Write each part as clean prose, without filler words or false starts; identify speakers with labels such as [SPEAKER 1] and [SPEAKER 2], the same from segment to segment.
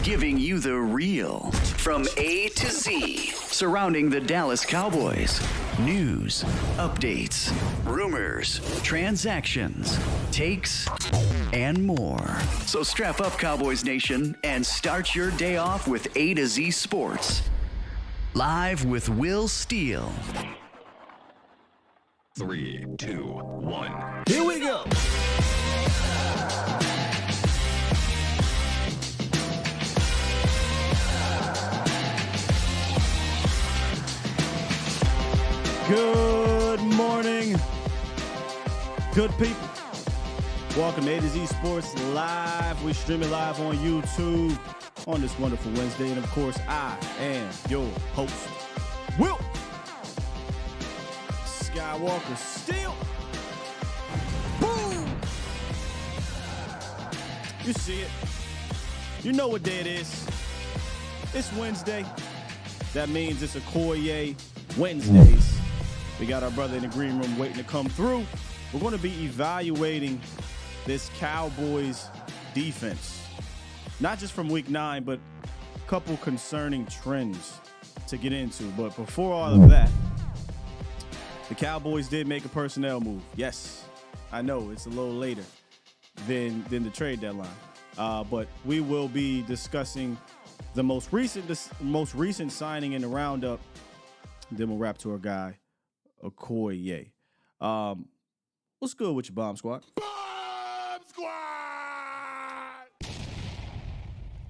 [SPEAKER 1] giving you the real from A to Z surrounding the Dallas Cowboys. News, updates, rumors, transactions, takes, and more. So strap up, Cowboys Nation, and start your day off with A to Z Sports. Live with Will Steele.
[SPEAKER 2] 3, 2, 1.
[SPEAKER 3] Here we go. Good morning, good people. Welcome to A to Z Sports Live. We're streaming live on YouTube on this wonderful Wednesday. And of course, I am your host, Will Skywalker Steele. Boom! You see it. You know what day it is. It's Wednesday. That means it's Akoye Wednesdays. We got our brother in the green room waiting to come through. We're going to be evaluating this Cowboys defense. Not just from week 9, but a couple concerning trends to get into. But before all of that, the Cowboys did make a personnel move. Yes, I know it's a little later than the trade deadline. But we will be discussing the most recent signing in the roundup. Then we'll wrap to our guy, Akoye. What's good with your Bomb Squad?
[SPEAKER 4] Bomb Squad!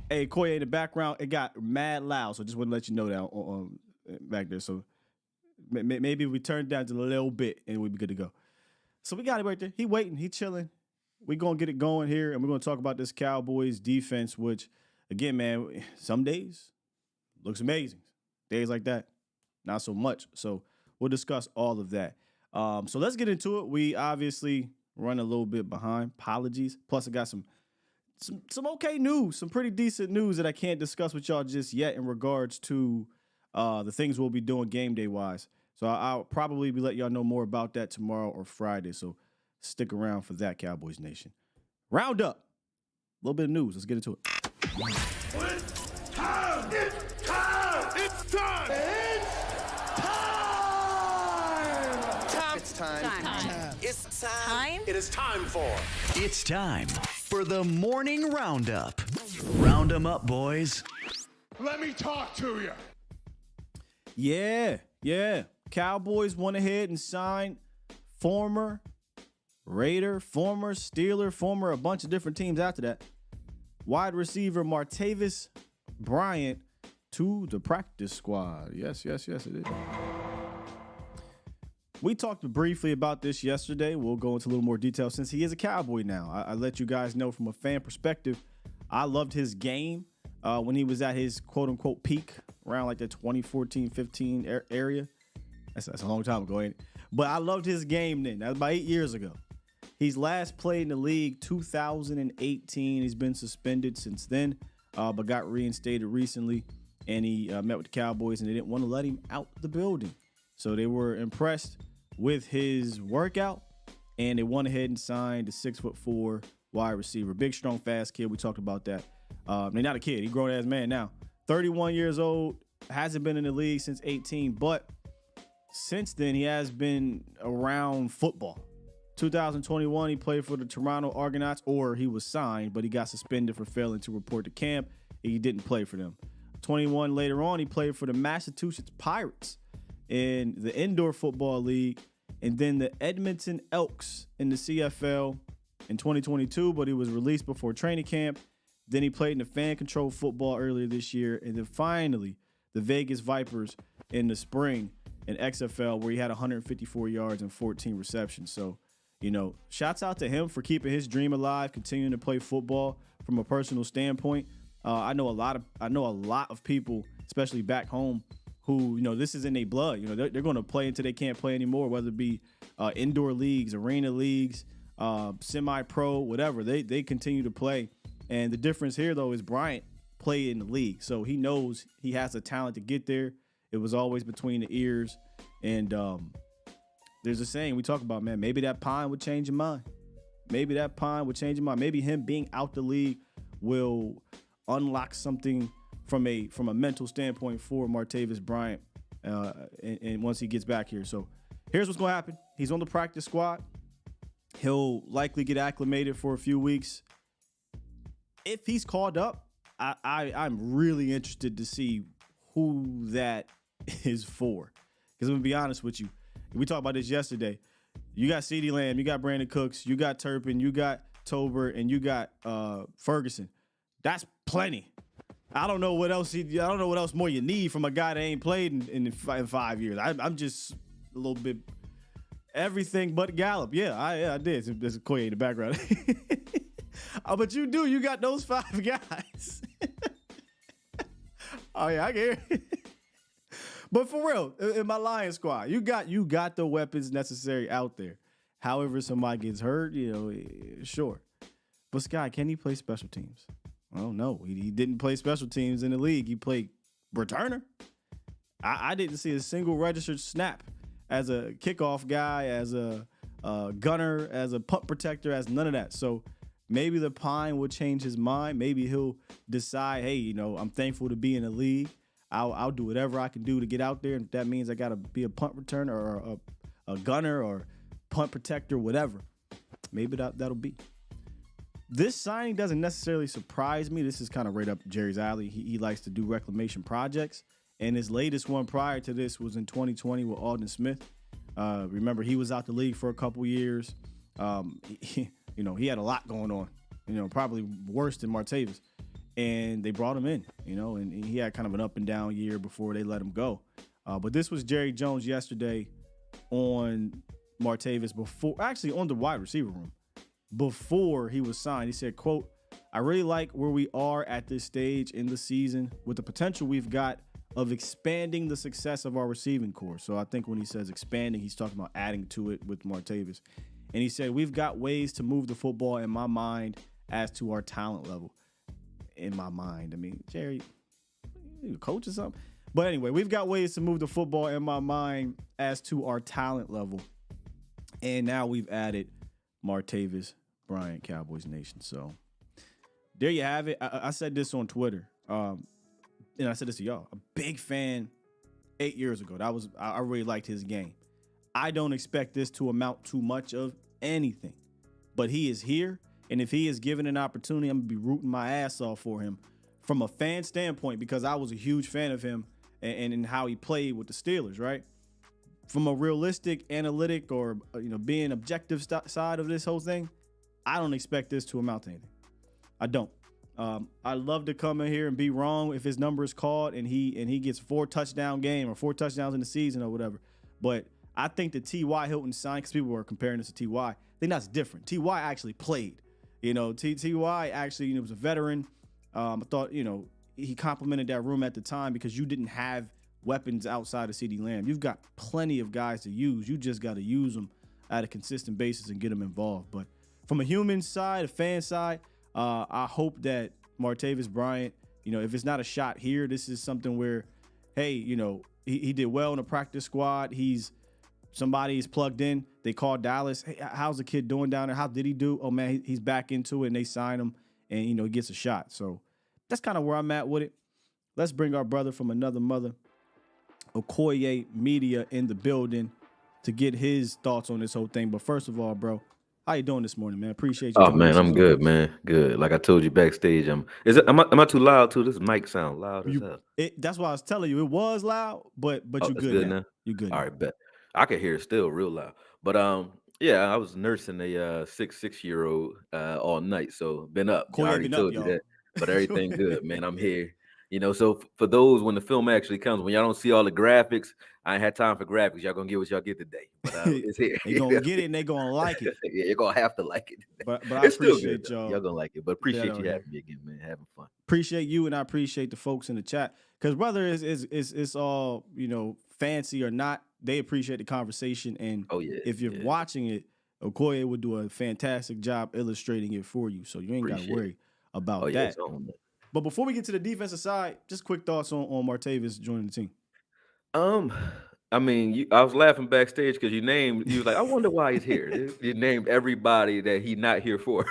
[SPEAKER 3] Hey, Akoye, in the background, it got mad loud, so just want to let you know that on back there. So maybe we turn it down just a little bit and we'll be good to go. So we got it right there. He waiting. He chilling. We're going to get it going here, and we're going to talk about this Cowboys defense, which, again, man, some days looks amazing. Days like that, not so much. So we'll discuss all of that. So let's get into it. We obviously run a little bit behind. Apologies. Plus, I got some okay news, some pretty decent news that I can't discuss with y'all just yet in regards to the things we'll be doing game day wise. So I'll probably be letting y'all know more about that tomorrow or Friday. So stick around for that, Cowboys Nation. Roundup. A little bit of news. Let's get into it.
[SPEAKER 4] It's time! It's time! It's time! It's time! It's time! It is time for...
[SPEAKER 1] It's time for the morning roundup. Round 'em up, boys.
[SPEAKER 4] Let me talk to you.
[SPEAKER 3] Yeah. Cowboys went ahead and signed former Raider, former Steeler, former a bunch of different teams after that. Wide receiver Martavis Bryant to the practice squad. Yes, it is. We talked briefly about this yesterday. We'll go into a little more detail since he is a Cowboy now. I let you guys know from a fan perspective, I loved his game when he was at his quote-unquote peak around like the 2014-15 area. That's a long time ago, ain't it? But I loved his game then. That was about 8 years ago. He's last played in the league 2018. He's been suspended since then, but got reinstated recently. And he met with the Cowboys, and they didn't want to let him out the building. So they were impressed with his workout, and they went ahead and signed the 6'4" wide receiver. Big, strong, fast kid. We talked about that. He's not a kid. He's a grown-ass man now. 31 years old. Hasn't been in the league since 18, but since then he has been around football. 2021, he played for the Toronto Argonauts, or he was signed, but he got suspended for failing to report to camp. He didn't play for them. 21 later on, he played for the Massachusetts Pirates in the Indoor Football League, and then the Edmonton Elks in the CFL in 2022, but he was released before training camp. Then he played in the fan control football earlier this year, and then finally the Vegas Vipers in the spring in XFL, where he had 154 yards and 14 receptions. So, shouts out to him for keeping his dream alive, continuing to play football from a personal standpoint. I know a lot of people, especially back home, who, this is in their blood. They're going to play until they can't play anymore, whether it be indoor leagues, arena leagues, semi-pro, whatever. They continue to play. And the difference here, though, is Bryant played in the league. So he knows he has the talent to get there. It was always between the ears. And there's a saying we talk about, man, maybe that pine would change your mind. Maybe him being out the league will unlock something from a mental standpoint for Martavis Bryant, and once he gets back here. So here's what's going to happen. He's on the practice squad. He'll likely get acclimated for a few weeks. If he's called up, I'm really interested to see who that is for. Because I'm going to be honest with you. We talked about this yesterday. You got CeeDee Lamb, you got Brandon Cooks, you got Turpin, you got Tober, and you got Ferguson. That's plenty. I don't know what else more you need from a guy that ain't played in 5 years. I'm just a little bit everything but Gallup. Yeah, I did. There's Akoye in the background. But you got those 5 guys. Oh yeah, I can hear it. But for real, in my Lions squad, you got the weapons necessary out there. However, somebody gets hurt, sure. But Sky, can he play special teams? I don't know. He didn't play special teams in the league. He played returner. I didn't see a single registered snap as a kickoff guy, as a gunner, as a punt protector, as none of that. So maybe the Pine will change his mind. Maybe he'll decide, hey, I'm thankful to be in the league. I'll do whatever I can do to get out there. And if that means I got to be a punt returner or a gunner or punt protector, whatever. Maybe that'll be. This signing doesn't necessarily surprise me. This is kind of right up Jerry's alley. He likes to do reclamation projects. And his latest one prior to this was in 2020 with Alden Smith. Remember, he was out the league for a couple years. He had a lot going on, probably worse than Martavis. And they brought him in, and he had kind of an up and down year before they let him go. But this was Jerry Jones yesterday on Martavis on the wide receiver room before he was signed. He said, quote, "I really like where we are at this stage in the season with the potential we've got of expanding the success of our receiving core." So I think when he says expanding, he's talking about adding to it with Martavis. And he said, "We've got ways to move the football in my mind as to our talent level." In my mind. I mean, Jerry, you a coach or something? But anyway, we've got ways to move the football in my mind as to our talent level. And now we've added Martavis Bryant, Cowboys Nation. So there you have it. I said this on Twitter. And I said this to y'all. A big fan 8 years ago. I really liked his game. I don't expect this to amount to much of anything. But he is here. And if he is given an opportunity, I'm going to be rooting my ass off for him from a fan standpoint, because I was a huge fan of him and in how he played with the Steelers, right? From a realistic, analytic, or being objective side of this whole thing, I don't expect this to amount to anything. I don't. I love to come in here and be wrong if his number is called and he gets 4 touchdown game or 4 touchdowns in the season or whatever. But I think the T.Y. Hilton sign, because people were comparing this to T.Y., I think that's different. T.Y. actually played. T.Y. actually was a veteran. I thought, he complimented that room at the time because you didn't have weapons outside of CeeDee Lamb. You've got plenty of guys to use. You just got to use them at a consistent basis and get them involved. But from a human side, a fan side, I hope that Martavis Bryant, if it's not a shot here, this is something where, hey, he did well in the practice squad. Somebody is plugged in. They called Dallas. Hey, how's the kid doing down there? How did he do? Oh, man, he's back into it, and they sign him, and, he gets a shot. So that's kind of where I'm at with it. Let's bring our brother from another mother, Akoye Media, in the building to get his thoughts on this whole thing. But first of all, bro, how you doing this morning, man? Appreciate you.
[SPEAKER 5] Oh, man, I'm good, man. Good. Like I told you backstage, am I too loud, too? This mic sound loud as hell.
[SPEAKER 3] That's why I was telling you. It was loud, but you good now. You good now.
[SPEAKER 5] All right, bet. I can hear it still real loud. But yeah, I was nursing a 6-year-old all night, so been up. I already told you that. But everything good, man. I'm here. So for those, when the film actually comes, when y'all don't see all the graphics, I ain't had time for graphics. Y'all gonna get what y'all get today. But it's here.
[SPEAKER 3] They gonna get it and they gonna like it.
[SPEAKER 5] Yeah, you're gonna have to like it.
[SPEAKER 3] But I appreciate y'all.
[SPEAKER 5] Y'all gonna like it. But appreciate you having me again, man. Having fun.
[SPEAKER 3] Appreciate you, and I appreciate the folks in the chat. Because whether it's all fancy or not, they appreciate the conversation. And if you're watching it, Akoye would do a fantastic job illustrating it for you. So you ain't got to worry about that. But before we get to the defensive side, just quick thoughts on Martavis joining the team.
[SPEAKER 5] I mean, I was laughing backstage because you was like, I wonder why he's here. You named everybody that he's not here for.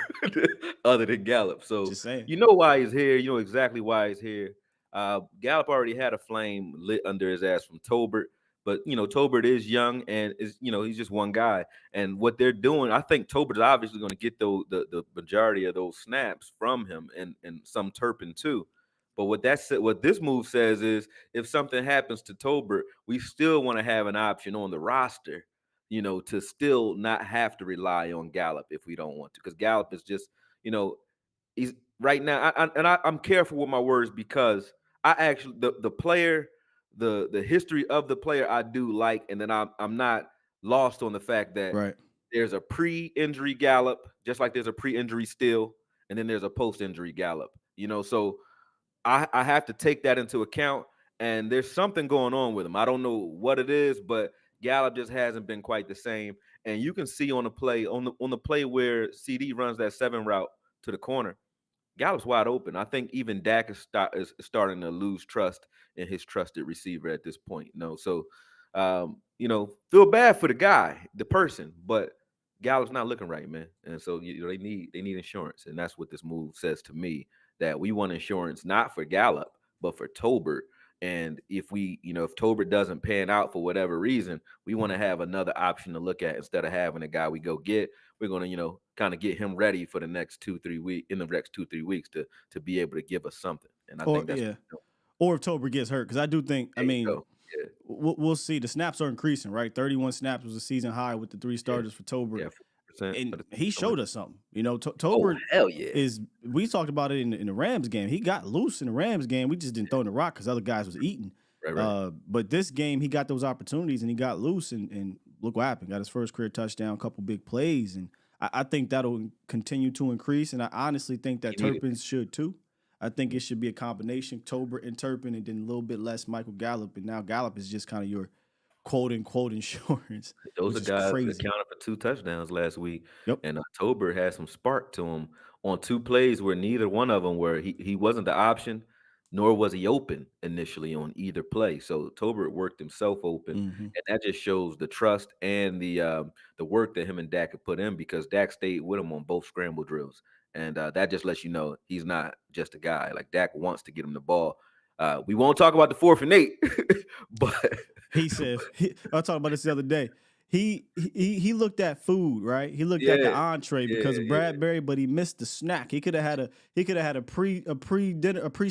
[SPEAKER 5] other than Gallup. So
[SPEAKER 3] Just saying.
[SPEAKER 5] you know why he's here. You know exactly why he's here. Gallup already had a flame lit under his ass from Tolbert, but Tolbert is young and is he's just one guy. And what they're doing, I think Tolbert's obviously going to get the majority of those snaps from him, and some Turpin too. But what this move says is, if something happens to Tolbert, we still want to have an option on the roster, to still not have to rely on Gallup if we don't want to, because Gallup is just, he's right now. I'm careful with my words, because I actually the player, the history of the player I do like, and then I'm not lost on the fact that
[SPEAKER 3] Right.
[SPEAKER 5] there's a pre-injury Gallup, just like there's a pre-injury Steele, and then there's a post-injury Gallup. So I have to take that into account, and there's something going on with him. I don't know what it is, but Gallup just hasn't been quite the same. And you can see on the play where CD runs that 7 route to the corner, Gallup's wide open. I think even Dak is starting to lose trust in his trusted receiver at this point. So feel bad for the guy, the person, but Gallup's not looking right, man. And so they need insurance, and that's what this move says to me, that we want insurance not for Gallup but for Tolbert. And if if Tolbert doesn't pan out for whatever reason, we want to have another option to look at instead of having a guy we go get. We're going to kind of get him ready for the next 2-3 weeks, in the next 2-3 weeks, to be able to give us something. And I think that's
[SPEAKER 3] or if Tolbert gets hurt, because I do think we'll see. The snaps are increasing, right? 31 snaps was a season high with the 3 starters for Tolbert.
[SPEAKER 5] Yeah.
[SPEAKER 3] And he showed us something. Tolbert
[SPEAKER 5] hell yeah.
[SPEAKER 3] We talked about it in the Rams game. He got loose in the Rams game. We just didn't throw in the rock because other guys was eating.
[SPEAKER 5] Right.
[SPEAKER 3] But this game, he got those opportunities and he got loose, and look what happened. Got his first career touchdown, a couple big plays, and I think that'll continue to increase. And I honestly think that Turpin should too. I think it should be a combination, Tolbert and Turpin, and then a little bit less Michael Gallup. And now Gallup is just kind of your quote-unquote insurance.
[SPEAKER 5] Those are guys that accounted for 2 touchdowns last week.
[SPEAKER 3] Yep.
[SPEAKER 5] And Tolbert had some spark to him on 2 plays where neither one of them were. He wasn't the option, nor was he open initially on either play. So Tolbert worked himself open, and that just shows the trust and the work that him and Dak have put in, because Dak stayed with him on both scramble drills. And that just lets you know he's not just a guy. Like, Dak wants to get him the ball. We won't talk about the 4th and 8, but
[SPEAKER 3] he said, I was talking about this the other day. He looked at food, right? He looked at the entree because of Bradbury, but he missed the snack. He could have had a pre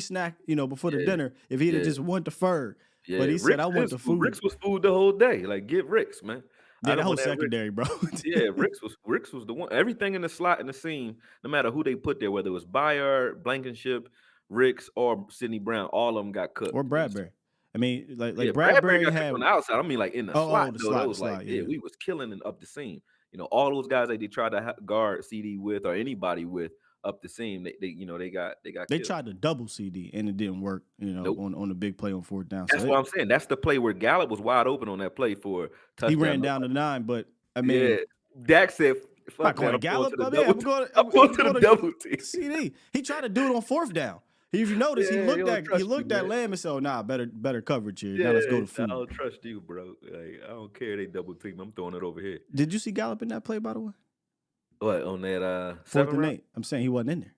[SPEAKER 3] snack, before the dinner if he'd have just went the fur.
[SPEAKER 5] Yeah.
[SPEAKER 3] But he said, I want the food.
[SPEAKER 5] Ricks was food the whole day. Like, get Ricks, man.
[SPEAKER 3] Yeah, that whole secondary, bro.
[SPEAKER 5] Yeah, Ricks was the one. Everything in the slot in the seam, no matter who they put there, whether it was Bayard, Blankenship, Ricks, or Sidney Brown, all of them got cooked.
[SPEAKER 3] Or Bradbury. I mean, like
[SPEAKER 5] Bradbury
[SPEAKER 3] had
[SPEAKER 5] on the outside. I mean, like in the slot.
[SPEAKER 3] The
[SPEAKER 5] though,
[SPEAKER 3] slot,
[SPEAKER 5] it was like, we was killing it up the seam. All those guys that they tried to guard CD with, or anybody with up the seam, they got. They
[SPEAKER 3] killed. Tried to double CD and it didn't work.
[SPEAKER 5] Nope.
[SPEAKER 3] on the big play on 4th down.
[SPEAKER 5] That's what I'm saying. That's the play where Gallup was wide open on that play for touchdown.
[SPEAKER 3] He ran down to 9, but I mean,
[SPEAKER 5] Dak said, "Fuck that,
[SPEAKER 3] Gallup.
[SPEAKER 5] I'm going to the double team."
[SPEAKER 3] CD. He tried to do it on 4th down. If you notice, he looked at Lamb and said, "Oh, nah, better coverage here. Now let's go to food."
[SPEAKER 5] I don't trust you, bro. Like, I don't care. They double team. I'm throwing it over here.
[SPEAKER 3] Did you see Gallup in that play, by the way?
[SPEAKER 5] What, on that
[SPEAKER 3] 4th and 8? I'm saying he wasn't in there.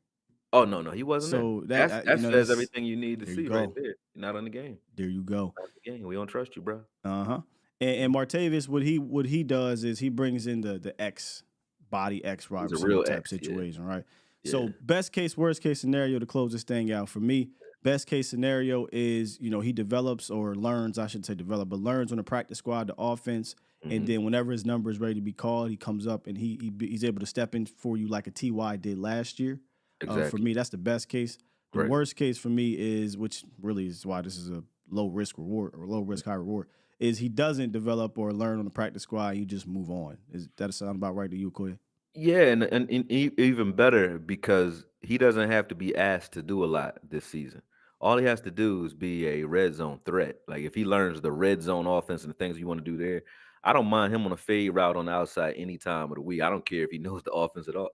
[SPEAKER 5] Oh no, he wasn't.
[SPEAKER 3] So
[SPEAKER 5] there. That says everything you need to see right there. You're not on the game.
[SPEAKER 3] There you go.
[SPEAKER 5] Not the game. We don't trust you, bro.
[SPEAKER 3] And Martavis, what he does is he brings in the X body X wide receiver type situation, right? Yeah. So best case, worst case scenario to close this thing out for me. Best case scenario is, he develops or learns, I shouldn't say develop, but learns on the practice squad, the offense. And then whenever his number is ready to be called, he comes up and he's able to step in for you like a TY did last year.
[SPEAKER 5] Exactly.
[SPEAKER 3] For me, that's the best case. The worst case for me is, which really is why this is a low risk reward or low risk, high reward, is he doesn't develop or learn on the practice squad. You just move on. Is that sound about right to you, Akoye?
[SPEAKER 5] Yeah, and even better, because he doesn't have to be asked to do a lot this season. All he has to do is be a red zone threat. Like, if he learns the red zone offense and the things you want to do there, I don't mind him on a fade route on the outside any time of the week. I don't care if he knows the offense at all.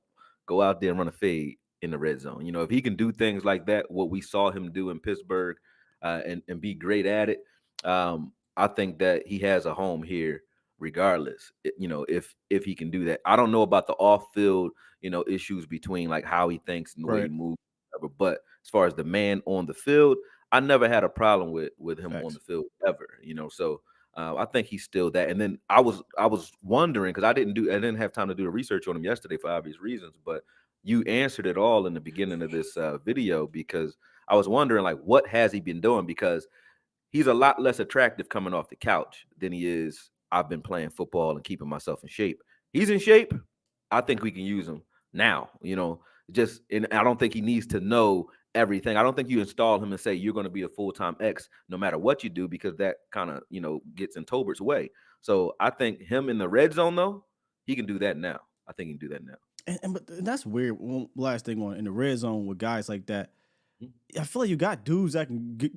[SPEAKER 5] Go out there and run a fade in the red zone. If he can do things like that, what we saw him do in Pittsburgh, and be great at it, I think that he has a home here regardless. If he can do that. I don't know about the off field, issues between like how he thinks and the way he
[SPEAKER 3] Right.
[SPEAKER 5] moves, whatever. But as far as the man on the field, I never had a problem with him on
[SPEAKER 3] Facts.
[SPEAKER 5] the field ever. So I think he's still that. And then I was wondering because I didn't have time to do the research on him yesterday for obvious reasons, but you answered it all in the beginning of this video because I was wondering like what has he been doing because he's a lot less attractive coming off the couch than he is. I've been playing football and keeping myself in shape. He's in shape. I think we can use him now, and I don't think he needs to know everything. I don't think you install him and say you're going to be a full-time X no matter what you do, because that kind of, gets in Tolbert's way. So I think him in the red zone, though, he can do that now. I think he can do that now.
[SPEAKER 3] But that's weird. One last thing on in the red zone with guys like that,
[SPEAKER 5] Mhm.
[SPEAKER 3] I feel like you got dudes that can get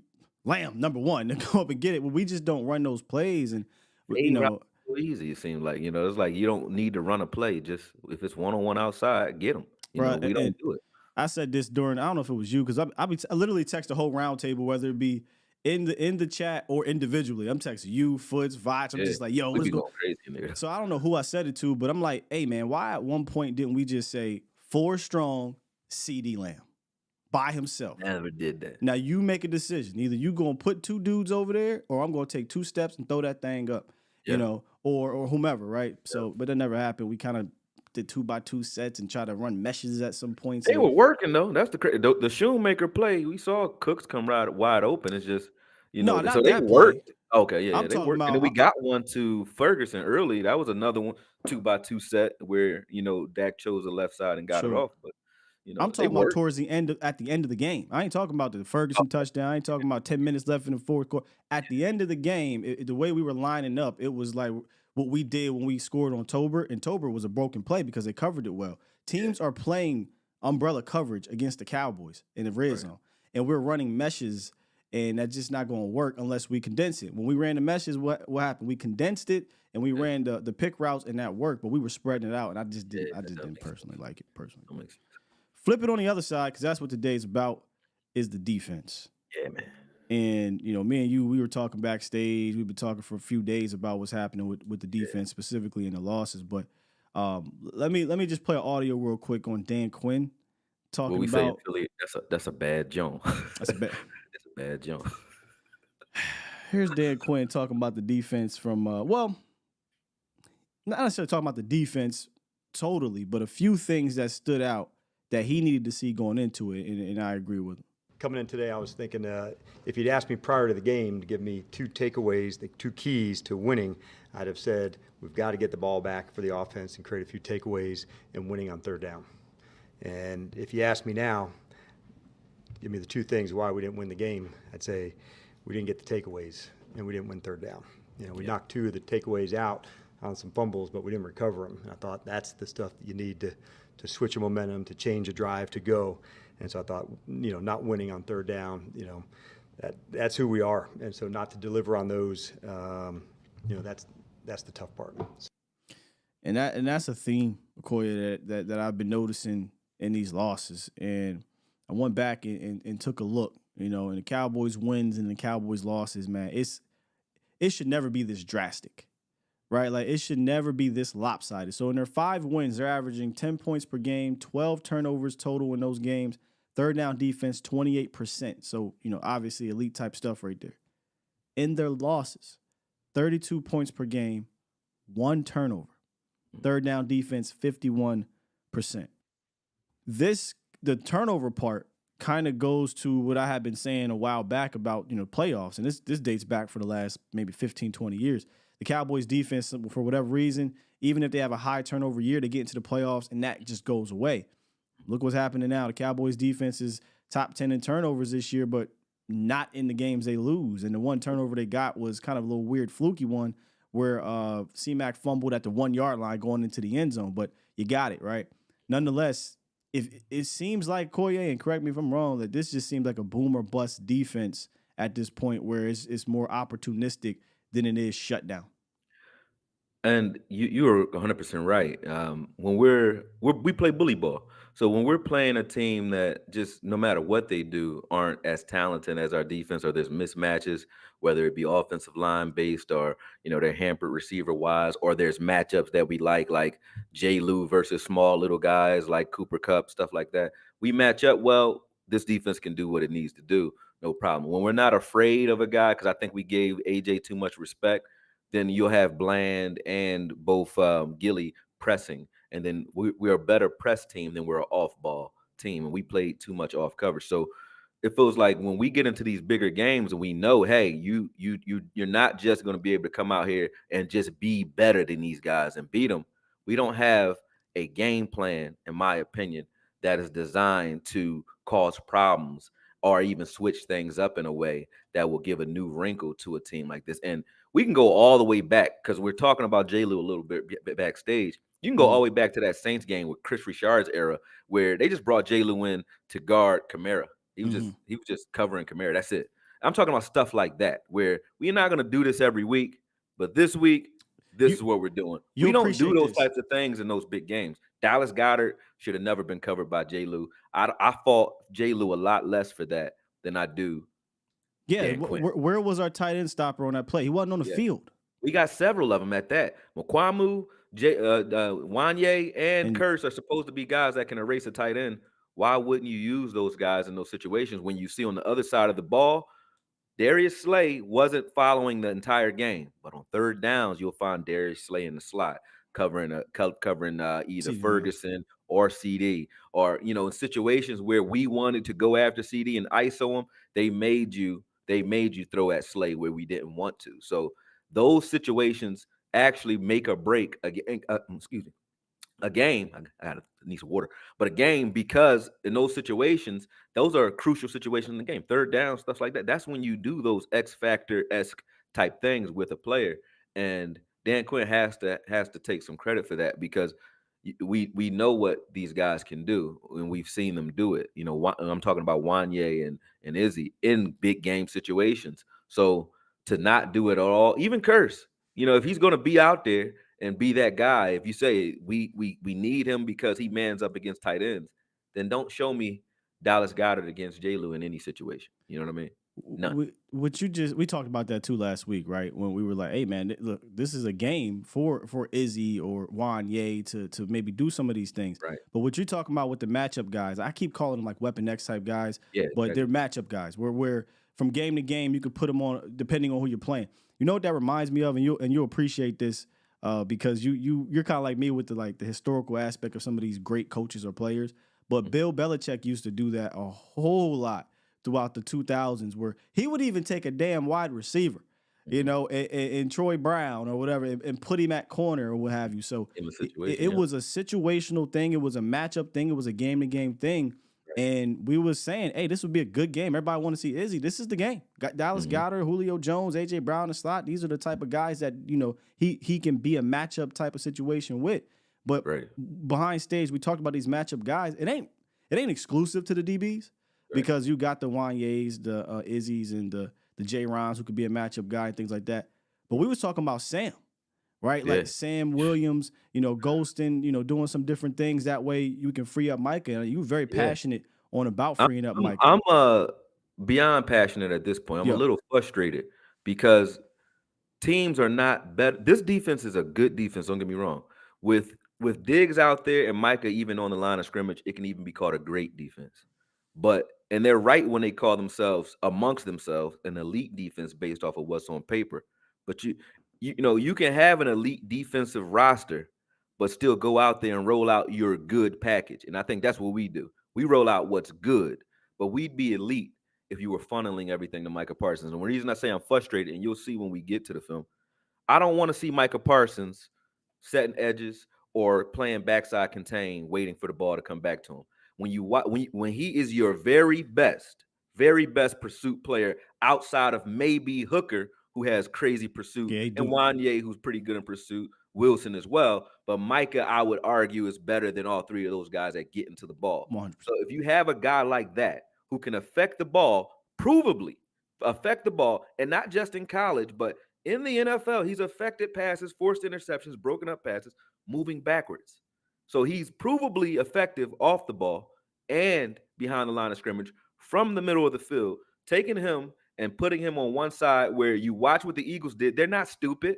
[SPEAKER 3] Lamb number one to go up and get it, but we just don't run those plays, and
[SPEAKER 5] So easy. It seems like, it's like you don't need to run a play. Just if it's one-on-one outside, get them.
[SPEAKER 3] bro.
[SPEAKER 5] We don't do it.
[SPEAKER 3] I said this during, I don't know if it was you, because I literally text the whole round table, whether it be in the chat or individually. I'm texting you, Foots, Vibes. I'm just like, yo,
[SPEAKER 5] We
[SPEAKER 3] let's
[SPEAKER 5] be
[SPEAKER 3] go.
[SPEAKER 5] going crazy in there.
[SPEAKER 3] So I don't know who I said it to, but I'm like, hey man, why at one point didn't we just say 4 strong CD Lamb by himself?
[SPEAKER 5] Never did that.
[SPEAKER 3] Now you make a decision. Either you gonna put 2 dudes over there, or I'm gonna take 2 steps and throw that thing up,
[SPEAKER 5] Yeah.
[SPEAKER 3] or whomever, right? So, but that never happened. We kind of did 2x2 sets and try to run meshes at some points.
[SPEAKER 5] They were working though. That's the Shoemaker play. We saw Cooks come right wide open. It's just
[SPEAKER 3] No, not
[SPEAKER 5] so they
[SPEAKER 3] that
[SPEAKER 5] worked.
[SPEAKER 3] play.
[SPEAKER 5] Okay, yeah,
[SPEAKER 3] I'm
[SPEAKER 5] they
[SPEAKER 3] talking
[SPEAKER 5] worked. And then
[SPEAKER 3] about
[SPEAKER 5] we got one to Ferguson early. That was another one 2x2 set where Dak chose the left side and got it
[SPEAKER 3] sure.
[SPEAKER 5] off. But
[SPEAKER 3] I'm
[SPEAKER 5] they
[SPEAKER 3] talking about
[SPEAKER 5] worked.
[SPEAKER 3] towards the end at the end of the game. I ain't talking about the Ferguson touchdown. I ain't talking about 10 minutes left in the fourth quarter. At the end of the game, the way we were lining up, it was like what we did when we scored on Tolbert, and Tolbert was a broken play because they covered it well. Teams are playing umbrella coverage against the Cowboys in the red zone, and we're running meshes, and that's just not going to work unless we condense it. When we ran the meshes, what happened? We condensed it, and we ran the pick routes, and that worked, but we were spreading it out, and I just didn't personally like it personally.
[SPEAKER 5] That makes sense.
[SPEAKER 3] Flip it on the other side, because that's what today's about, is the defense.
[SPEAKER 5] Yeah, man.
[SPEAKER 3] And, me and you, we were talking backstage. We've been talking for a few days about what's happening with the defense, specifically in the losses. But let me just play an audio real quick on Dan Quinn talking
[SPEAKER 5] What we say in
[SPEAKER 3] about.
[SPEAKER 5] Philly, that's a bad joint.
[SPEAKER 3] That's a bad.
[SPEAKER 5] That's a bad joint.
[SPEAKER 3] Here's Dan Quinn talking about the defense from, not necessarily talking about the defense totally, but a few things that stood out that he needed to see going into it, and I agree with him.
[SPEAKER 6] Coming in today, I was thinking if you'd asked me prior to the game to give me 2 takeaways, the 2 keys to winning, I'd have said we've got to get the ball back for the offense and create a few takeaways and winning on 3rd down. And if you ask me now, give me the 2 things why we didn't win the game, I'd say we didn't get the takeaways and we didn't win 3rd down. We knocked 2 of the takeaways out on some fumbles, but we didn't recover them. And I thought that's the stuff that you need to switch your momentum, to change a drive, to go. And so I thought, not winning on 3rd down, that's who we are. And so not to deliver on those, that's the tough part.
[SPEAKER 3] And that's a theme, Akoye, that I've been noticing in these losses. And I went back and took a look, in the Cowboys wins and the Cowboys losses, man. It should never be this drastic. Right? Like, it should never be this lopsided. So in their 5 wins, they're averaging 10 points per game, 12 turnovers total in those games, 3rd down defense, 28%. So, obviously elite type stuff right there. In their losses, 32 points per game, 1 turnover, 3rd down defense, 51%. The turnover part kind of goes to what I had been saying a while back about, playoffs. And this dates back for the last maybe 15, 20 years. The Cowboys defense, for whatever reason, even if they have a high turnover year, they get into the playoffs and that just goes away. Look what's happening now. The Cowboys defense is top 10 in turnovers this year, but not in the games they lose. And the 1 turnover they got was kind of a little weird, fluky one where C-Mac fumbled at the 1-yard line going into the end zone, but you got it, right? Nonetheless, if it seems like, Akoye, and correct me if I'm wrong, that this just seems like a boom or bust defense at this point where it's more opportunistic than it is shut down.
[SPEAKER 5] And you are 100% right. When we play bully ball, so when we're playing a team that just no matter what they do aren't as talented as our defense, or there's mismatches, whether it be offensive line based or they're hampered receiver wise, or there's matchups that we like J. Lou versus small little guys like Cooper Cup, stuff like that. We match up well. This defense can do what it needs to do, no problem. When we're not afraid of a guy, because I think we gave AJ too much respect, then you'll have Bland and both Gilly pressing. And then we're a better press team than we're an off ball team. And we played too much off coverage. So it feels like when we get into these bigger games and we know, hey, you're not just going to be able to come out here and just be better than these guys and beat them. We don't have a game plan, in my opinion, that is designed to cause problems or even switch things up in a way that will give a new wrinkle to a team like this. And we can go all the way back because we're talking about J. Lou a little bit backstage. You can go all the way back to that Saints game with Chris Richard's era, where they just brought J. Lou in to guard Kamara. He was just covering Kamara. That's it. I'm talking about stuff like that, where we're not going to do this every week, but this week, this is what we're doing. We don't do those types of things in those big games. Dallas Goedert should have never been covered by J. Lou. I fault J. Lou a lot less for that than I do.
[SPEAKER 3] Yeah, where was our tight end stopper on that play? He wasn't on the field.
[SPEAKER 5] We got several of them at that. Mukwamu, Wanye, and Curse are supposed to be guys that can erase a tight end. Why wouldn't you use those guys in those situations when you see on the other side of the ball, Darius Slay wasn't following the entire game, but on third downs, you'll find Darius Slay in the slot covering either Ferguson or CD, or in situations where we wanted to go after CD and ISO him, they made you throw at Slay where we didn't want to. So those situations actually make or break a game. I need some water, but a game, because in those situations, those are crucial situations in the game. Third down, stuff like that. That's when you do those X Factor-esque type things with a player. And Dan Quinn has to take some credit for that, because we know what these guys can do, and we've seen them do it. I'm talking about Wanye and Izzy in big game situations. So to not do it at all, even Curse, if he's going to be out there and be that guy, if you say we need him because he mans up against tight ends, then don't show me Dallas Goedert against J. Lou in any situation. You know what I mean? None.
[SPEAKER 3] We talked about that too last week, right? When we were like, hey man, look, this is a game for Izzy or Wanye to maybe do some of these things.
[SPEAKER 5] Right.
[SPEAKER 3] But what you're talking about with the matchup guys, I keep calling them like Weapon X type guys, but
[SPEAKER 5] exactly.
[SPEAKER 3] they're matchup guys. Where from game to game you could put them on depending on who you're playing. You know what that reminds me of, and you'll appreciate this. Because you're kind of like me with the historical aspect of some of these great coaches or players. But Bill Belichick used to do that a whole lot throughout the 2000s, where he would even take a damn wide receiver, and Troy Brown or whatever, and put him at corner or what have you. So it was a situational thing. It was a matchup thing. It was a game-to-game thing. And we was saying, hey, this would be a good game. Everybody want to see Izzy. This is the game. Got Dallas Goedert, Julio Jones, A.J. Brown in the slot. These are the type of guys that, he can be a matchup type of situation with. But behind stage, we talked about these matchup guys. It ain't exclusive to the DBs, because you got the Wanyes, the Izzies, and the J. Rons who could be a matchup guy and things like that. But we was talking about Sam. Right, like Sam Williams, ghosting, doing some different things. That way you can free up Micah. You were very passionate about freeing up Micah.
[SPEAKER 5] I'm beyond passionate at this point. I'm a little frustrated because teams are not better. This defense is a good defense. Don't get me wrong. With Diggs out there and Micah even on the line of scrimmage, it can even be called a great defense. And they're right when they call themselves amongst themselves an elite defense based off of what's on paper. But you can have an elite defensive roster, but still go out there and roll out your good package. And I think that's what we do. We roll out what's good, but we'd be elite if you were funneling everything to Micah Parsons. And the reason I say I'm frustrated, and you'll see when we get to the film, I don't want to see Micah Parsons setting edges or playing backside contain, waiting for the ball to come back to him. When he is your very best pursuit player outside of maybe Hooker, who has crazy pursuit, and Wanye, who's pretty good in pursuit, Wilson as well. But Micah, I would argue, is better than all three of those guys at getting to the ball.
[SPEAKER 3] 100%.
[SPEAKER 5] So if you have a guy like that who can affect the ball, provably affect the ball, and not just in college, but in the NFL, he's affected passes, forced interceptions, broken up passes, moving backwards. So he's provably effective off the ball and behind the line of scrimmage from the middle of the field, taking him and putting him on one side where you watch what the Eagles did. They're not stupid.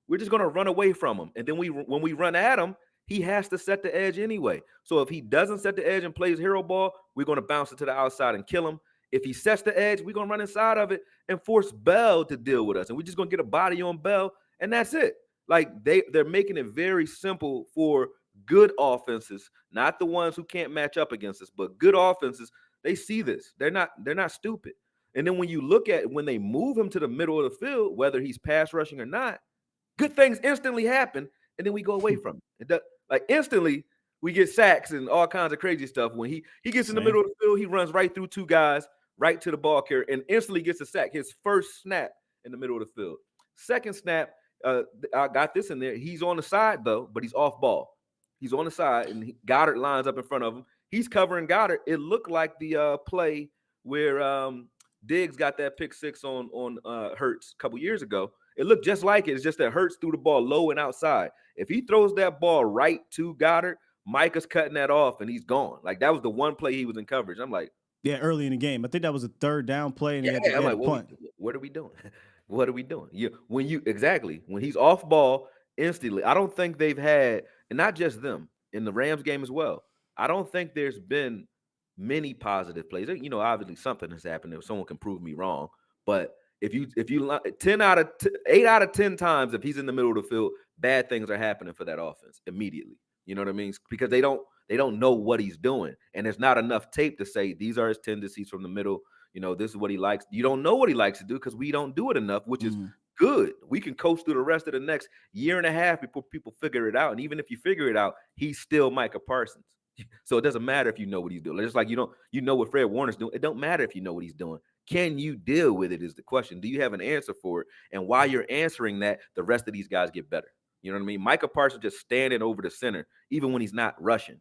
[SPEAKER 5] We're just going to run away from him. And then when we run at him, he has to set the edge anyway. So if he doesn't set the edge and plays hero ball, we're going to bounce it to the outside and kill him. If he sets the edge, we're going to run inside of it and force Bell to deal with us. And we're just going to get a body on Bell, and that's it. Like they're making it very simple for good offenses, not the ones who can't match up against us, but good offenses. They see this. They're not stupid. And then when you look at when they move him to the middle of the field, whether he's pass rushing or not, good things instantly happen, and then we go away from it. Like instantly, we get sacks and all kinds of crazy stuff. When he gets in the middle of the field, he runs right through two guys, right to the ball carrier, and instantly gets a sack. His first snap in the middle of the field. Second snap, I got this in there. He's on the side, though, but he's off ball. He's on the side, and Goddard lines up in front of him. He's covering Goddard. It looked like the play where Diggs got that pick six on Hurts a couple years ago. It looked just like it. It's just that Hurts threw the ball low and outside. If he throws that ball right to Goddard, Micah's cutting that off, and he's gone. Like, that was the one play he was in coverage. I'm like,
[SPEAKER 3] yeah, early in the game. I think that was a third down play, and
[SPEAKER 5] I'm like, what are we doing? What are we doing? When he's off ball instantly, I don't think they've had, and not just them, in the Rams game as well, I don't think there's been many positive plays. Obviously something has happened if someone can prove me wrong, but if you 8 out of 10 times, if he's in the middle of the field, bad things are happening for that offense immediately. You know what I mean? Because they don't know what he's doing, and there's not enough tape to say these are his tendencies from the middle. This is what he likes. You don't know what he likes to do because we don't do it enough, which is good. We can coast through the rest of the next year and a half before people figure it out. And even if you figure it out, he's still Micah Parsons. So it doesn't matter if you know what he's doing. Just like you know what Fred Warner's doing. It don't matter if you know what he's doing. Can you deal with it is the question. Do you have an answer for it? And while you're answering that, the rest of these guys get better. You know what I mean? Micah Parsons just standing over the center, even when he's not rushing,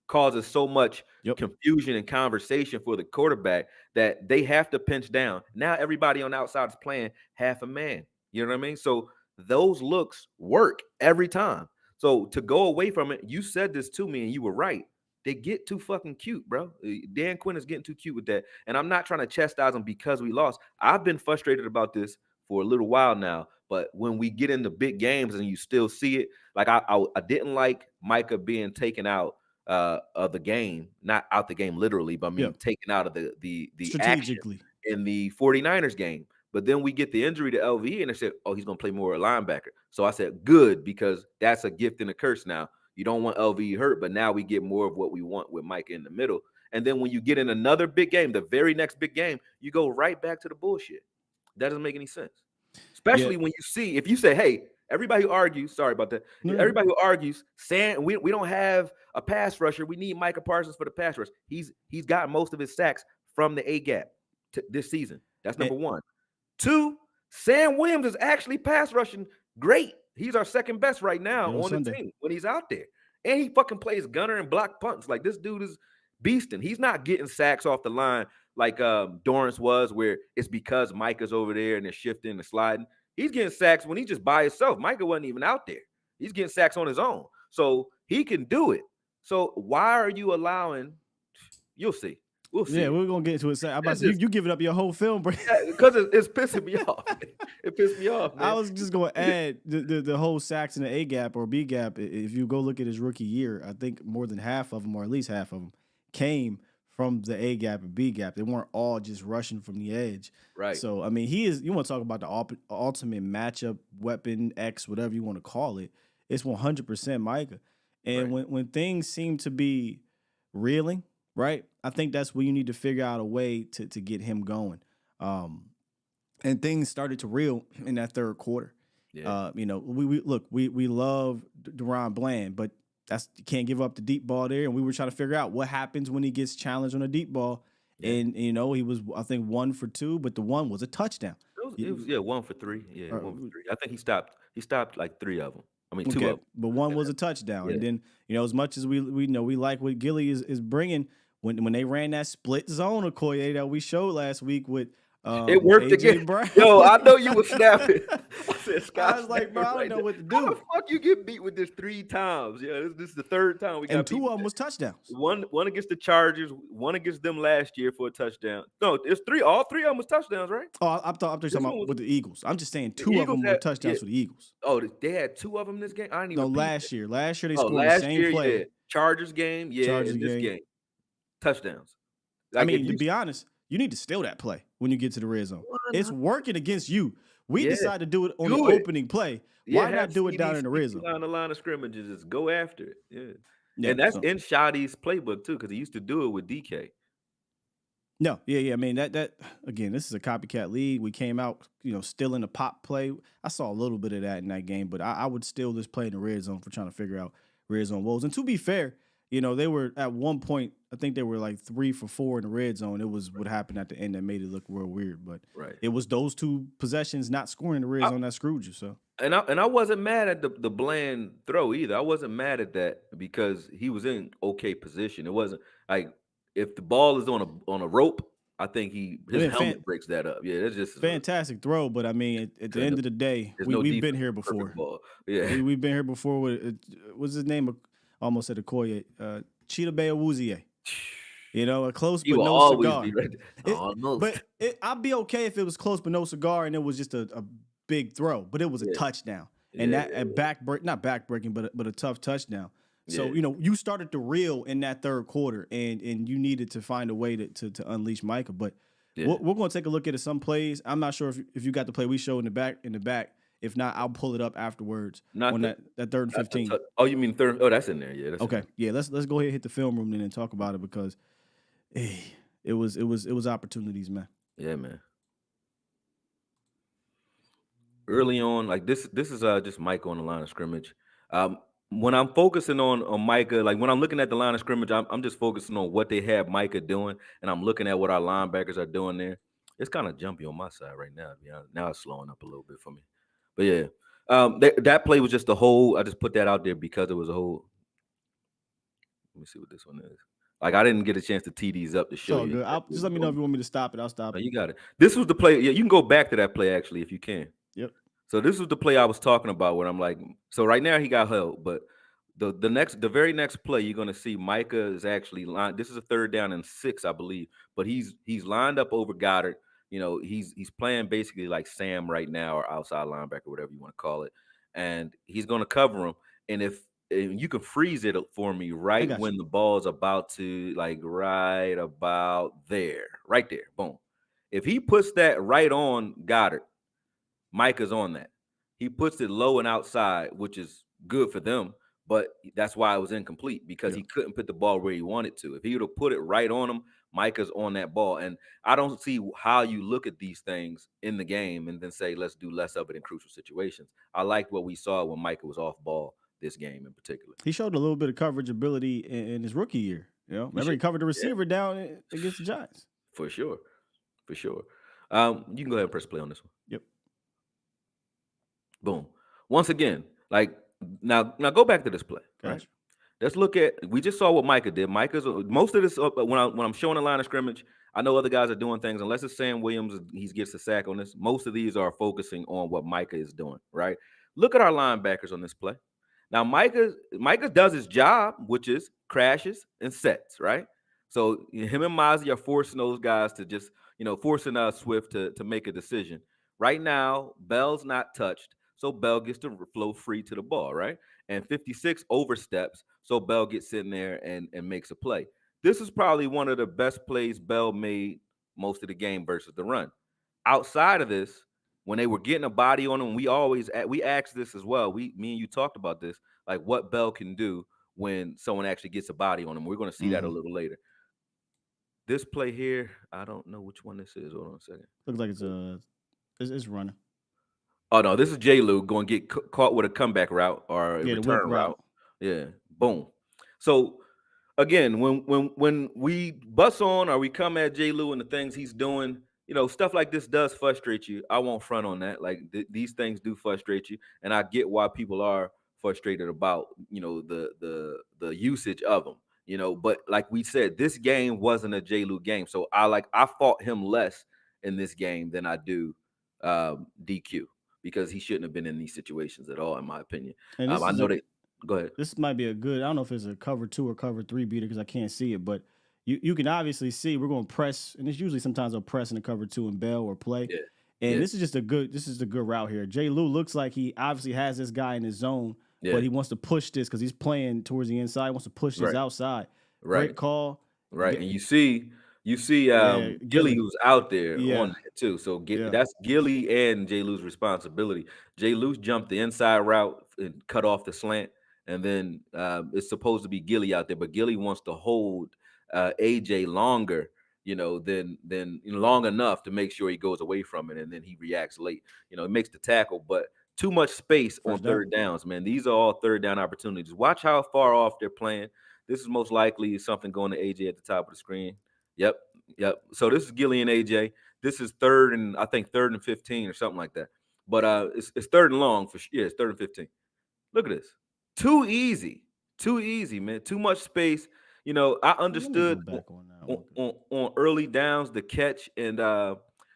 [SPEAKER 5] causes so much confusion and conversation for the quarterback that they have to pinch down. Now everybody on the outside is playing half a man. You know what I mean? So those looks work every time. So to go away from it, you said this to me and you were right. They get too fucking cute, bro. Dan Quinn is getting too cute with that. And I'm not trying to chastise them because we lost. I've been frustrated about this for a little while now. But when we get into big games and you still see it, like I didn't like Micah being taken out of the game, not out the game literally, but I mean taken out of the strategically action in the 49ers game. But then we get the injury to LV, and they said, oh, he's going to play more linebacker. So I said, good, because that's a gift and a curse now. You don't want LV hurt, but now we get more of what we want with Micah in the middle. And then when you get in another big game, the very next big game, you go right back to the bullshit. That doesn't make any sense. Especially when you see, if you say, hey, everybody who argues, sorry about that, everybody who argues, saying we don't have a pass rusher, we need Micah Parsons for the pass rush. He's got most of his sacks from the A-gap this season. That's number one. Two, Sam Williams is actually pass rushing great. He's our second best right now on the team when he's out there. And he fucking plays gunner and block punts. Like, this dude is beasting. He's not getting sacks off the line like Dorrance was, where it's because Micah's over there and they're shifting and sliding. He's getting sacks when he's just by himself. Micah wasn't even out there. He's getting sacks on his own. So he can do it. So why are you allowing – you'll see. We'll see.
[SPEAKER 3] Yeah, we're going to get to it. You giving up your whole film, bro.
[SPEAKER 5] Because it's pissing me off. It pissed me off, man.
[SPEAKER 3] I was just going to add the whole sacks in the A-gap or B-gap. If you go look at his rookie year, I think more than half of them, or at least half of them, came from the A-gap and B-gap. They weren't all just rushing from the edge.
[SPEAKER 5] Right.
[SPEAKER 3] So, I mean, you want to talk about the ultimate matchup, weapon, X, whatever you want to call it. It's 100% Micah. And when things seem to be reeling, right, I think that's where you need to figure out a way to get him going. And things started to reel in that third quarter. Yeah. We love Deron Bland, but you can't give up the deep ball there. And we were trying to figure out what happens when he gets challenged on a deep ball. Yeah. And, he was, I think, 1 for 2, but the one was a touchdown.
[SPEAKER 5] It was 1 for 3. Yeah, 1 for 3. I think he stopped like 3 of them. I mean, 2 of them. But
[SPEAKER 3] one was a touchdown. Yeah. And then, as much as we like what Gilly is bringing, when they ran that split zone Akoye that we showed last week with
[SPEAKER 5] It worked
[SPEAKER 3] AJ
[SPEAKER 5] again.
[SPEAKER 3] Brown.
[SPEAKER 5] Yo, I know you were snapping. I said, Scott,
[SPEAKER 3] I was like, bro, I don't know what to
[SPEAKER 5] How
[SPEAKER 3] do.
[SPEAKER 5] the fuck you get beat with this 3 times? Yeah, this is the 3rd time we got
[SPEAKER 3] And
[SPEAKER 5] beat.
[SPEAKER 3] 2 of them was touchdowns.
[SPEAKER 5] One against the Chargers, one against them last year for a touchdown. No, it's 3. All 3 of them was touchdowns, right?
[SPEAKER 3] Oh, I'm talking about with the Eagles. I'm just saying 2 of them were touchdowns for the Eagles.
[SPEAKER 5] Oh, they had 2 of them this game? I didn't even
[SPEAKER 3] last year. Last year they scored the same play.
[SPEAKER 5] Yeah. Chargers game,
[SPEAKER 3] Chargers
[SPEAKER 5] and this game. Touchdowns.
[SPEAKER 3] Like, I mean, to be honest, you need to steal that play when you get to the red zone. It's working against you. We decided to do it on the opening play. Why not do it down in the red zone?
[SPEAKER 5] On the line of scrimmages, just go after it. Yeah. And that's in Shoddy's playbook too, because he used to do it with DK.
[SPEAKER 3] No, yeah. I mean, that again, this is a copycat league. We came out, still in the pop play. I saw a little bit of that in that game, but I would steal this play in the red zone for trying to figure out red zone woes. And to be fair, they were at one point, I think they were like 3 for 4 in the red zone. It was what happened at the end that made it look real weird. But it was those 2 possessions not scoring in the red zone that screwed you. So
[SPEAKER 5] and I wasn't mad at the bland throw either. I wasn't mad at that because he was in okay position. It wasn't like if the ball is on a rope, I think his helmet breaks that up. Yeah, that's just
[SPEAKER 3] fantastic throw. But I mean, at the end of the day, we've been here before.
[SPEAKER 5] Yeah,
[SPEAKER 3] we've been here before. What's his name? Almost said Akoye. Cheetah Bay Awuzie. A close but no cigar. But I'd be okay if it was close but no cigar and it was just a big throw, but it was a touchdown. And not backbreaking, but a tough touchdown. So, you started to reel in that 3rd quarter and you needed to find a way to unleash Micah. But we're going to take a look at some plays. I'm not sure if you got the play we showed in the back. If not, I'll pull it up afterwards on that 3rd and 15.
[SPEAKER 5] Oh, you mean 3rd? Oh, that's in there. Yeah. That's
[SPEAKER 3] okay. Yeah. Let's go ahead and hit the film room and then talk about it because it was opportunities, man.
[SPEAKER 5] Yeah, man. Early on, like this is just Micah on the line of scrimmage. When I'm focusing on Micah, like when I'm looking at the line of scrimmage, I'm just focusing on what they have Micah doing, and I'm looking at what our linebackers are doing there. It's kind of jumpy on my side right now. Now it's slowing up a little bit for me. But yeah, that play was just a hole. I just put that out there because it was a hole. Let me see what this one is. Like I didn't get a chance to tee these up to show you.
[SPEAKER 3] Good. Just let me know if you want me to stop it. I'll stop it.
[SPEAKER 5] You got it. This was the play. Yeah, you can go back to that play actually if you can.
[SPEAKER 3] Yep.
[SPEAKER 5] So this was the play I was talking about where I'm like, so right now he got held, but the very next play you're gonna see Micah is actually lined. This is a 3rd down and 6, I believe, but he's lined up over Goddard. He's playing basically like Sam right now or outside linebacker, whatever you want to call it, and he's gonna cover him. And if you can freeze it for me right when the ball's about to right about there, right there, boom. If he puts that right on Goddard, Micah's on that. He puts it low and outside, which is good for them, but that's why it was incomplete because he couldn't put the ball where he wanted to. If he would have put it right on him, Micah's on that ball. And I don't see how you look at these things in the game and then say, let's do less of it in crucial situations. I like what we saw when Micah was off ball this game in particular.
[SPEAKER 3] He showed a little bit of coverage ability in his rookie year. Remember he covered the receiver down against the Giants.
[SPEAKER 5] For sure. You can go ahead and press play on this one.
[SPEAKER 3] Yep.
[SPEAKER 5] Boom. Once again, now go back to this play.
[SPEAKER 3] Gotcha.
[SPEAKER 5] Right? Let's look at. We just saw what Micah did. Micah's most of this when I'm showing the line of scrimmage. I know other guys are doing things. Unless it's Sam Williams, he gets a sack on this. Most of these are focusing on what Micah is doing. Right. Look at our linebackers on this play. Now Micah does his job, which is crashes and sets. Right. So him and Mozzie are forcing those guys to just forcing Swift to make a decision. Right now, Bell's not touched. So Bell gets to flow free to the ball, right? And 56 oversteps, so Bell gets sitting there and makes a play. This is probably one of the best plays Bell made most of the game versus the run. Outside of this, when they were getting a body on him, we asked this as well. Me and you talked about this, like what Bell can do when someone actually gets a body on him. We're going to see that a little later. This play here, I don't know which one this is. Hold on a second.
[SPEAKER 3] Looks like it's running.
[SPEAKER 5] Oh no, this is J. Lou going to get caught with a comeback route or a return route. Yeah, boom. So again, when we bust on or we come at J. Lou and the things he's doing, stuff like this does frustrate you. I won't front on that. Like these things do frustrate you, and I get why people are frustrated about the usage of them. But like we said, this game wasn't a J. Lou game, so I fought him less in this game than I do DQ, because he shouldn't have been in these situations at all, in my opinion.
[SPEAKER 3] And
[SPEAKER 5] I know they. Go ahead.
[SPEAKER 3] This might be a good. I don't know if it's a cover 2 or cover 3 beater because I can't see it, but you can obviously see we're going to press, and it's usually sometimes they'll press in the cover 2 and bail or play.
[SPEAKER 5] Yeah.
[SPEAKER 3] And this is just a good. This is a good route here. Jay Lou looks like he obviously has this guy in his zone, but he wants to push this because he's playing towards the inside. He wants to push this outside.
[SPEAKER 5] Right.
[SPEAKER 3] Great call.
[SPEAKER 5] Right, and you see Gilly who's out there on that too. So that's Gilly and Jay Lou's responsibility. Jay Lou jumped the inside route and cut off the slant, and then it's supposed to be Gilly out there, but Gilly wants to hold AJ longer, than long enough to make sure he goes away from it, and then he reacts late. He makes the tackle, but too much space on third downs, man. These are all third down opportunities. Watch how far off they're playing. This is most likely something going to AJ at the top of the screen. Yep. So this is Gilly and AJ. This is third and 15 or something like that. But it's third and long for sure. Yeah, it's third and 15. Look at this. Too easy, man. Too much space. I understood on early downs the catch and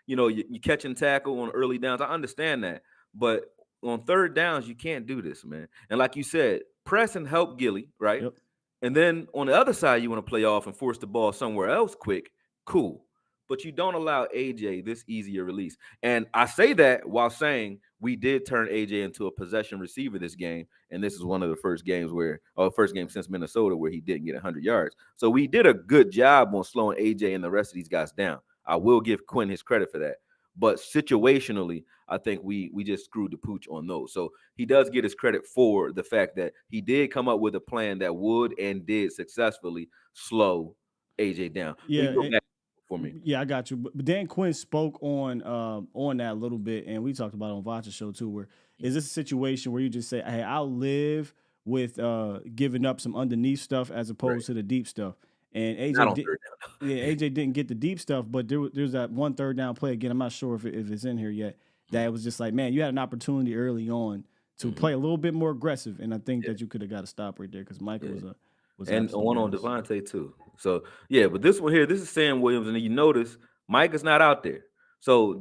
[SPEAKER 5] you catch and tackle on early downs. I understand that, but on third downs you can't do this, man. And like you said, press and help Gilly, right?
[SPEAKER 3] Yep.
[SPEAKER 5] And then on the other side, you want to play off and force the ball somewhere else quick. Cool. But you don't allow AJ this easier release. And I say that while saying we did turn AJ into a possession receiver this game. And this is one of the first games since Minnesota where he didn't get 100 yards. So we did a good job on slowing AJ and the rest of these guys down. I will give Quinn his credit for that. But situationally, I think we just screwed the pooch on those. So he does get his credit for the fact that he did come up with a plan that would and did successfully slow AJ down.
[SPEAKER 3] Yeah,
[SPEAKER 5] for me.
[SPEAKER 3] Yeah, I got you. But Dan Quinn spoke on that a little bit, and we talked about it on Vacha's show too. Where is this a situation where you just say, "Hey, I'll live with giving up some underneath stuff as opposed to the deep stuff." And AJ didn't get the deep stuff, but there's that one third down play again. I'm not sure if it's in here yet. That it was just like, man, you had an opportunity early on to play a little bit more aggressive, and I think that you could have got a stop right there because Micah was
[SPEAKER 5] and one on Devontae too. So but this one here, this is Sam Williams, and you notice Micah's not out there. So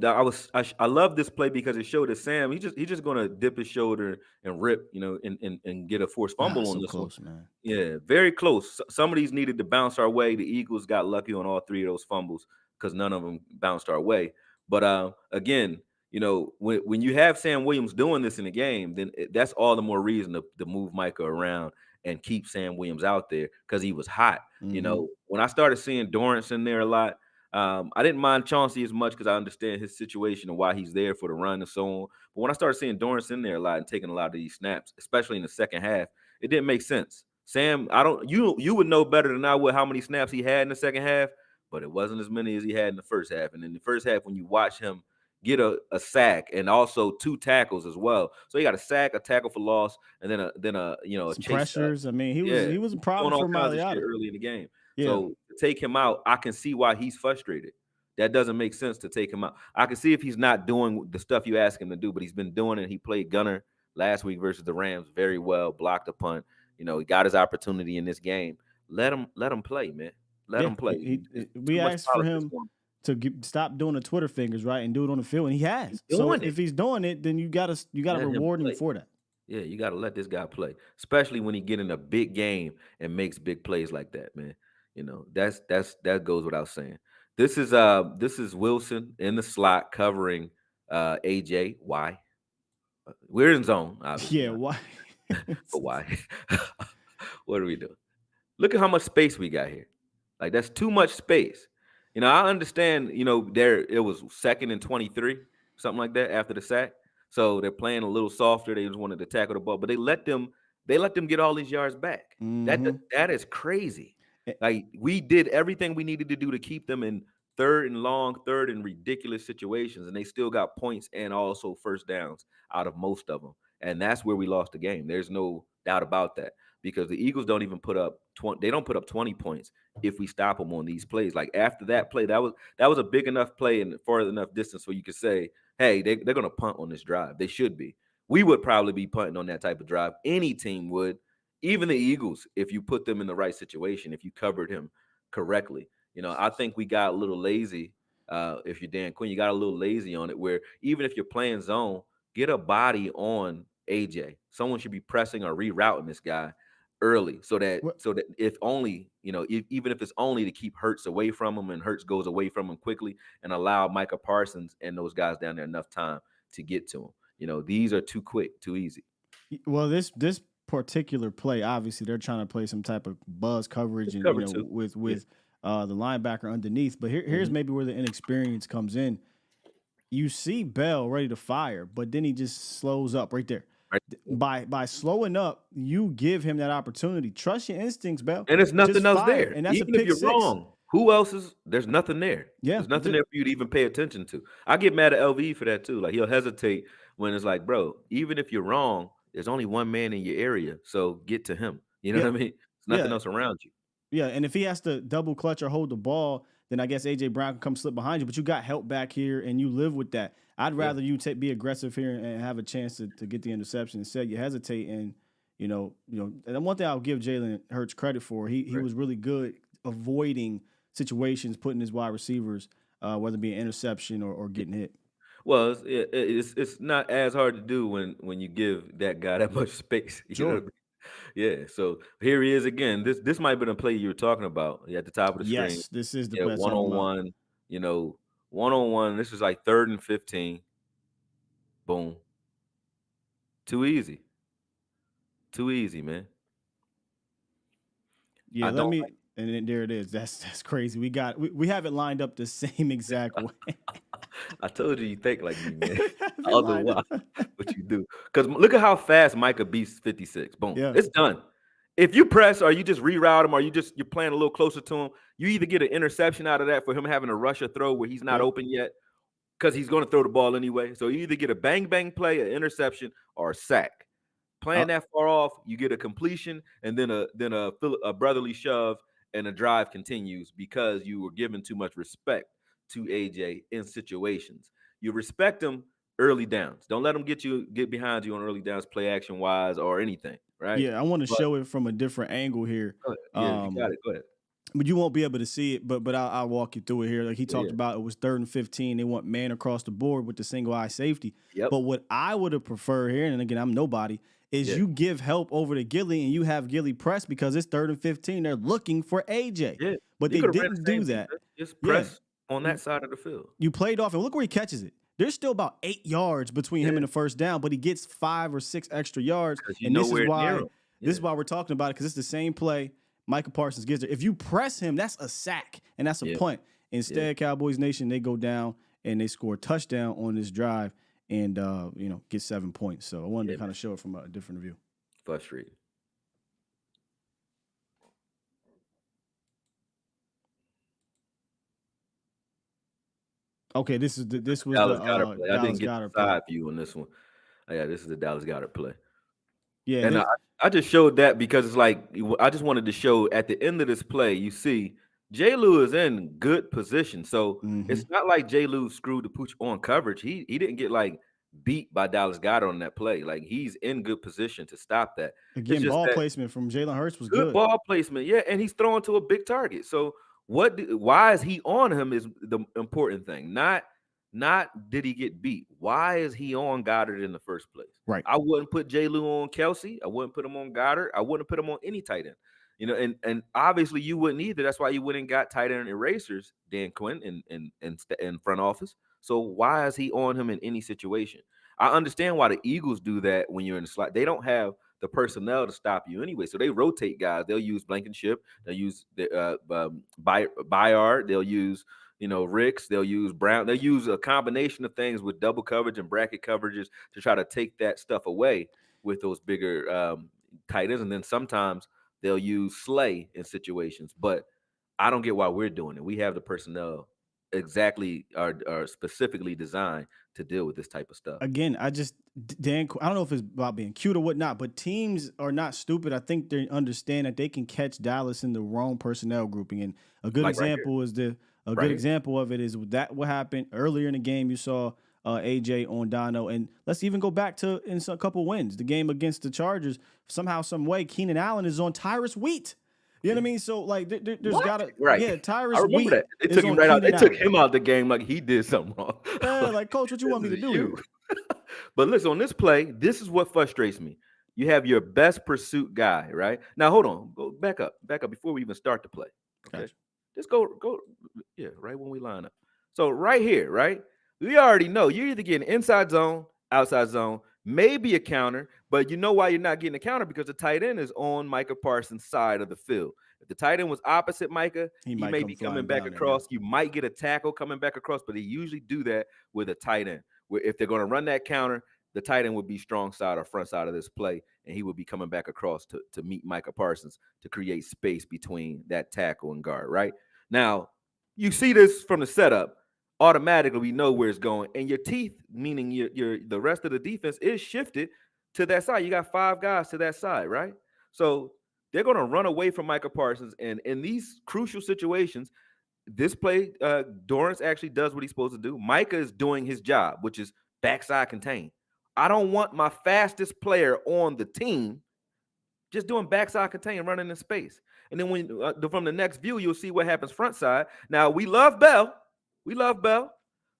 [SPEAKER 5] I love this play because it showed that Sam he's just gonna dip his shoulder and rip, and get a forced fumble on this
[SPEAKER 3] close,
[SPEAKER 5] one.
[SPEAKER 3] Man.
[SPEAKER 5] Yeah, very close. Some of these needed to bounce our way. The Eagles got lucky on all three of those fumbles because none of them bounced our way. But again, when you have Sam Williams doing this in the game, then that's all the more reason to move Micah around and keep Sam Williams out there because he was hot.
[SPEAKER 3] Mm-hmm.
[SPEAKER 5] When I started seeing Dorrance in there a lot, I didn't mind Chauncey as much because I understand his situation and why he's there for the run and so on. But when I started seeing Dorrance in there a lot and taking a lot of these snaps, especially in the second half, it didn't make sense. Sam, you would know better than I would how many snaps he had in the second half, but it wasn't as many as he had in the first half. And in the first half, when you watch him get a sack and also 2 tackles as well, so he got a sack, a tackle for loss, and then a
[SPEAKER 3] some chase pressures. I mean, he was a problem for Mariota
[SPEAKER 5] early in the game.
[SPEAKER 3] Yeah.
[SPEAKER 5] So to take him out, I can see why he's frustrated. That doesn't make sense to take him out. I can see if he's not doing the stuff you ask him to do, but he's been doing it. He played gunner last week versus the Rams very well, blocked a punt. He got his opportunity in this game. Let him play, man. Let him play.
[SPEAKER 3] We asked for him to stop doing the Twitter fingers, right, and do it on the field, and he has. If he's doing it, then you gotta reward him for that.
[SPEAKER 5] Yeah, you gotta let this guy play, especially when he get in a big game and makes big plays like that, man. That goes without saying. This is Wilson in the slot covering AJ. Why? We're in zone, obviously.
[SPEAKER 3] Yeah, why?
[SPEAKER 5] But why? What are we doing? Look at how much space we got here. Like, that's too much space. I understand, there it was 2nd and 23, something like that after the sack. So they're playing a little softer. They just wanted to tackle the ball, but they let them get all these yards back.
[SPEAKER 3] Mm-hmm.
[SPEAKER 5] That is crazy. Like, we did everything we needed to do to keep them in third and ridiculous situations, and they still got points and also first downs out of most of them. And that's where we lost the game. There's no doubt about that, because the Eagles don't even put up 20. They don't put up 20 points if we stop them on these plays. Like, after that play, that was a big enough play and far enough distance where you could say, hey, they're going to punt on this drive. They should be. We would probably be punting on that type of drive. Any team would. Even the Eagles, if you put them in the right situation, if you covered him correctly. I think we got a little lazy If you're Dan Quinn, you got a little lazy on it. Where even if you're playing zone, get a body on AJ. Someone should be pressing or rerouting this guy early, so that if only even if it's only to keep Hurts away from him, and Hurts goes away from him quickly, and allow Micah Parsons and those guys down there enough time to get to him. These are too quick, too easy.
[SPEAKER 3] Well, this particular play, obviously, they're trying to play some type of buzz coverage and with the linebacker underneath. But here's maybe where the inexperience comes in. You see Bell ready to fire, but then he just slows up right there. Right. By slowing up, you give him that opportunity. Trust your instincts, Bell.
[SPEAKER 5] And there's nothing else there.
[SPEAKER 3] And that's
[SPEAKER 5] even if you're wrong, who else is? There's nothing there.
[SPEAKER 3] Yeah,
[SPEAKER 5] there's nothing there for you to even pay attention to. I get mad at LV for that too. Like, he'll hesitate when it's like, bro, even if you're wrong, there's only one man in your area, so get to him. You know what I mean? There's nothing else around you.
[SPEAKER 3] Yeah, and if he has to double clutch or hold the ball, then I guess AJ Brown can come slip behind you. But you got help back here, and you live with that. I'd rather you be aggressive here and have a chance to get the interception. Instead, you hesitate, and and one thing I'll give Jalen Hurts credit for, he was really good avoiding situations, putting his wide receivers, whether it be an interception or getting hit.
[SPEAKER 5] Well, it's not as hard to do when you give that guy that much space. You know what I mean? Yeah. So here he is again. This might have been a play you were talking about at the top of the screen.
[SPEAKER 3] Yes, this is the play.
[SPEAKER 5] 1-on-1. 1-on-1. This is like 3rd and 15. Boom. Too easy. Too easy, man.
[SPEAKER 3] Yeah, and then there it is. That's crazy. We have it lined up the same exact way.
[SPEAKER 5] I told you think like me, man. I don't know why, but you do. Because look at how fast Micah beats 56. Boom. Yeah. It's done. If you press or you just reroute him or you're playing a little closer to him, you either get an interception out of that for him having a rush or throw where he's not open yet, because he's going to throw the ball anyway. So you either get a bang play, an interception, or a sack. Playing that far off, you get a completion and then a brotherly shove, and the drive continues because you were given too much respect to AJ in situations. You respect him early downs. Don't let him get behind you on early downs, play action wise or anything. Right?
[SPEAKER 3] Yeah, I want to show it from a different angle here.
[SPEAKER 5] Yeah, you got it. Go ahead.
[SPEAKER 3] But you won't be able to see it, but I'll walk you through it here. Like he talked about, it was 3rd and 15. They want man across the board with the single eye safety.
[SPEAKER 5] Yep.
[SPEAKER 3] But what I would have preferred here, and again, I'm nobody, is you give help over to Gilly and you have Gilly press because it's 3rd and 15. They're looking for AJ.
[SPEAKER 5] Yeah.
[SPEAKER 3] But they didn't do that.
[SPEAKER 5] Just press on that side of the field.
[SPEAKER 3] You played off, and look where he catches it. There's still about 8 yards between him and the first down, but he gets 5 or 6 extra yards. And this is why we're talking about it, because it's the same play Micah Parsons gives it. If you press him, that's a sack, and that's a punt. Instead, Cowboys Nation, they go down and they score a touchdown on this drive and get 7 points. So I wanted to kind of show it from a different view.
[SPEAKER 5] Frustrating.
[SPEAKER 3] Okay, this was
[SPEAKER 5] Dallas
[SPEAKER 3] the
[SPEAKER 5] Goedert play. I didn't get the
[SPEAKER 3] play.
[SPEAKER 5] side view on this one. Yeah, this is the Dallas Goedert play.
[SPEAKER 3] Yeah,
[SPEAKER 5] and I just showed that because it's like I just wanted to show at the end of this play, you see J. Lou is in good position. So it's not like J. Lou screwed the pooch on coverage. He didn't get like beat by Dallas Goedert on that play. Like, he's in good position to stop that.
[SPEAKER 3] Again, ball placement from Jalen Hurts was good.
[SPEAKER 5] Ball placement, yeah, and he's throwing to a big target. So why is he on him is the important thing. Not did he get beat. Why is he on Goddard in the first place?
[SPEAKER 3] Right.
[SPEAKER 5] I wouldn't put J. Lou on Kelsey. I wouldn't put him on Goddard. I wouldn't put him on any tight end. And obviously you wouldn't either. That's why you wouldn't got tight end erasers, Dan Quinn, in front office. So why is he on him in any situation? I understand why the Eagles do that when you're in the slot. They don't have the personnel to stop you anyway. So they rotate guys. They'll use Blankenship. They'll use Bayard. They'll use Ricks. They'll use Brown. They'll use a combination of things with double coverage and bracket coverages to try to take that stuff away with those bigger tight ends. And then sometimes they'll use Slay in situations. But I don't get why we're doing it. We have the personnel exactly are specifically designed to deal with this type of stuff.
[SPEAKER 3] Again, I don't know if it's about being cute or whatnot, but teams are not stupid. I think they understand that they can catch Dallas in the wrong personnel grouping. And a good example is good example of it is that what happened earlier in the game. You saw AJ on Dono, and let's even go back to in a couple wins. The game against the Chargers, somehow, some way, Keenan Allen is on Tyrus Wheat. You know what I mean? So like, there's gotta
[SPEAKER 5] right.
[SPEAKER 3] Tyrus
[SPEAKER 5] I remember
[SPEAKER 3] Wheat
[SPEAKER 5] that. They took him right out. They took him out the game like he did something wrong.
[SPEAKER 3] Yeah, like, coach, what you want me to do here?
[SPEAKER 5] But listen, on this play, this is what frustrates me. You have your best pursuit guy, right? Now hold on, go back up before we even start the play. Okay,
[SPEAKER 3] Gotcha.
[SPEAKER 5] just go, right when we line up. So right here, right, we already know you're either getting inside zone, outside zone, maybe a counter, but you know why you're not getting a counter, because the tight end is on Micah Parsons' side of the field. If the tight end was opposite Micah, he may be coming back across. You might get a tackle coming back across, but they usually do that with a tight end, where if they're going to run that counter, the tight end would be strong side or front side of this play, and he would be coming back across to meet Micah Parsons to create space between that tackle and guard, right? Now, you see this from the setup. Automatically, we know where it's going, and your teeth, meaning your the rest of the defense, is shifted to that side. You got 5 guys to that side, right? So they're going to run away from Micah Parsons, and in these crucial situations, this play, Dorrance actually does what he's supposed to do. Micah is doing his job, which is backside contain. I don't want my fastest player on the team just doing backside contain, running in space. And then when from the next view, you'll see what happens front side. Now, we love Bell.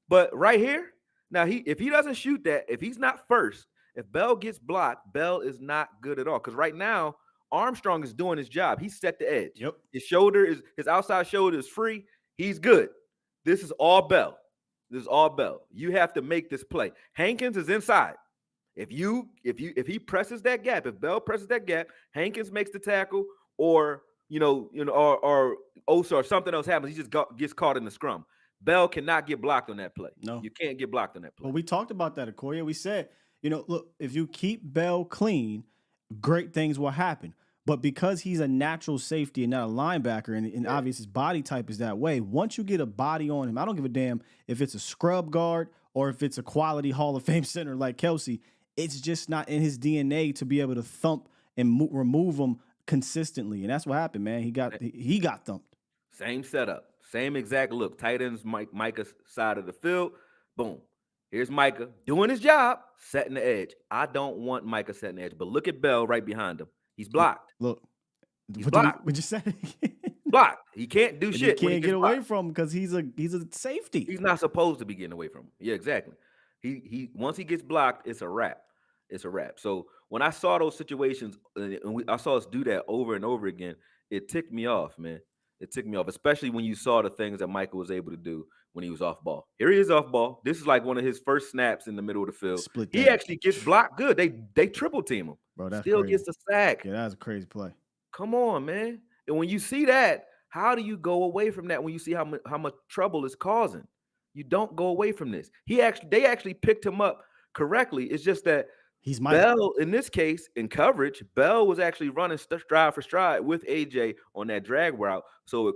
[SPEAKER 5] But right here, now if he doesn't shoot that, if he's not first, if Bell gets blocked, Bell is not good at all. Because right now, Armstrong is doing his job. He set the edge.
[SPEAKER 3] Yep.
[SPEAKER 5] His outside shoulder is free. He's good. This is all Bell. You have to make this play. Hankins is inside. If he presses that gap, if Bell presses that gap, Hankins makes the tackle, or or Osa or something else happens, he just gets caught in the scrum. Bell cannot get blocked on that play. No, you can't get blocked on that play.
[SPEAKER 3] Well, we talked about that, Akoye. We said, look, if you keep Bell clean, great things will happen. But because he's a natural safety and not a linebacker, and obviously his body type is that way, once you get a body on him, I don't give a damn if it's a scrub guard or if it's a quality Hall of Fame center like Kelsey. It's just not in his DNA to be able to thump and remove him consistently. And that's what happened, man. He got thumped.
[SPEAKER 5] Same setup, same exact look. Tight ends, Micah's side of the field. Boom. Here's Micah doing his job, setting the edge. I don't want Micah setting the edge, but look at Bell right behind him. He's blocked.
[SPEAKER 3] Look.
[SPEAKER 5] He's blocked.
[SPEAKER 3] We just said it again.
[SPEAKER 5] Blocked. He can't do shit.
[SPEAKER 3] He can't get away from him because he's a safety.
[SPEAKER 5] He's not supposed to be getting away from him. Yeah, exactly. He once he gets blocked, it's a wrap. So when I saw those situations, and I saw us do that over and over again, it ticked me off, man. It ticked me off, especially when you saw the things that Michael was able to do when he was off ball. Here he is off ball. This is like one of his first snaps in the middle of the field. He actually gets blocked good. They triple team him.
[SPEAKER 3] Bro, that's
[SPEAKER 5] still
[SPEAKER 3] crazy.
[SPEAKER 5] Gets a sack.
[SPEAKER 3] Yeah, that's a crazy play.
[SPEAKER 5] Come on, man. And when you see that, how do you go away from that when you see how much trouble it's causing? You don't go away from this. They actually picked him up correctly. It's just that Bell, in this case, in coverage, Bell was actually running stride for stride with AJ on that drag route. So it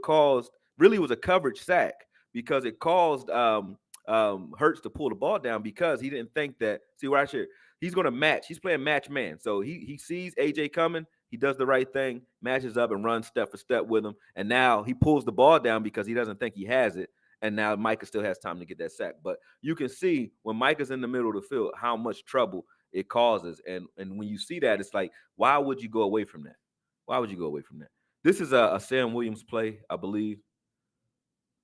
[SPEAKER 5] really was a coverage sack because it caused Hurts to pull the ball down because he didn't think that. See, right here, he's going to match. He's playing match man. So he sees AJ coming. He does the right thing, matches up and runs step for step with him. And now he pulls the ball down because he doesn't think he has it. And now Micah still has time to get that sack. But you can see when Micah's in the middle of the field how much trouble it causes. And when you see that, it's like, why would you go away from that? This is a Sam Williams play, I believe.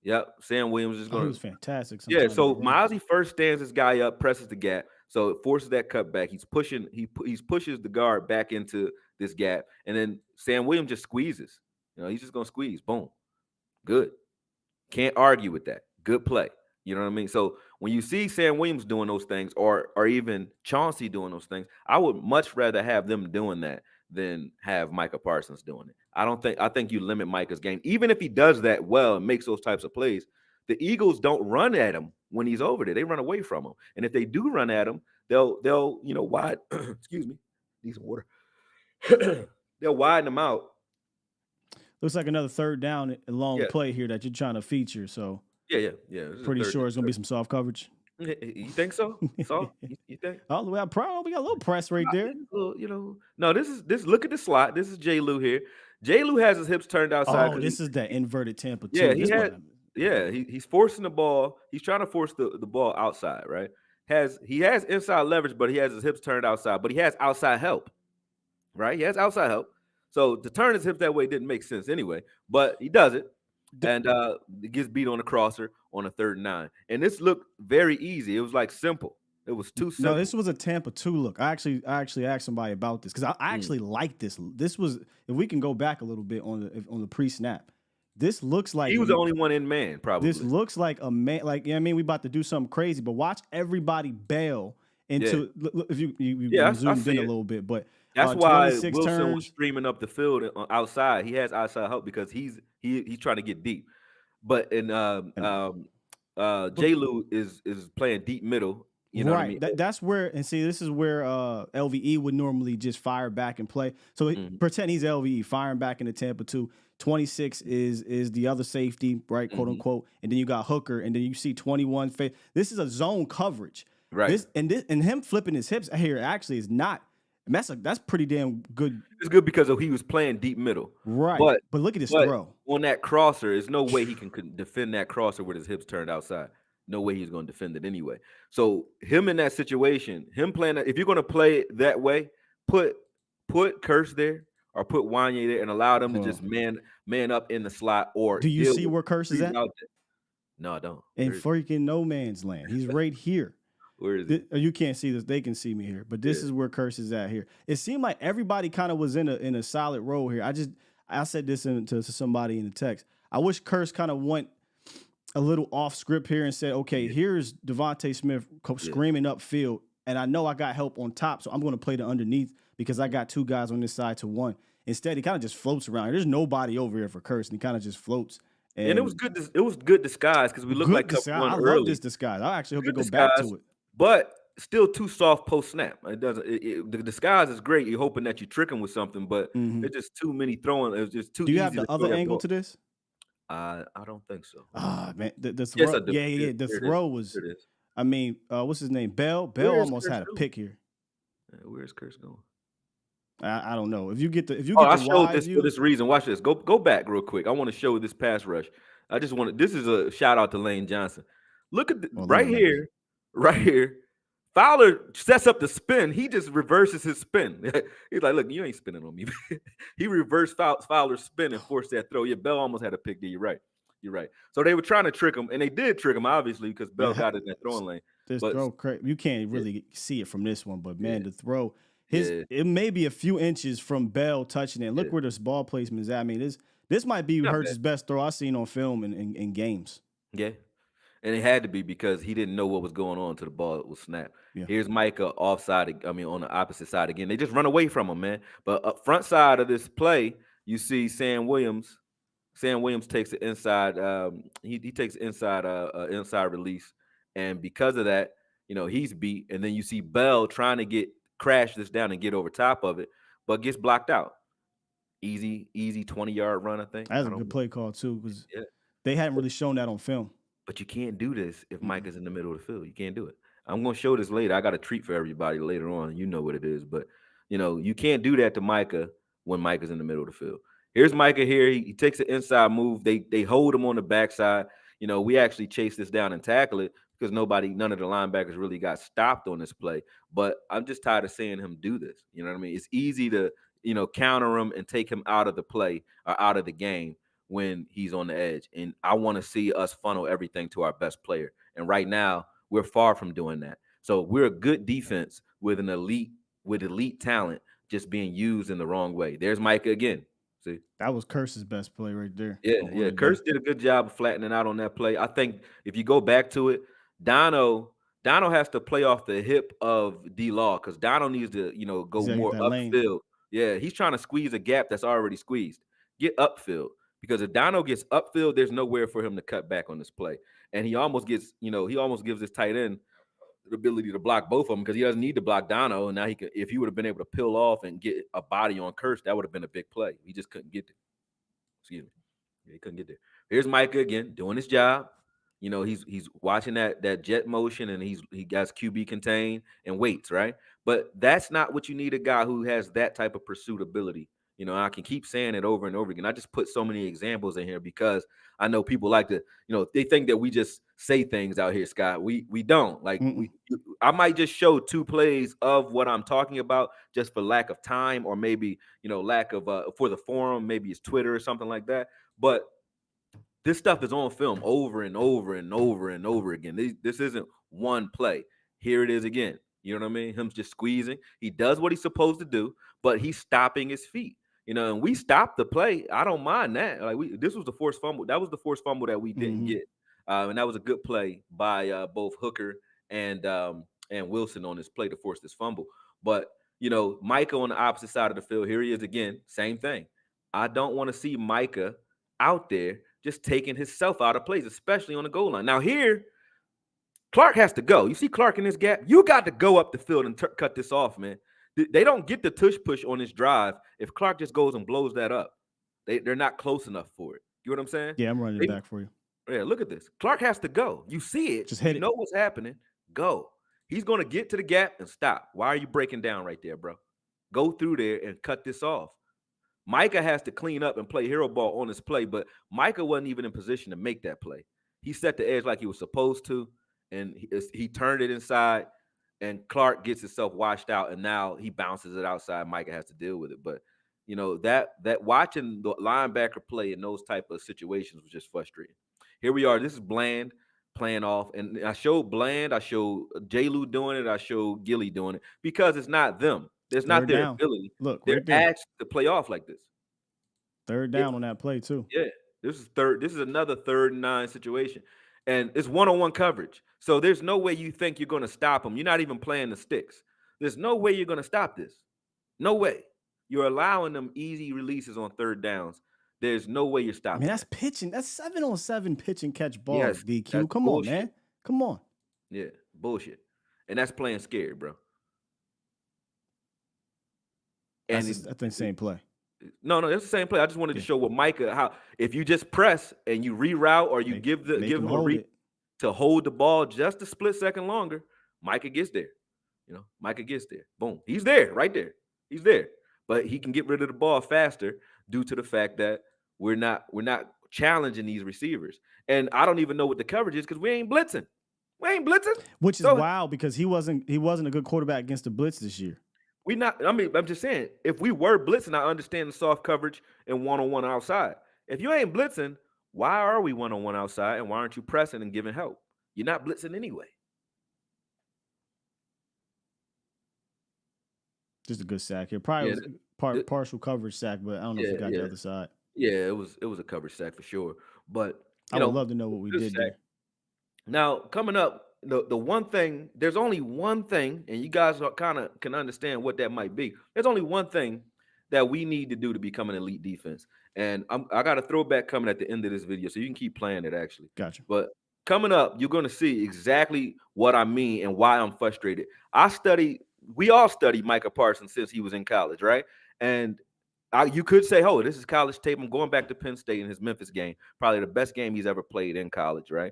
[SPEAKER 5] Yep, Sam Williams is going to.
[SPEAKER 3] He was fantastic.
[SPEAKER 5] Yeah, so Milesy first stands this guy up, presses the gap. So it forces that cutback. He pushes the guard back into this gap. And then Sam Williams just squeezes. He's just going to squeeze. Boom. Good. Can't argue with that. Good play. You know what I mean? So when you see Sam Williams doing those things or even Chauncey doing those things, I would much rather have them doing that than have Micah Parsons doing it. I think you limit Micah's game. Even if he does that well and makes those types of plays, the Eagles don't run at him when he's over there. They run away from him. And if they do run at him, they'll wide excuse me, need some water. They'll widen them out.
[SPEAKER 3] Looks like another third down long play here that you're trying to feature. So
[SPEAKER 5] yeah.
[SPEAKER 3] Pretty sure it's gonna be some soft coverage.
[SPEAKER 5] You think so? You think?
[SPEAKER 3] All the way out. We got a little press right there.
[SPEAKER 5] No, this is. Look at the slot. This is J. Lou here. J. Lou has his hips turned outside.
[SPEAKER 3] Oh, this is that inverted Tampa too.
[SPEAKER 5] He's forcing the ball. He's trying to force the ball outside. Right? He has inside leverage, but he has his hips turned outside. But he has outside help. Right? He has outside help. So to turn his hips that way didn't make sense anyway, but he does it. And gets beat on the crosser on a 3rd and 9. And this looked very easy. It was like simple. It was too simple.
[SPEAKER 3] No, this was a Tampa 2 look. I actually asked somebody about this because I actually like this. This was, if we can go back a little bit on the pre-snap, this looks like
[SPEAKER 5] he was the only one in man, probably.
[SPEAKER 3] This looks like a man, like, I mean, we about to do something crazy, but watch everybody bail into. Look, if you zoomed in a little bit, but
[SPEAKER 5] that's why Wilson
[SPEAKER 3] turns.
[SPEAKER 5] was streaming up the field outside. He has outside help because he's trying to get deep. But J-Lou is playing deep middle. You know what I mean?
[SPEAKER 3] That's where, and see, this is where LVE would normally just fire back and play. So pretend he's LVE firing back into Tampa 2. 26 is the other safety, right, quote unquote, and then you got Hooker, and then you see 21. This is a zone coverage,
[SPEAKER 5] right?
[SPEAKER 3] And him flipping his hips here actually is not. That's pretty damn good.
[SPEAKER 5] It's good because he was playing deep middle,
[SPEAKER 3] right? But look at his throw
[SPEAKER 5] on that crosser. There's no way he can defend that crosser with his hips turned outside. No way he's going to defend it anyway. So him in that situation, him playing that, if you're going to play it that way, put Curse there or put Wanye there and allow them to just man up in the slot. Or
[SPEAKER 3] do you see where Curse is at?
[SPEAKER 5] No, I don't.
[SPEAKER 3] In freaking no man's land. He's right here.
[SPEAKER 5] Where is it?
[SPEAKER 3] You can't see this. They can see me here, but this is where Curse is at here. It seemed like everybody kind of was in a solid role here. I said this to somebody in the text. I wish Curse kind of went a little off script here and said, okay, here's Devontae Smith screaming upfield, and I know I got help on top, so I'm going to play the underneath because I got 2 guys on this side to 1. Instead, he kind of just floats around. There's nobody over here for Curse, and he kind of just floats.
[SPEAKER 5] And it was good. It was good disguise because we looked like
[SPEAKER 3] I love this disguise. I actually hope to go back to it.
[SPEAKER 5] But still too soft post snap. It doesn't. The disguise is great. You're hoping that you trick him with something, but it's just too many throwing. It was just too.
[SPEAKER 3] Do you
[SPEAKER 5] easy
[SPEAKER 3] have the other angle to this?
[SPEAKER 5] I don't think so.
[SPEAKER 3] Man, the throw, the throw was. I mean, what's his name? Bell almost had a pick here.
[SPEAKER 5] Where's Curse going?
[SPEAKER 3] I don't know. If you get
[SPEAKER 5] I showed this for this reason. Watch this. Go back real quick. I want to show this pass rush. I just want to. This is a shout out to Lane Johnson. Look at right here. Fowler sets up the spin. He just reverses his spin. He's like, look, you ain't spinning on me. He reversed Fowler's spin and forced that throw. Yeah, Bell almost had a pick there. You're right. So they were trying to trick him, and they did trick him, obviously, because Bell got in that throwing lane.
[SPEAKER 3] This throw, you can't really see it from this one, but man, the throw, it may be a few inches from Bell touching it. Look where this ball placement is at. I mean, this might be Hurts' best throw I've seen on film in games.
[SPEAKER 5] Yeah. And it had to be because he didn't know what was going on until the ball was snapped. Yeah. Here's Micah offside. On the opposite side again. They just run away from him, man. But up front side of this play, you see Sam Williams. Sam Williams takes the inside. He takes the inside release, and because of that, he's beat. And then you see Bell trying to crash this down and get over top of it, but gets blocked out. Easy 20-yard run, I think.
[SPEAKER 3] That's a good play call too, because they hadn't really shown that on film.
[SPEAKER 5] But you can't do this if Micah's in the middle of the field. You can't do it. I'm going to show this later. I got a treat for everybody later on. You know what it is. But, you can't do that to Micah when Micah's in the middle of the field. Here's Micah here. He takes an inside move. They hold him on the backside. We actually chase this down and tackle it because none of the linebackers really got stopped on this play. But I'm just tired of seeing him do this. You know what I mean? It's easy to, counter him and take him out of the play or out of the game when he's on the edge. And I want to see us funnel everything to our best player. And right now, we're far from doing that. So we're a good defense with elite talent just being used in the wrong way. There's Micah again. See?
[SPEAKER 3] That was Curse's best play right there.
[SPEAKER 5] Yeah. Curse did a good job of flattening out on that play. I think if you go back to it, Dono has to play off the hip of D-Law because Dono needs to, go more upfield. Lane. Yeah, he's trying to squeeze a gap that's already squeezed. Get upfield. Because if Dono gets upfield, there's nowhere for him to cut back on this play. And he almost gives his tight end the ability to block both of them because he doesn't need to block Dono. And now if he would have been able to peel off and get a body on Curse, that would have been a big play. He just couldn't get there. Excuse me. Yeah, he couldn't get there. Here's Micah again doing his job. He's watching that jet motion and he got QB contained and waits, right? But that's not what you need a guy who has that type of pursuit ability You know, I can keep saying it over and over again. I just put so many examples in here because I know people like to, they think that we just say things out here, Scott. We don't. Like I might just show 2 plays of what I'm talking about just for lack of time, or maybe, lack of for the forum, maybe it's Twitter or something like that. But this stuff is on film over and over and over and over again. This isn't one play. Here it is again. You know what I mean? Him just squeezing. He does what he's supposed to do, but he's stopping his feet. And we stopped the play. I don't mind that. Like this was the forced fumble. That was the forced fumble that we didn't get, and that was a good play by both Hooker and Wilson on this play to force this fumble. But Micah on the opposite side of the field. Here he is again. Same thing. I don't want to see Micah out there just taking himself out of plays, especially on the goal line. Now here, Clark has to go. You see Clark in this gap? You got to go up the field and cut this off, man. They don't get the tush push on this drive if Clark just goes and blows that up. They're not close enough for it. You know what I'm saying?
[SPEAKER 3] Yeah, I'm running it back for you.
[SPEAKER 5] Yeah, look at this. Clark has to go. You see it.
[SPEAKER 3] Just hit it.
[SPEAKER 5] You know what's happening. Go. He's going to get to the gap and stop. Why are you breaking down right there, bro? Go through there and cut this off. Micah has to clean up and play hero ball on this play, but Micah wasn't even in position to make that play. He set the edge like he was supposed to, and he turned it inside, and Clark gets himself washed out, and now he bounces it outside. Micah has to deal with it. But, that watching the linebacker play in those type of situations was just frustrating. Here we are. This is Bland playing off, and I showed Bland, I showed J-Lou doing it, I showed Gilly doing it, because it's not them. There's not their ability.
[SPEAKER 3] Look,
[SPEAKER 5] they're asked to play off like this.
[SPEAKER 3] Third down on that play too.
[SPEAKER 5] Yeah, this is another 3rd and 9 situation, and it's one-on-one coverage. So there's no way you think you're going to stop them. You're not even playing the sticks. There's no way you're going to stop this. No way. You're allowing them easy releases on 3rd downs. There's no way you're stopping.
[SPEAKER 3] Man, that's pitching. That's 7-on-7 pitch and catch ball.
[SPEAKER 5] Yes,
[SPEAKER 3] DQ. Come bullshit. On, man. Come on.
[SPEAKER 5] Yeah, bullshit. And that's playing scared, bro.
[SPEAKER 3] And I think the same play.
[SPEAKER 5] No, it's the same play. I just wanted to show what Micah, how if you just press and you reroute or you give him a read to hold the ball just a split second longer, Micah gets there. Micah gets there. Boom. He's there, right there. He's there. But he can get rid of the ball faster due to the fact that we're not challenging these receivers. And I don't even know what the coverage is because we ain't blitzing.
[SPEAKER 3] Which is wild because he wasn't a good quarterback against the blitz this year.
[SPEAKER 5] I'm just saying, if we were blitzing, I understand the soft coverage and one-on-one outside. If you ain't blitzing, why are we one-on-one outside and why aren't you pressing and giving help? You're not blitzing anyway.
[SPEAKER 3] Just a good sack here. Probably was partial coverage sack, but I don't know if he got the other side.
[SPEAKER 5] Yeah, it was a coverage sack for sure. But
[SPEAKER 3] I would love to know what we did there.
[SPEAKER 5] Now, coming up, the one thing, there's only one thing, and you guys kind of can understand what that might be. There's only one thing that we need to do to become an elite defense. And I got a throwback coming at the end of this video, so you can keep playing it, actually.
[SPEAKER 3] Gotcha.
[SPEAKER 5] But coming up, you're going to see exactly what I mean and why I'm frustrated. We all studied Micah Parsons since he was in college, right? And you could say, oh, this is college tape. I'm going back to Penn State in his Memphis game, probably the best game he's ever played in college, right?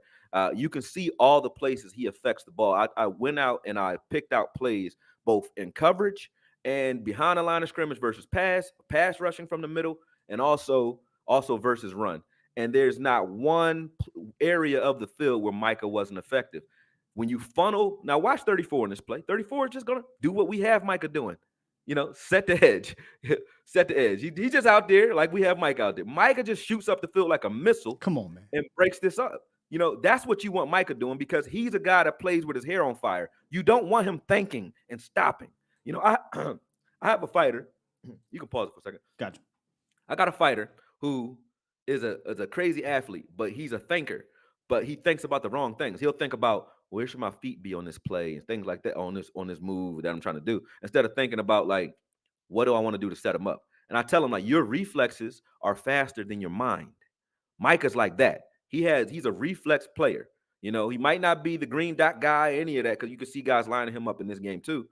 [SPEAKER 5] You can see all the places he affects the ball. I went out and I picked out plays both in coverage and behind the line of scrimmage versus pass rushing from the middle, and also versus run. And there's not one area of the field where Micah wasn't effective. When you funnel, now watch 34 in this play. 34 is just going to do what we have Micah doing. Set the edge. Set the edge. He's just out there like we have Mike out there. Micah just shoots up the field like a missile.
[SPEAKER 3] Come on, man.
[SPEAKER 5] And breaks this up. That's what you want Micah doing because he's a guy that plays with his hair on fire. You don't want him thinking and stopping. I have a fighter. You can pause it for a second.
[SPEAKER 3] Gotcha.
[SPEAKER 5] I got a fighter who is a crazy athlete, but he's a thinker. But he thinks about the wrong things. He'll think about where should my feet be on this play and things like that on this move that I'm trying to do, instead of thinking about like, what do I want to do to set him up? And I tell him like, your reflexes are faster than your mind. Micah's like that. He's a reflex player. He might not be the green dot guy, any of that, because you can see guys lining him up in this game too.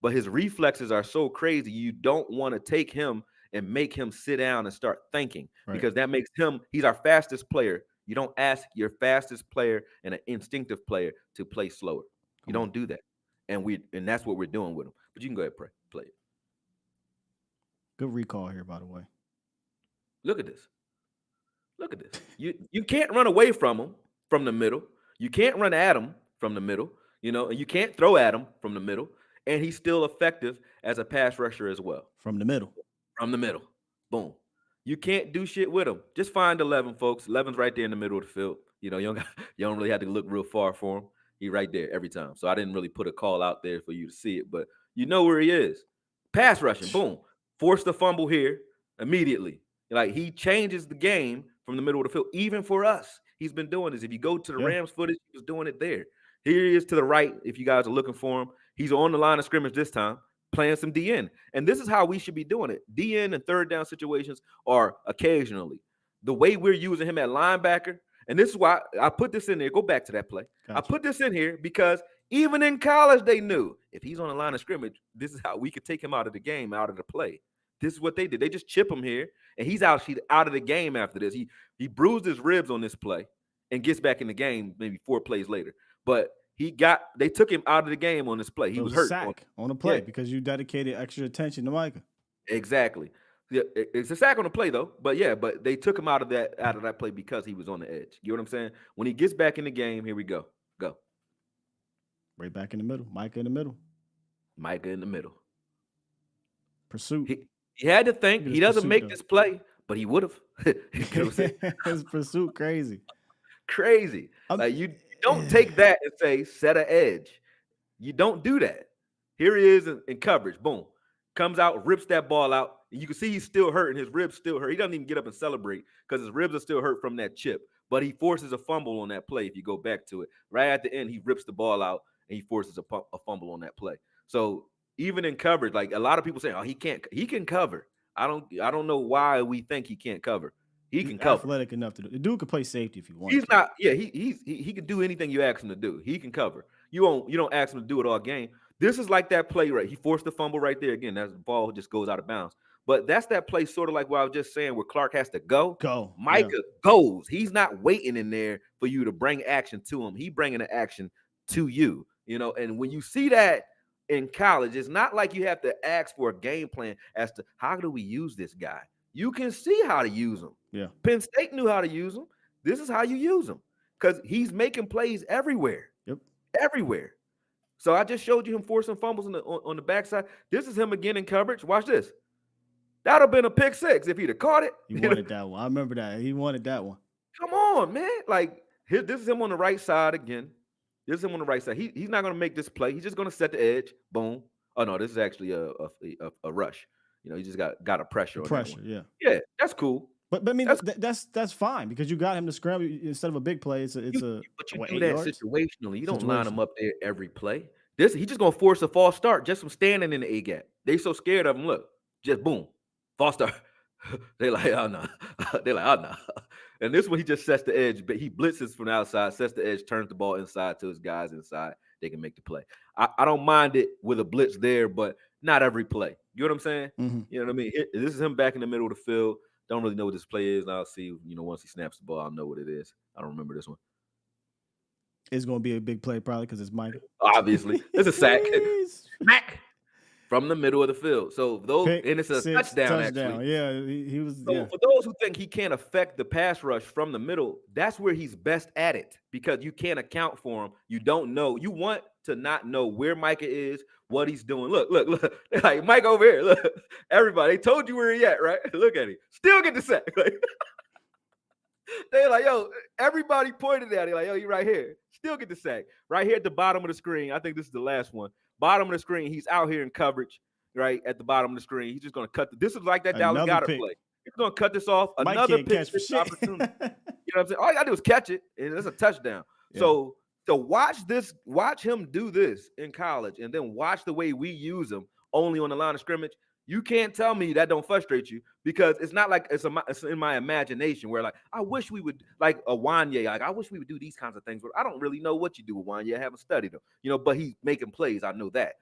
[SPEAKER 5] But his reflexes are so crazy. You don't want to take him and make him sit down and start thinking, because that makes he's our fastest player. You don't ask your fastest player and an instinctive player to play slower. You don't do that. And that's what we're doing with him. But you can go ahead and play it.
[SPEAKER 3] Good recall here, by the way.
[SPEAKER 5] Look at this. Look at this. You can't run away from him from the middle. You can't run at him from the middle, and you can't throw at him from the middle. And he's still effective as a pass rusher as well.
[SPEAKER 3] From the middle.
[SPEAKER 5] From the middle. Boom. You can't do shit with him. Just find 11, folks. 11's right there in the middle of the field. You don't really have to look real far for him. He right there every time. So I didn't really put a call out there for you to see it, but you know where he is. Pass rushing. Boom. Force the fumble here immediately. Like, he changes the game from the middle of the field, even for us. He's been doing this. If you go to the Rams footage, he was doing it there. Here he is to the right, if you guys are looking for him. He's on the line of scrimmage this time, playing some DN. And this is how we should be doing it. DN and third down situations are occasionally. The way we're using him at linebacker, and this is why I put this in there. Go back to that play. Gotcha. I put this in here because even in college, they knew if he's on the line of scrimmage, this is how we could take him out of the game, out of the play. This is what they did. They just chip him here, and he's out of the game after this. He bruised his ribs on this play and gets back in the game maybe 4 plays later. But they took him out of the game on this play. He was hurt
[SPEAKER 3] sack on the play because you dedicated extra attention to Micah.
[SPEAKER 5] Exactly. Yeah, it's a sack on the play though. But they took him out of that play because he was on the edge. You know what I'm saying? When he gets back in the game, here we go. Go.
[SPEAKER 3] Right back in the middle. Micah in the middle.
[SPEAKER 5] Micah in the middle.
[SPEAKER 3] Pursuit.
[SPEAKER 5] He had to think. He doesn't make this play, but he would have.
[SPEAKER 3] His pursuit crazy.
[SPEAKER 5] Crazy. Like, you don't take that and say, set an edge. You don't do that. Here he is in coverage. Boom. Comes out, rips that ball out. And you can see he's still hurt and his ribs still hurt. He doesn't even get up and celebrate because his ribs are still hurt from that chip. But he forces a fumble on that play if you go back to it. Right at the end, he rips the ball out and he forces a fumble on that play. So even in coverage, like a lot of people say, oh, he can cover. I don't know why we think he can't cover. He can cover.
[SPEAKER 3] Athletic enough to do. The dude can play safety if you want.
[SPEAKER 5] He's not. Yeah, he can do anything you ask him to do. He can cover. You don't ask him to do it all game. This is like that play, right? He forced the fumble right there again. That's the ball just goes out of bounds. But that's that play, sort of like what I was just saying, where Clark has to go. Micah goes. He's not waiting in there for you to bring action to him. He bringing the action to you. And when you see that in college, it's not like you have to ask for a game plan as to how do we use this guy. You can see how to use him.
[SPEAKER 3] Yeah.
[SPEAKER 5] Penn State knew how to use him. This is how you use him because he's making plays everywhere.
[SPEAKER 3] Yep.
[SPEAKER 5] Everywhere. So I just showed you him forcing fumbles on the backside. This is him again in coverage. Watch this. That would have been a pick six if he'd have caught it.
[SPEAKER 3] He wanted that one. I remember that. He wanted that one.
[SPEAKER 5] Come on, man. Like, this is him on the right side again. This is him on the right side. He's not going to make this play. He's just going to set the edge. Boom. Oh, no, this is actually a rush. He just got a pressure on that one. Yeah, that's cool.
[SPEAKER 3] But I mean, that's fine because you got him to scramble instead of a big play. But you
[SPEAKER 5] do that situationally. You don't line him up there every play. He's just gonna force a false start just from standing in the A gap. They so scared of him. Look, just boom, false start. They like, oh no. They're like, oh no. And this one he just sets the edge, but he blitzes from the outside, sets the edge, turns the ball inside to his guys inside. They can make the play. I don't mind it with a blitz there, but not every play. You know what I'm saying?
[SPEAKER 3] Mm-hmm.
[SPEAKER 5] You know what I mean? This is him back in the middle of the field. Don't really know what this play is. I'll see, once he snaps the ball, I'll know what it is. I don't remember this one.
[SPEAKER 3] It's going to be a big play probably because it's Micah.
[SPEAKER 5] Obviously. It's a sack. Smack from the middle of the field. So it's a touchdown, actually.
[SPEAKER 3] Yeah, he was.
[SPEAKER 5] So for those who think he can't affect the pass rush from the middle, that's where he's best at it because you can't account for him. You don't know. You want to not know where Micah is, what he's doing. Look. They're like, Mike over here. Look, everybody. They told you where he at, right? Look at him. Still get the sack. They're like, yo, everybody pointed at him. Like, yo, you right here. Still get the sack. Right here at the bottom of the screen. I think this is the last one. Bottom of the screen. He's out here in coverage, right? At the bottom of the screen. He's just going to cut. This is like that Dallas Goedert play. He's going to cut this off. Another pitch opportunity. You know what I'm saying? All you got to do is catch it, and it's a touchdown. Yeah. So watch him do this in college, and then watch the way we use him only on the line of scrimmage. You can't tell me that don't frustrate you because it's not like it's in my imagination where like I wish we would like a Wanye. Like I wish we would do these kinds of things, but I don't really know what you do with Wanye. I haven't studied him, but he's making plays. I know that.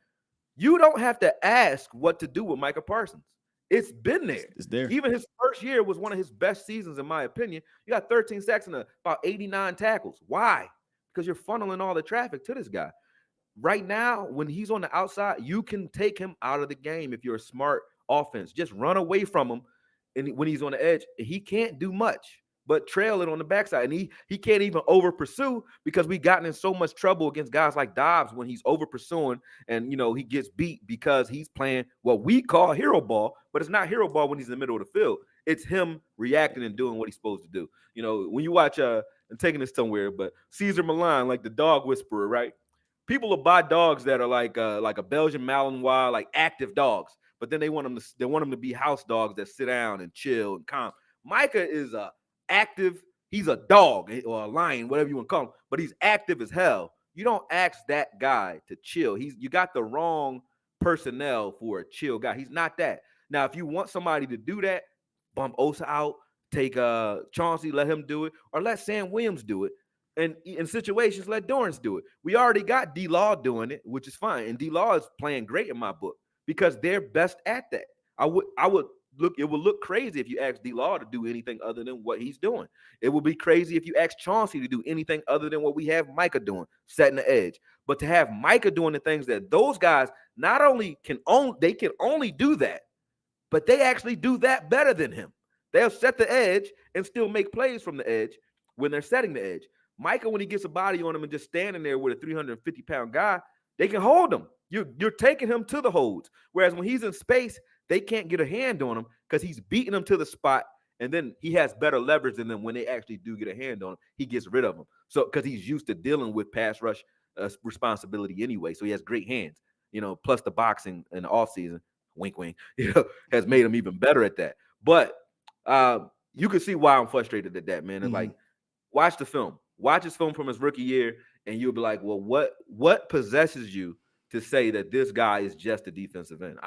[SPEAKER 5] You don't have to ask what to do with Micah Parsons. It's been there.
[SPEAKER 3] It's there.
[SPEAKER 5] Even his first year was one of his best seasons, in my opinion. You got 13 sacks and about 89 tackles. Why? Because you're funneling all the traffic to this guy. Right now, when he's on the outside, you can take him out of the game if you're a smart offense. Just run away from him, and when he's on the edge, he can't do much but trail it on the backside. And he can't even over pursue because we've gotten in so much trouble against guys like Dobbs when he's over pursuing and, he gets beat because he's playing what we call hero ball, but it's not hero ball when he's in the middle of the field. It's him reacting and doing what he's supposed to do. When you watch, I'm taking this somewhere, but Caesar Milan, like the dog whisperer, right? People will buy dogs that are like a Belgian Malinois, like active dogs, but then they want them to be house dogs that sit down and chill and calm. Micah is active. He's a dog or a lion, whatever you want to call him, but he's active as hell. You don't ask that guy to chill. You got the wrong personnel for a chill guy. He's not that. Now, if you want somebody to do that, bump Osa out, take Chauncey, let him do it, or let Sam Williams do it. And in situations, let Dorrance do it. We already got D-Law doing it, which is fine. And D-Law is playing great in my book because they're best at that. It would look crazy if you ask D-Law to do anything other than what he's doing. It would be crazy if you ask Chauncey to do anything other than what we have Micah doing, setting the edge. But to have Micah doing the things that those guys not only can only do that, but they actually do that better than him. They'll set the edge and still make plays from the edge when they're setting the edge. Micah, when he gets a body on him and just standing there with a 350-pound guy, they can hold him. You're taking him to the holds. Whereas when he's in space, they can't get a hand on him because he's beating them to the spot, and then he has better leverage than them when they actually do get a hand on him. He gets rid of them. So because he's used to dealing with pass rush responsibility anyway, so he has great hands. Plus the boxing in the offseason, wink, wink, has made him even better at that. But you can see why I'm frustrated at that, man. It's like, watch the film. Watch his film from his rookie year, and you'll be like, well, what possesses you to say that this guy is just a defensive end?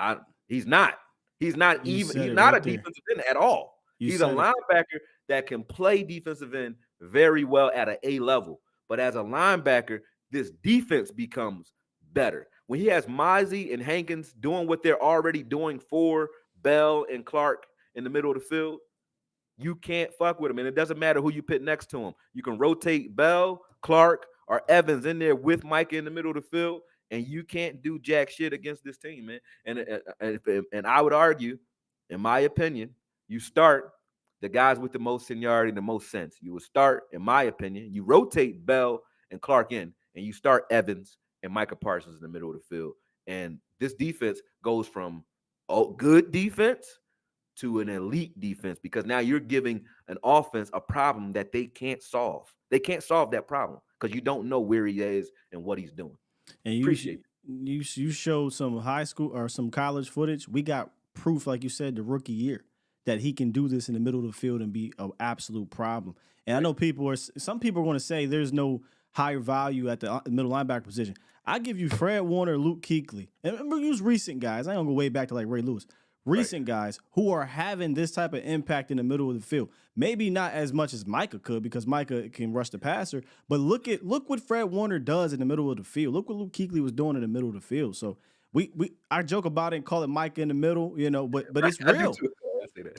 [SPEAKER 5] He's not. He's not even. He's not a defensive end at all. He's a linebacker that can play defensive end very well at an A level. But as a linebacker, this defense becomes better. When he has Mizey and Hankins doing what they're already doing for Bell and Clark in the middle of the field, you can't fuck with him. And it doesn't matter who you put next to him. You can rotate Bell, Clark, or Evans in there with Micah in the middle of the field, and you can't do jack shit against this team, man. And I would argue, in my opinion, you start the guys with the most seniority, the most sense. You would start, in my opinion, you rotate Bell and Clark in, and you start Evans and Micah Parsons in the middle of the field. And this defense goes from good defense to an elite defense because now you're giving an offense a problem that they can't solve. They can't solve that problem because you don't know where he is and what he's doing.
[SPEAKER 3] And you showed some high school or some college footage. We got proof, like you said, the rookie year that he can do this in the middle of the field and be an absolute problem. And I know some people are going to say there's no higher value at the middle linebacker position. I give you Fred Warner, Luke Kuechly, and remember, use recent guys. I don't go way back to like Ray Lewis. Recent guys who are having this type of impact in the middle of the field. Maybe not as much as Micah could because Micah can rush the passer, but look what Fred Warner does in the middle of the field. Look what Luke Kuechly was doing in the middle of the field. So I joke about it and call it Micah in the middle, but it's real.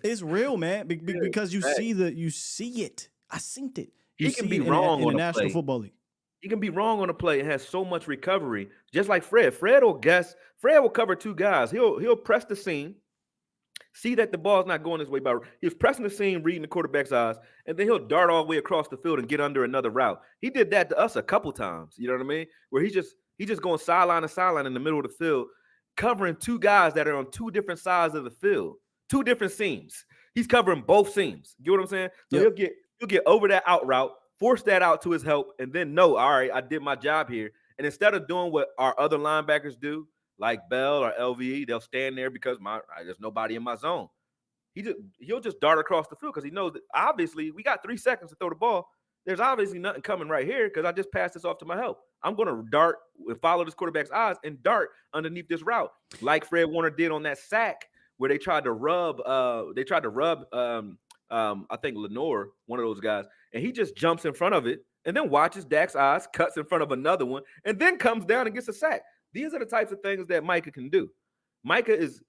[SPEAKER 3] It's real, man, because you see it. I seen it.
[SPEAKER 5] He can be wrong
[SPEAKER 3] in
[SPEAKER 5] on
[SPEAKER 3] the
[SPEAKER 5] a
[SPEAKER 3] National
[SPEAKER 5] play.
[SPEAKER 3] Football League.
[SPEAKER 5] He can be wrong on a play and has so much recovery, just like Fred. Fred will cover two guys. He'll press the seam, see that the ball's not going his way, but he's pressing the seam, reading the quarterback's eyes, and then he'll dart all the way across the field and get under another route. He did that to us a couple times, you know what I mean? Where he's just going sideline to sideline in the middle of the field, covering two guys that are on two different sides of the field, two different seams. He's covering both seams. You know what I'm saying? So he'll get over that out route, force that out to his help, and then know, all right, I did my job here. And instead of doing what our other linebackers do, like Bell or LVE, they'll stand there because there's nobody in my zone. He'll just dart across the field because he knows that obviously we got 3 seconds to throw the ball. There's obviously nothing coming right here because I just passed this off to my help. I'm going to dart and follow this quarterback's eyes and dart underneath this route, like Fred Warner did on that sack where they tried to rub. I think Lenore, one of those guys, and he just jumps in front of it and then watches Dak's eyes, cuts in front of another one, and then comes down and gets a sack. These are the types of things that Micah can do. Micah is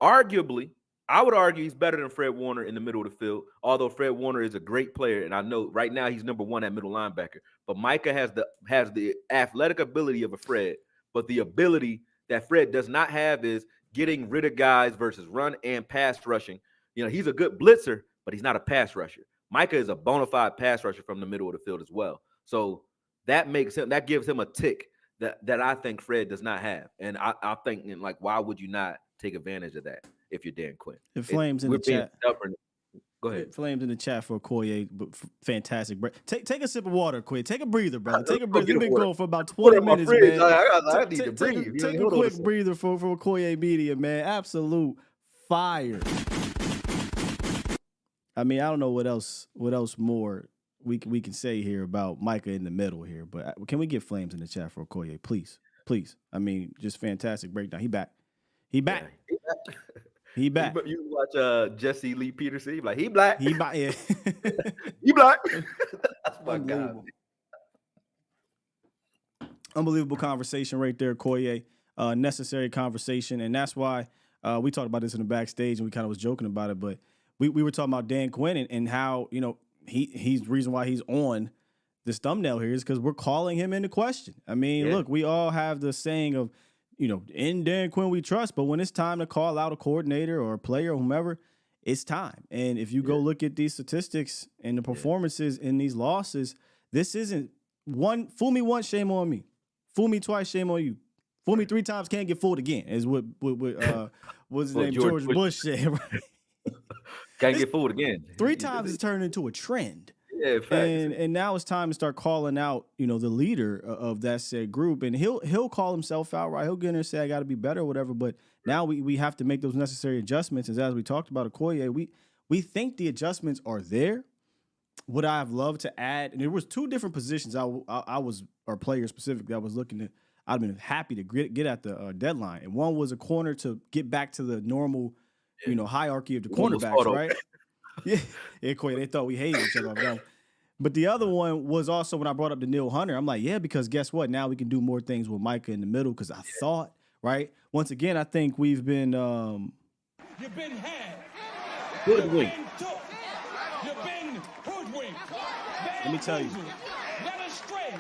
[SPEAKER 5] arguably, I would argue he's better than Fred Warner in the middle of the field, although Fred Warner is a great player, and I know right now he's number one at middle linebacker. But Micah has the athletic ability of a Fred, but the ability that Fred does not have is getting rid of guys versus run and pass rushing. You know, he's a good blitzer, but he's not a pass rusher. Micah is a bona fide pass rusher from the middle of the field as well. So that gives him a tick that I think Fred does not have. And I'm thinking, like, why would you not take advantage of that if you're Dan Quinn?
[SPEAKER 3] It Flames in the chat.
[SPEAKER 5] Stubborn. Go ahead.
[SPEAKER 3] Flames in the chat for Akoye, but fantastic break. Take a sip of water, quick. Take a breather, brother. Take a breather. You've been going for about 20 minutes, man.
[SPEAKER 5] I need to breathe.
[SPEAKER 3] Take a quick breather for Akoye Media, man. Absolute fire. I mean, I don't know what else more we can say here about Micah in the middle here, but can we get Flames in the chat for Akoye, please? Please. I mean, just fantastic breakdown. He back. Yeah, he back.
[SPEAKER 5] You watch Jesse Lee Peterson. Like, he black.
[SPEAKER 3] He black. Yeah.
[SPEAKER 5] He black. That's my God.
[SPEAKER 3] Unbelievable conversation right there, Akoye. Necessary conversation, and that's why we talked about this in the backstage, and we kind of was joking about it, but we were talking about Dan Quinn and how, you know, he's the reason why he's on this thumbnail here is because we're calling him into question. I mean, look, we all have the saying of, you know, in Dan Quinn we trust, but when it's time to call out a coordinator or a player or whomever, it's time. And if you go look at these statistics and the performances in these losses, this isn't fool me once, shame on me. Fool me twice, shame on you. Fool me 3 times, can't get fooled again, is what what's his name? George Bush said, right?
[SPEAKER 5] Can't get fooled again.
[SPEAKER 3] 3 times it's turned into a trend.
[SPEAKER 5] Yeah, facts.
[SPEAKER 3] And now it's time to start calling out, you know, the leader of that said group, and he'll call himself out, right? He'll get in there and say, I got to be better or whatever. But now we have to make those necessary adjustments. As we talked about Akoye, we think the adjustments are there. Would I have loved to add? And there was 2 different positions I was, or players specifically, I was looking at. I'd been happy to get at the deadline, and one was a corner to get back to the normal, you know, hierarchy of the cornerbacks, right? Yeah, Akoye, they thought we hated each other. But the other one was also when I brought up the Neil Hunter. I'm like, yeah, because guess what? Now we can do more things with Micah in the middle because I thought, right? Once again, I think we've been
[SPEAKER 7] You've been had.
[SPEAKER 5] Hoodwinked.
[SPEAKER 7] You've been hoodwinked.
[SPEAKER 3] Let me tell you.
[SPEAKER 7] Led astray.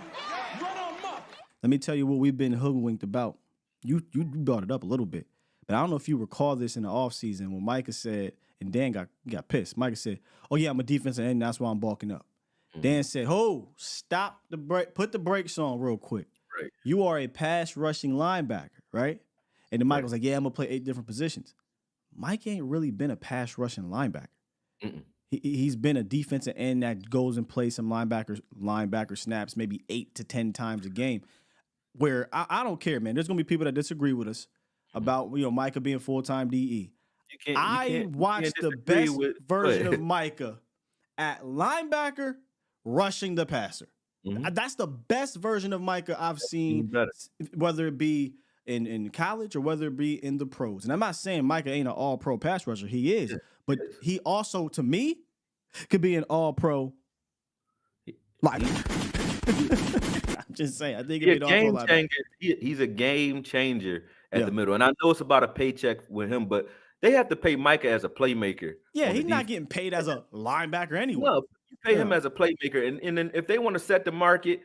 [SPEAKER 7] Run amok.
[SPEAKER 3] Let me tell you what we've been hoodwinked about. You brought it up a little bit. But I don't know if you recall this in the offseason when Micah said, and Dan got pissed. Micah said, oh, yeah, I'm a defensive end. That's why I'm bulking up. Dan said, oh, stop the break. Put the brakes on real quick.
[SPEAKER 5] Right.
[SPEAKER 3] You are a pass rushing linebacker, right? And then Mike was like, yeah, I'm going to play 8 different positions. Mike ain't really been a pass rushing linebacker. He's been a defensive end that goes and plays some linebacker snaps maybe 8 to 10 times a game. Where I don't care, man. There's going to be people that disagree with us about, you know, Micah being full-time DE. I watched the best version of Micah at linebacker rushing the passer. That's the best version of Micah I've seen, whether it be in college or whether it be in the pros. And I'm not saying Micah ain't an all-pro pass rusher. He is. But he also, to me, could be an all-pro linebacker. I'm just saying. I think he'd be an all-pro linebacker.
[SPEAKER 5] He's a game changer at the middle. And I know it's about a paycheck with him, but they have to pay Micah as a playmaker.
[SPEAKER 3] Yeah, he's not getting paid as a linebacker anyway.
[SPEAKER 5] No, you pay him as a playmaker. And then if they want to set the market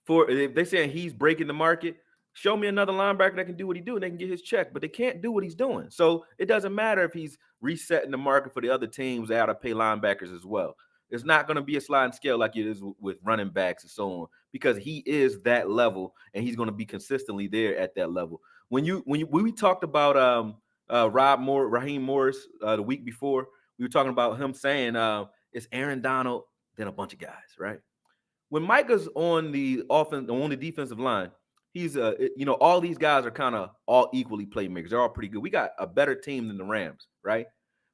[SPEAKER 5] if they're saying he's breaking the market, show me another linebacker that can do what he do and they can get his check. But they can't do what he's doing. So it doesn't matter if he's resetting the market for the other teams. They ought to pay linebackers as well. It's not going to be a sliding scale like it is with running backs and so on, because he is that level and he's going to be consistently there at that level. When we talked about Raheem Morris the week before, we were talking about him saying it's Aaron Donald, then a bunch of guys, right? When Micah's on the defensive line, he's all these guys are kind of all equally playmakers. They're all pretty good. We got a better team than the Rams, right?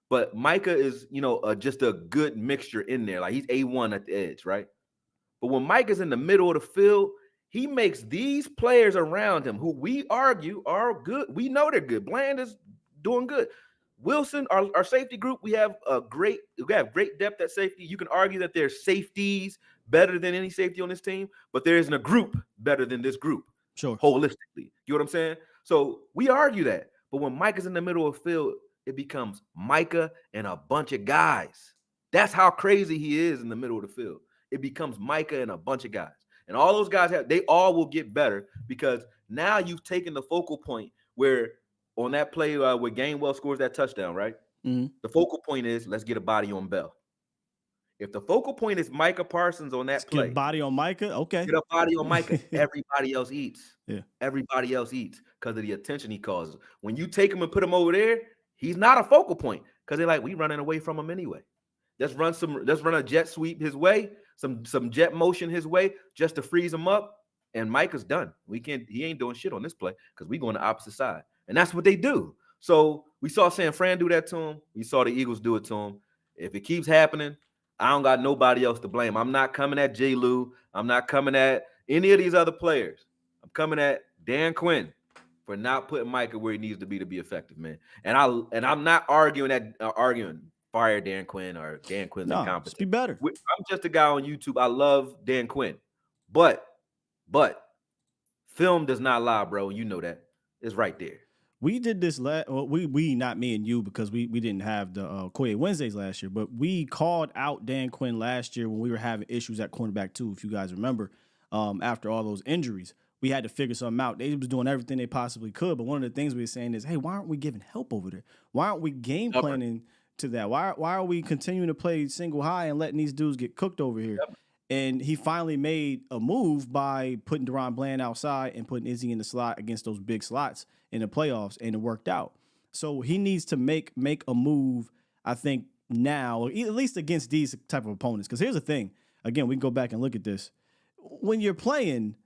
[SPEAKER 5] But Micah is, just a good mixture in there. Like, he's A1 at the edge, right? But when Micah's in the middle of the field, he makes these players around him who we argue are good. We know they're good. Bland is doing good. Wilson, our safety group, we have great depth at safety. You can argue that there's safeties better than any safety on this team, but there isn't a group better than this group.
[SPEAKER 3] Sure.
[SPEAKER 5] Holistically. You know what I'm saying? So we argue that. But when Micah's in the middle of the field, it becomes Micah and a bunch of guys. That's how crazy he is in the middle of the field. It becomes Micah and a bunch of guys. And all those guys they all will get better, because now you've taken the focal point where on that play where Gainwell scores that touchdown, right?
[SPEAKER 3] Mm-hmm.
[SPEAKER 5] The focal point is let's get a body on Bell. If the focal point is Micah Parsons on
[SPEAKER 3] Let's
[SPEAKER 5] that
[SPEAKER 3] get a
[SPEAKER 5] play,
[SPEAKER 3] body on Micah. Okay.
[SPEAKER 5] get a body on Micah. Everybody else eats.
[SPEAKER 3] Yeah.
[SPEAKER 5] Everybody else eats because of the attention he causes. When you take him and put him over there, he's not a focal point because they're like, we running away from him anyway. Let's run a jet sweep his way, some jet motion his way just to freeze him up. And Micah's done. He ain't doing shit on this play because we going the opposite side. And that's what they do. So we saw San Fran do that to him. We saw the Eagles do it to him. If it keeps happening, I don't got nobody else to blame. I'm not coming at J. Lou. I'm not coming at any of these other players. I'm coming at Dan Quinn for not putting Micah where he needs to be effective, man. And I'm not arguing fire Dan Quinn or Dan Quinn's incompetent.
[SPEAKER 3] Just be better.
[SPEAKER 5] I'm just a guy on YouTube. I love Dan Quinn, but film does not lie, bro. You know that. It's right there.
[SPEAKER 3] We did this we not me and you because we didn't have the Akoye Wednesdays last year, but we called out Dan Quinn last year when we were having issues at cornerback too, if you guys remember, after all those injuries. We had to figure something out. They was doing everything they possibly could, but one of the things we were saying is, hey, why aren't we giving help over there? Why aren't we game planning to that? Why are we continuing to play single high and letting these dudes get cooked over here? Yep. And he finally made a move by putting Deron Bland outside and putting Izzy in the slot against those big slots in the playoffs, and it worked out. So he needs to make a move, I think, now, or at least against these type of opponents. Because here's the thing. Again, we can go back and look at this. When you're playing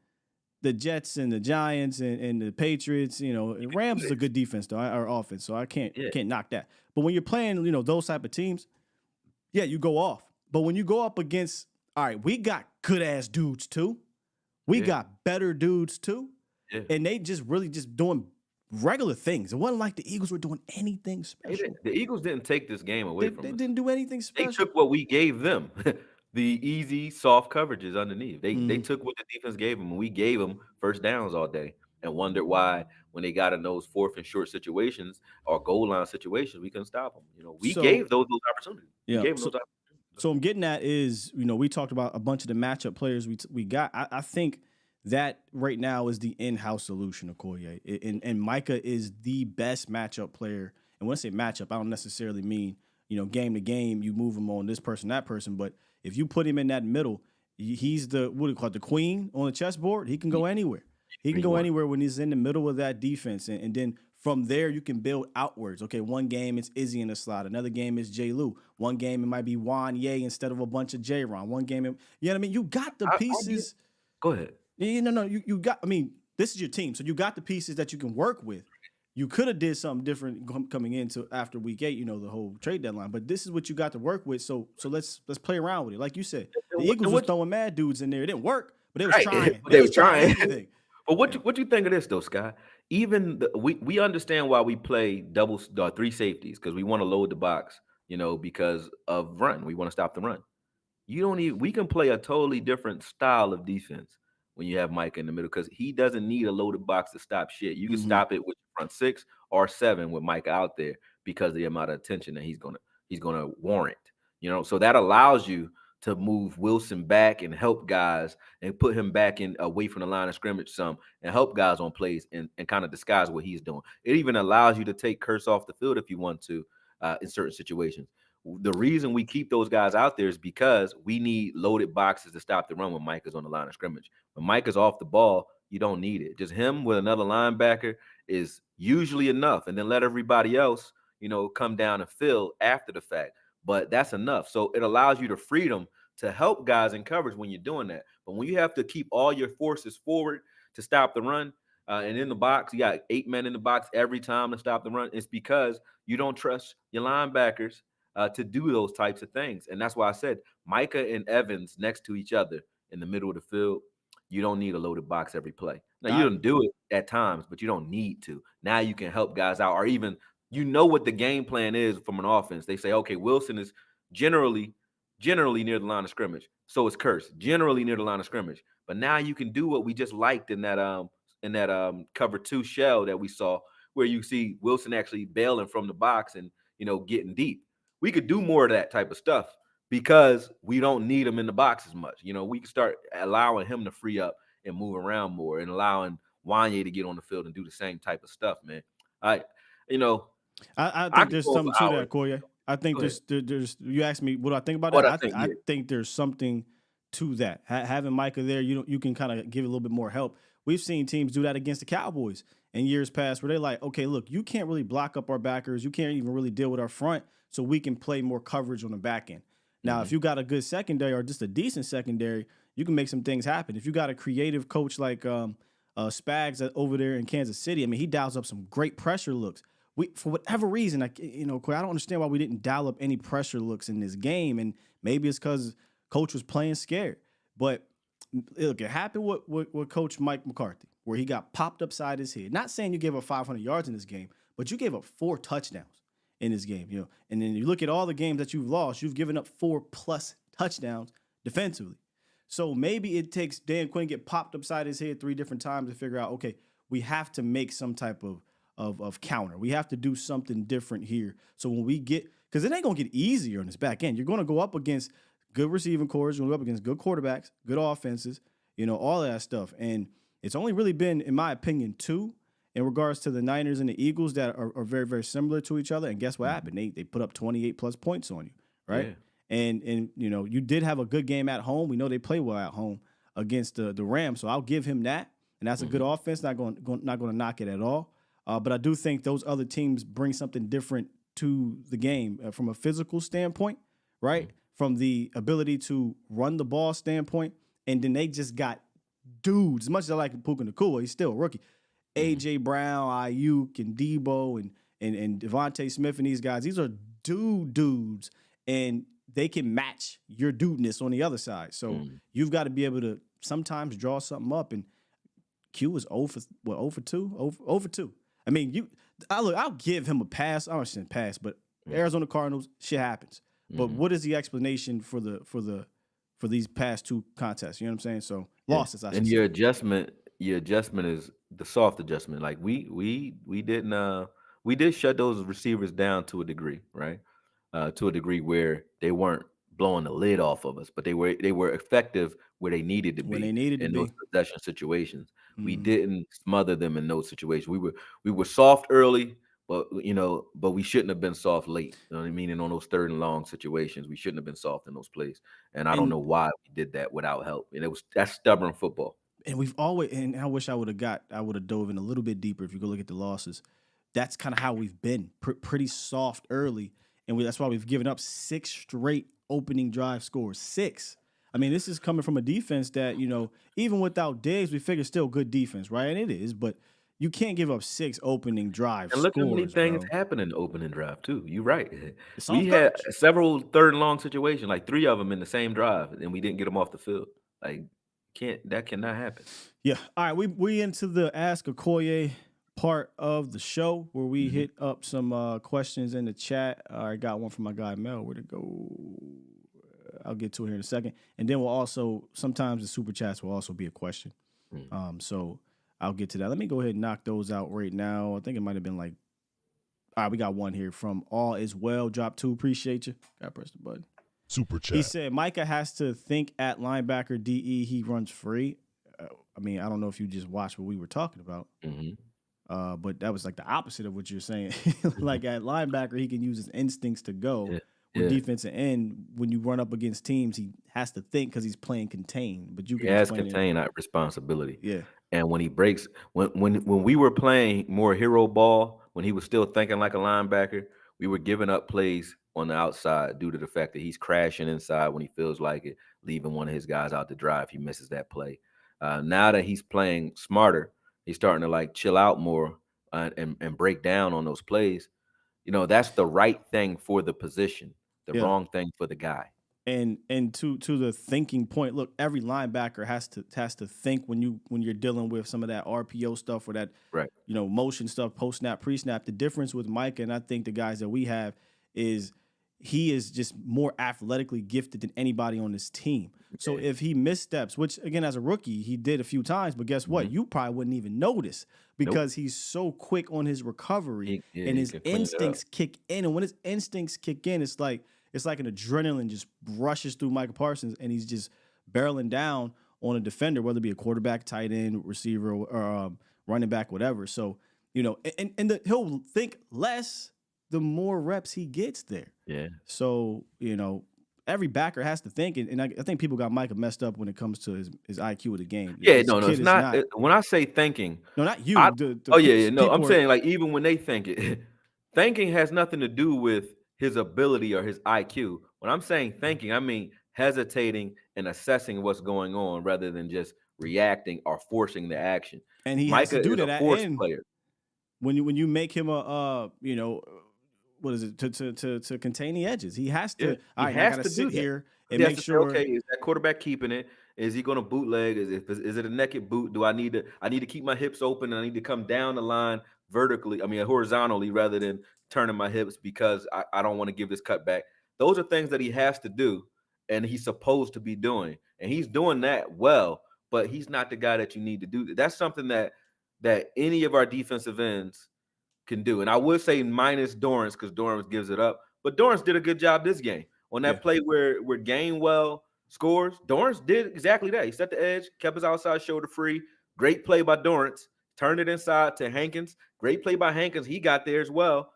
[SPEAKER 3] the Jets and the Giants and the Patriots, Rams is a good defense, though, or offense, so I can't knock that. But when you're playing, those type of teams, yeah, you go off. But when you go up against, all right, we got good-ass dudes, too. We got better dudes, too. Yeah. And they just really just doing regular things. It wasn't like the Eagles were doing anything special.
[SPEAKER 5] The Eagles didn't take this game away from us.
[SPEAKER 3] They didn't do anything special.
[SPEAKER 5] They took what we gave them. The easy, soft coverages underneath. They took what the defense gave them, and we gave them first downs all day and wondered why when they got in those fourth and short situations or goal line situations, we couldn't stop them. We gave those opportunities.
[SPEAKER 3] Yeah. So I'm getting at is, we talked about a bunch of the matchup players we got. I think that right now is the in-house solution, Akoye. And Micah is the best matchup player. And when I say matchup, I don't necessarily mean, game to game, you move him on this person, that person. But if you put him in that middle, he's the queen on the chessboard. He can go anywhere. He can go anywhere when he's in the middle of that defense. And then from there, you can build outwards. Okay, one game it's Izzy in the slot. Another game is J. Lou. One game it might be Juan Ye instead of a bunch of J-Ron. One game, you know what I mean? You got the pieces.
[SPEAKER 5] Go ahead.
[SPEAKER 3] No. You got. I mean, this is your team, so you got the pieces that you can work with. You could have did something different coming into after week 8, the whole trade deadline. But this is what you got to work with. So let's play around with it. Like you said, the Eagles was throwing mad dudes in there. It didn't work, but they was trying.
[SPEAKER 5] They was trying. But what you think of this though, Sky? Even we understand why we play three safeties because we want to load the box, because of run. We want to stop the run. We can play a totally different style of defense when you have Micah in the middle because he doesn't need a loaded box to stop shit. You can stop it with front 6 or 7 with Micah out there because of the amount of attention that he's gonna warrant. So that allows you to move Wilson back and help guys and put him back in away from the line of scrimmage some and help guys on plays and kind of disguise what he's doing. It even allows you to take Curse off the field if you want to in certain situations. The reason we keep those guys out there is because we need loaded boxes to stop the run when Micah's on the line of scrimmage. When Micah's off the ball, you don't need it. Just him with another linebacker is usually enough. And then let everybody else, come down and fill after the fact. But that's enough. So it allows you the freedom to help guys in coverage when you're doing that. But when you have to keep all your forces forward to stop the run, and in the box, you got 8 men in the box every time to stop the run, it's because you don't trust your linebackers to do those types of things. And that's why I said Micah and Evans next to each other in the middle of the field, you don't need a loaded box every play. Now, you don't do it at times, but you don't need to. Now you can help guys out, or even what the game plan is from an offense. They say, okay, Wilson is generally near the line of scrimmage. So it's Curse, generally near the line of scrimmage. But now you can do what we just liked in that cover 2 shell that we saw, where you see Wilson actually bailing from the box and getting deep. We could do more of that type of stuff because we don't need him in the box as much. We can start allowing him to free up and move around more and allowing Wanye to get on the field and do the same type of stuff, man. you know,
[SPEAKER 3] I
[SPEAKER 5] I
[SPEAKER 3] think
[SPEAKER 5] could
[SPEAKER 3] there's
[SPEAKER 5] go
[SPEAKER 3] something
[SPEAKER 5] for
[SPEAKER 3] to
[SPEAKER 5] hours.
[SPEAKER 3] that, Akoye. I think
[SPEAKER 5] Go ahead.
[SPEAKER 3] there's you asked me what do I think about
[SPEAKER 5] What
[SPEAKER 3] that.
[SPEAKER 5] I think,
[SPEAKER 3] I
[SPEAKER 5] yeah.
[SPEAKER 3] think there's something to that. Having Micah there, you can kind of give it a little bit more help. We've seen teams do that against the Cowboys in years past where they're like, okay, look, you can't really block up our backers. You can't even really deal with our front, so we can play more coverage on the back end. Now, if you got a good secondary or just a decent secondary, you can make some things happen. If you got a creative coach like Spags over there in Kansas City, I mean, he dials up some great pressure looks. We, for whatever reason, I don't understand why we didn't dial up any pressure looks in this game, and maybe it's because coach was playing scared. But look, it happened with Coach Mike McCarthy, where he got popped upside his head. Not saying you gave up 500 yards in this game, but you gave up 4 touchdowns in this game. And then you look at all the games that you've lost, you've given up 4+ touchdowns defensively. So maybe it takes Dan Quinn get popped upside his head 3 different times to figure out, okay, we have to make some type of counter. We have to do something different here. So when we get, because it ain't going to get easier on this back end. You're going to go up against good receiving cores. You're going to go up against good quarterbacks, good offenses, all of that stuff. And it's only really been, in my opinion, 2 in regards to the Niners and the Eagles that are very, very similar to each other. And guess what happened? They put up 28+ points on you, right? Yeah. And you did have a good game at home. We know they play well at home against the Rams, so I'll give him that. And that's a good offense. Not going to knock it at all. But I do think those other teams bring something different to the game from a physical standpoint, right? From the ability to run the ball standpoint. And then they just got dudes. As much as I like Puka Nacua, he's still a rookie. A.J. Brown, Ayuk, and Debo, and Devontae Smith and these guys. These are dudes. And they can match your dudeness on the other side. So you've got to be able to sometimes draw something up. And Q was 0 for 2? 0 for 2. I mean, I'll give him a pass. I don't say pass, but Arizona Cardinals, shit happens. But what is the explanation for these past 2 contests? You know what I'm saying? So losses, I should
[SPEAKER 5] and
[SPEAKER 3] say.
[SPEAKER 5] your adjustment is the soft adjustment. Like we did shut those receivers down to a degree, right? To a degree where they weren't blowing the lid off of us, but they were effective where they needed to be in those possession situations. We didn't smother them in those situations. We were soft early, but we shouldn't have been soft late. You know what I mean? And on those 3rd and long situations, we shouldn't have been soft in those plays. And I don't know why we did that without help. And that's stubborn football.
[SPEAKER 3] And we've always, and I wish I would have dove in a little bit deeper. If you go look at the losses, that's kind of how we've been pretty soft early. And that's why we've given up 6 straight opening drive scores. 6. I mean, this is coming from a defense that, even without Diggs, we figure still good defense, right? And it is, but you can't give up 6 opening drive scores.
[SPEAKER 5] And look how many things happen in the opening drive, too. You're right. We
[SPEAKER 3] had
[SPEAKER 5] several 3rd and long situations, like 3 of them in the same drive, and we didn't get them off the field. Like, that cannot happen.
[SPEAKER 3] Yeah. All right, we into the Ask Akoye part of the show where we hit up some questions in the chat. I got one from my guy Mel. Where'd it go? I'll get to it here in a second. And then we'll also, sometimes the super chats will also be a question. So I'll get to that. Let me go ahead and knock those out right now. I think it might have been all right, we got one here from All Is Well. Drop 2. Appreciate you. Gotta press the button.
[SPEAKER 2] Super chat.
[SPEAKER 3] He said Micah has to think at linebacker DE. He runs free. I mean, I don't know if you just watched what we were talking about. But that was like the opposite of what you're saying. Like at linebacker, he can use his instincts to go. With defensive end, when you run up against teams, he has to think because he's playing contain. But you can
[SPEAKER 5] has contain that responsibility.
[SPEAKER 3] Yeah.
[SPEAKER 5] And when he breaks, when we were playing more hero ball, when he was still thinking like a linebacker, we were giving up plays on the outside due to the fact that he's crashing inside when he feels like it, leaving one of his guys out to dry if he misses that play. Now that he's playing smarter, he's starting to chill out more and break down on those plays. That's the right thing for the position, the wrong thing for the guy.
[SPEAKER 3] And to the thinking point, look, every linebacker has to think when you're dealing with some of that RPO stuff or that motion stuff, post snap, pre snap. The difference with Micah and I think the guys that we have is he is just more athletically gifted than anybody on this team. So if he missteps, which again as a rookie he did a few times, but guess what? You probably wouldn't even notice because he's so quick on his recovery and his instincts kick in. And when his instincts kick in, it's like an adrenaline just rushes through Micah Parsons and he's just barreling down on a defender, whether it be a quarterback, tight end, receiver, or running back, whatever. So, he'll think less the more reps he gets there.
[SPEAKER 5] Yeah.
[SPEAKER 3] So, every backer has to think, and I think people got Micah messed up when it comes to his IQ of the game.
[SPEAKER 5] Yeah,
[SPEAKER 3] This
[SPEAKER 5] no,
[SPEAKER 3] kid
[SPEAKER 5] it's
[SPEAKER 3] is
[SPEAKER 5] not. When I say thinking,
[SPEAKER 3] no, not you.
[SPEAKER 5] I
[SPEAKER 3] The
[SPEAKER 5] oh yeah, no, I'm
[SPEAKER 3] people
[SPEAKER 5] saying like even when they think it, thinking has nothing to do with his ability or his IQ. When I'm saying thinking, I mean hesitating and assessing what's going on rather than just reacting or forcing the action.
[SPEAKER 3] and he has to
[SPEAKER 5] Micah
[SPEAKER 3] do
[SPEAKER 5] is
[SPEAKER 3] that
[SPEAKER 5] a
[SPEAKER 3] at
[SPEAKER 5] force
[SPEAKER 3] end.
[SPEAKER 5] player.
[SPEAKER 3] When you make him what is it to contain the edges, he has to.
[SPEAKER 5] Yeah,
[SPEAKER 3] All
[SPEAKER 5] he
[SPEAKER 3] right, I
[SPEAKER 5] has
[SPEAKER 3] gotta
[SPEAKER 5] to
[SPEAKER 3] sit
[SPEAKER 5] do that.
[SPEAKER 3] here and
[SPEAKER 5] He has
[SPEAKER 3] make
[SPEAKER 5] to say,
[SPEAKER 3] sure.
[SPEAKER 5] okay, is that quarterback keeping it? Is he going to bootleg? Is it a naked boot? Do I need to keep my hips open and I need to come down the line vertically? I mean, horizontally rather than turning my hips because I don't want to give this cut back. Those are things that he has to do and he's supposed to be doing. And he's doing that well, but he's not the guy that you need to do that. That's something that any of our defensive ends can do. And I would say minus Dorrance because Dorrance gives it up. But Dorrance did a good job this game. On that play where Gainwell scores, Dorrance did exactly that. He set the edge, kept his outside shoulder free. Great play by Dorrance. Turned it inside to Hankins. Great play by Hankins. He got there as well.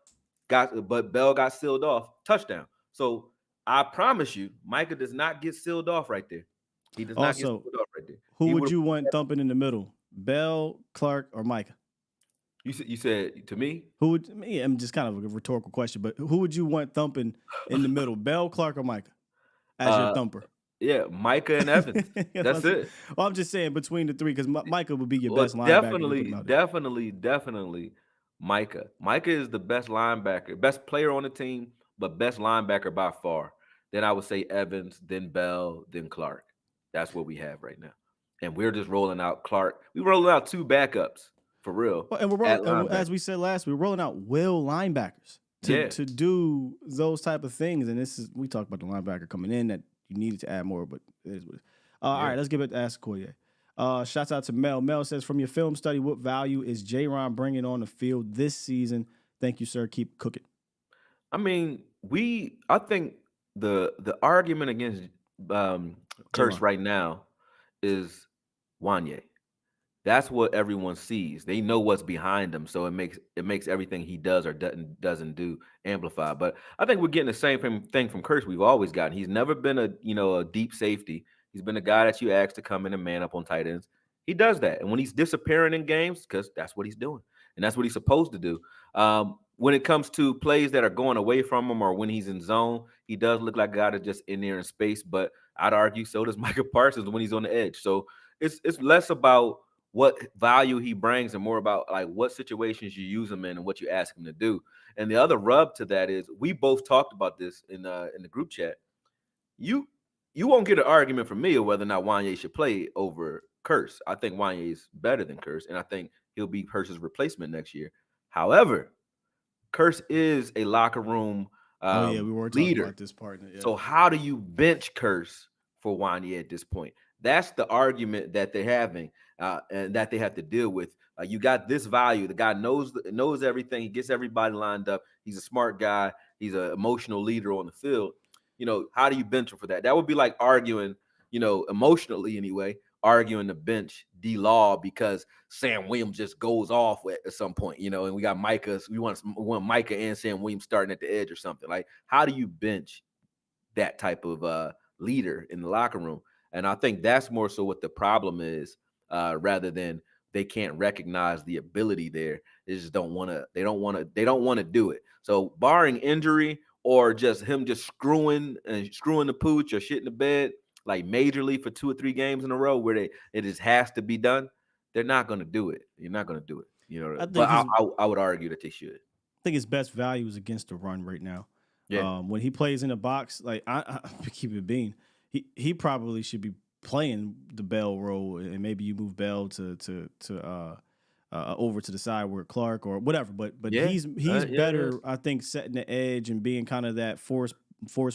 [SPEAKER 5] But Bell got sealed off. Touchdown. So I promise you, Micah does not get sealed off right there. He does not get sealed off right there.
[SPEAKER 3] Who would you want thumping in the middle? Bell, Clark, or Micah?
[SPEAKER 5] You said to me?
[SPEAKER 3] Who would me? I'm just kind of a rhetorical question, but who would you want thumping in the middle? Bell, Clark, or Micah as your thumper?
[SPEAKER 5] Yeah, Micah and Evans. That's it.
[SPEAKER 3] Well, I'm just saying between the three because Micah would be your best linebacker.
[SPEAKER 5] Definitely Micah. Micah is the best linebacker, best player on the team, but best linebacker by far. Then I would say Evans, then Bell, then Clark. That's what we have right now. And we're just rolling out Clark. We're rolling out two backups. For real.
[SPEAKER 3] Well, and as we said last, we're rolling out will linebackers to do those type of things. And we talked about the linebacker coming in that you needed to add more, but it is what it is. All right, let's give it to Akoye. Shouts out to Mel. Mel says, from your film study, what value is J-Ron bringing on the field this season? Thank you, sir. Keep cooking.
[SPEAKER 5] I mean, I think the argument against Curse right now is Wanye. That's what everyone sees. They know what's behind him, so it makes everything he does or doesn't do amplify. But I think we're getting the same thing from Curse we've always gotten. He's never been a deep safety. He's been a guy that you ask to come in and man up on tight ends. He does that, and when he's disappearing in games, because that's what he's doing, and that's what he's supposed to do. When it comes to plays that are going away from him or when he's in zone, he does look like a guy that's just in there in space. But I'd argue so does Micah Parsons when he's on the edge. So it's less about what value he brings and more about like what situations you use him in and what you ask him to do. And the other rub to that is we both talked about this in the group chat. You won't get an argument from me of whether or not Wanye should play over Curse. I think Wanye is better than Curse, and I think he'll be Curse's replacement next year. However, Curse is a locker room
[SPEAKER 3] we were talking
[SPEAKER 5] leader.
[SPEAKER 3] about this part. Yeah.
[SPEAKER 5] So how do you bench Curse for Wanye at this point? That's the argument that they're having and that they have to deal with. You got this value. The guy knows everything. He gets everybody lined up. He's a smart guy. He's an emotional leader on the field. How do you bench him for that? That would be like arguing, emotionally anyway, arguing the bench D-Law because Sam Williams just goes off at some point, and we got Micah. We want Micah and Sam Williams starting at the edge or something. Like, how do you bench that type of leader in the locker room? And I think that's more so what the problem is, rather than they can't recognize the ability there. They just don't want to. They don't want to do it. So barring injury or just him just screwing the pooch or shitting the bed like majorly for 2 or 3 games in a row where it just has to be done, they're not going to do it. You're not going to do it. But I would argue that they should.
[SPEAKER 3] I think his best value is against the run right now.
[SPEAKER 5] Yeah.
[SPEAKER 3] When he plays in the box, like I keep it being. He probably should be playing the Bell role, and maybe you move Bell to over to the side where Clark or whatever. But he's better, I think, setting the edge and being kind of that force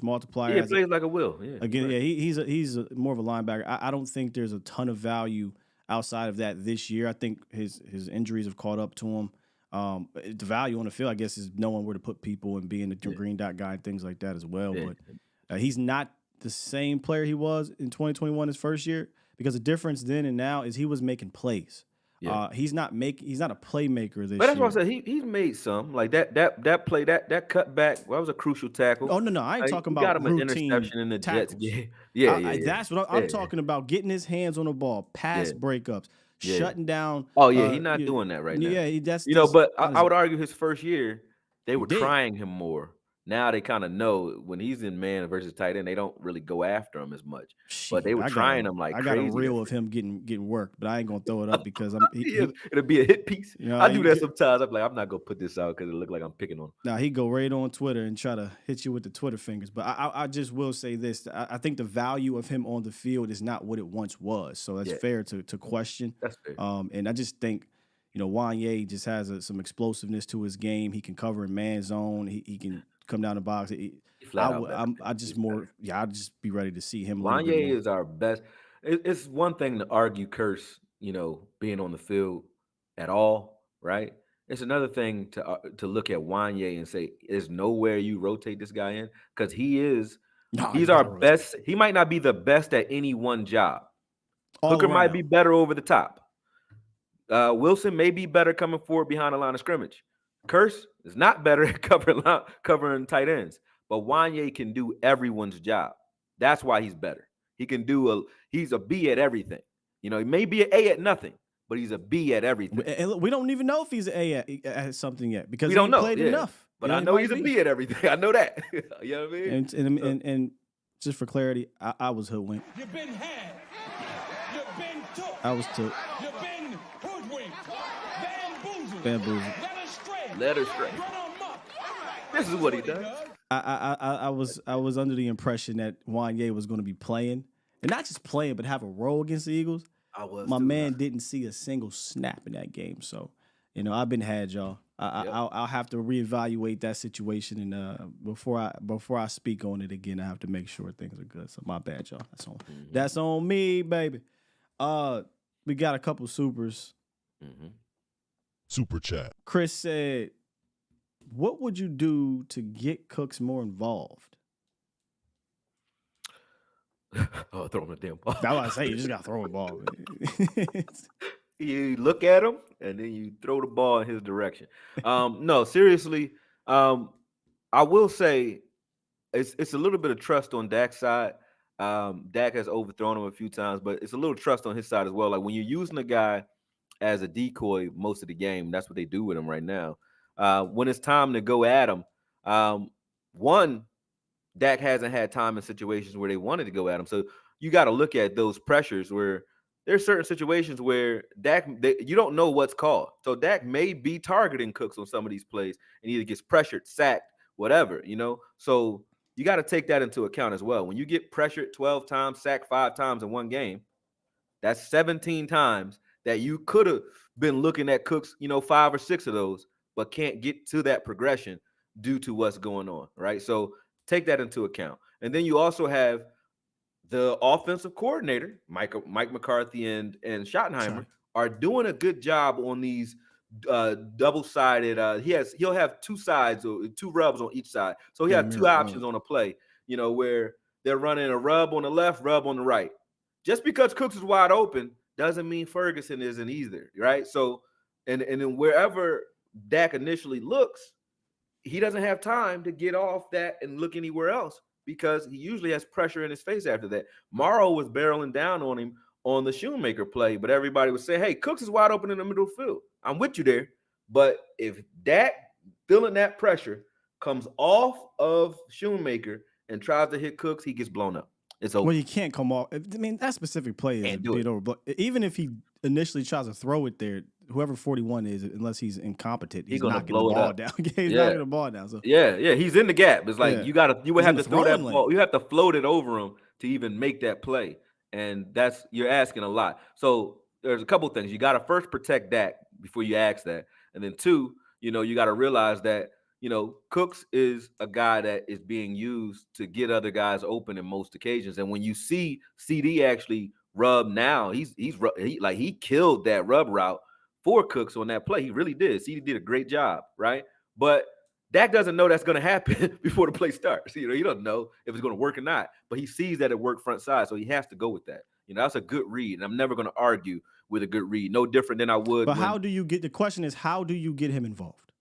[SPEAKER 3] multiplier.
[SPEAKER 5] Yeah, he plays like a will. Yeah,
[SPEAKER 3] again, right. He's more of a linebacker. I don't think there's a ton of value outside of that this year. I think his injuries have caught up to him. The value on the field, I guess, is knowing where to put people and being the green dot guy and things like that as well. Yeah. But he's not the same player he was in 2021 his first year, because the difference then and now is he was making plays. He's not a playmaker this
[SPEAKER 5] But that's
[SPEAKER 3] year.
[SPEAKER 5] why I said he's made some like that play that cut back. Well, that was a crucial tackle.
[SPEAKER 3] Oh no, I ain't talking about
[SPEAKER 5] got him an
[SPEAKER 3] routine
[SPEAKER 5] interception in the
[SPEAKER 3] tackles.
[SPEAKER 5] Jets game. Yeah.
[SPEAKER 3] That's what I'm talking about. Getting his hands on the ball, pass breakups, shutting down.
[SPEAKER 5] Oh yeah, he's not doing that right now.
[SPEAKER 3] Yeah, that's
[SPEAKER 5] but I would argue his first year they were
[SPEAKER 3] did.
[SPEAKER 5] trying him more. Now they kind of know when he's in man versus tight end, they don't really go after him as much. But they were trying him like crazy.
[SPEAKER 3] I got a reel of him getting worked, but I ain't gonna throw it up because
[SPEAKER 5] it'll be a hit piece. I do that sometimes. I'm like, I'm not gonna put this out because it look like I'm picking on him.
[SPEAKER 3] Now he go right on Twitter and try to hit you with the Twitter fingers. But I just will say this: I think the value of him on the field is not what it once was. So that's fair to question.
[SPEAKER 5] That's fair.
[SPEAKER 3] And I just think, Wanye just has some explosiveness to his game. He can cover in man zone. He can come down the box. I'd just be ready to see him.
[SPEAKER 5] Wanye is our best. It's one thing to argue Curse, being on the field at all, right? It's another thing to look at Wanye and say, there's nowhere you rotate this guy in because he's our best. He might not be the best at any one job. Hooker might be better over the top. Wilson may be better coming forward behind the line of scrimmage. Curse is not better at covering tight ends, but Wanye can do everyone's job. That's why he's better. He can he's a B at everything. He may be an A at nothing, but he's a B at everything.
[SPEAKER 3] And we don't even know if he's an A at something yet because
[SPEAKER 5] we don't know.
[SPEAKER 3] Played enough.
[SPEAKER 5] But I know he's a B at everything. I know that. You know what I
[SPEAKER 3] mean? And just for clarity, I was hoodwinked.
[SPEAKER 7] You've been had. You've been took.
[SPEAKER 3] I was took.
[SPEAKER 7] You've been hoodwinked.
[SPEAKER 3] Bamboozled.
[SPEAKER 5] Let her stray. This is what he does.
[SPEAKER 3] I was under the impression that Wanye was going to be playing, and not just playing, but have a role against the Eagles. My man didn't see a single snap in that game, so I've been had, y'all. I'll have to reevaluate that situation, and before I speak on it again, I have to make sure things are good. So my bad, y'all. That's on me, baby. We got a couple supers.
[SPEAKER 2] Super chat.
[SPEAKER 3] Chris said, what would you do to get Cooks more involved?
[SPEAKER 5] Throw him a damn ball.
[SPEAKER 3] That's what I say. You just got to throw a ball.
[SPEAKER 5] You look at him, and then you throw the ball in his direction. No, seriously, I will say it's a little bit of trust on Dak's side. Dak has overthrown him a few times, but it's a little trust on his side as well. Like when you're using a guy as a decoy most of the game, that's what they do with him right now. When it's time to go at him, Dak hasn't had time in situations where they wanted to go at him. So you got to look at those pressures where there's certain situations where you don't know what's called. So Dak may be targeting Cooks on some of these plays and either gets pressured, sacked, whatever, So you got to take that into account as well. When you get pressured 12 times, sacked 5 times in one game, that's 17 times that you could have been looking at Cooks, 5 or 6 of those, but can't get to that progression due to what's going on, right? So take that into account. And then you also have the offensive coordinator, Mike McCarthy and Schottenheimer, are doing a good job on these double-sided. He'll have 2 sides or 2 rubs on each side. So he has 2 options on a play, where they're running a rub on the left, rub on the right. Just because Cooks is wide open doesn't mean Ferguson isn't either, right? So, and then wherever Dak initially looks, he doesn't have time to get off that and look anywhere else because he usually has pressure in his face after that. Morrow was barreling down on him on the Shoemaker play, but everybody would say, hey, Cooks is wide open in the middle field. I'm with you there. But if Dak, feeling that pressure, comes off of Shoemaker and tries to hit Cooks, he gets blown up. It's over.
[SPEAKER 3] Well, you can't come off. I mean, that specific play is beat over. But even if he initially tries to throw it there, whoever 41 is, unless he's incompetent, he's knocking the ball down. He's knocking the ball down. So
[SPEAKER 5] he's in the gap. It's like you would have to throw that ball. You have to float it over him to even make that play, and you're asking a lot. So there's a couple things you got to first protect Dak before you ask that, and then 2, you got to realize that Cooks is a guy that is being used to get other guys open in most occasions, and when you see CD actually rub now, he killed that rub route for Cooks on that play. He really did. CD did a great job, right? But Dak doesn't know that's going to happen before the play starts. He doesn't know if it's going to work or not, but he sees that it worked front side, so he has to go with that. That's a good read, and I'm never going to argue with a good read. No different than I would.
[SPEAKER 3] But how do you get? The question is, how do you get him involved?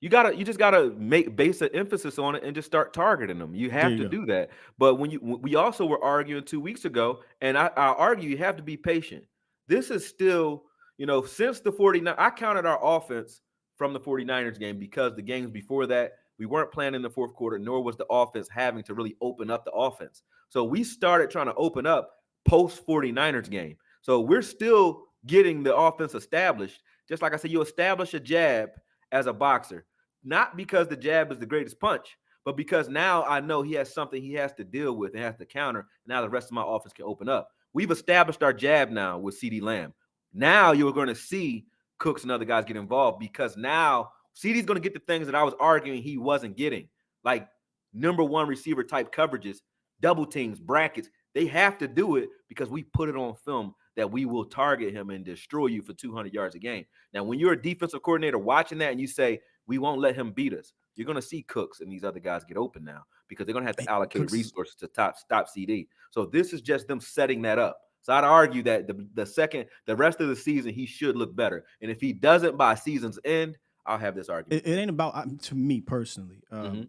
[SPEAKER 5] You just gotta base an emphasis on it and just start targeting them. You have to do that. But we also were arguing 2 weeks ago, and I argue you have to be patient. This is still, since the 49, I counted our offense from the 49ers game because the games before that, we weren't playing in the fourth quarter, nor was the offense having to really open up the offense. So we started trying to open up post 49ers game. So we're still getting the offense established. Just like I said, you establish a jab as a boxer, not because the jab is the greatest punch, but because now I know he has something he has to deal with and has to counter. Now the rest of my offense can open up. We've established our jab now with CeeDee Lamb. Now you're going to see Cooks and other guys get involved because now CeeDee's going to get the things that I was arguing he wasn't getting, like number one receiver type coverages, double teams, brackets. They have to do it because we put it on film that we will target him and destroy you for 200 yards a game. Now, when you're a defensive coordinator watching that and you say, we won't let him beat us, you're going to see Cooks and these other guys get open now because they're going to have to allocate resources to stop CD. So this is just them setting that up. So I'd argue that the rest of the season, he should look better. And if he doesn't by season's end, I'll have this argument.
[SPEAKER 3] It ain't about, to me personally, I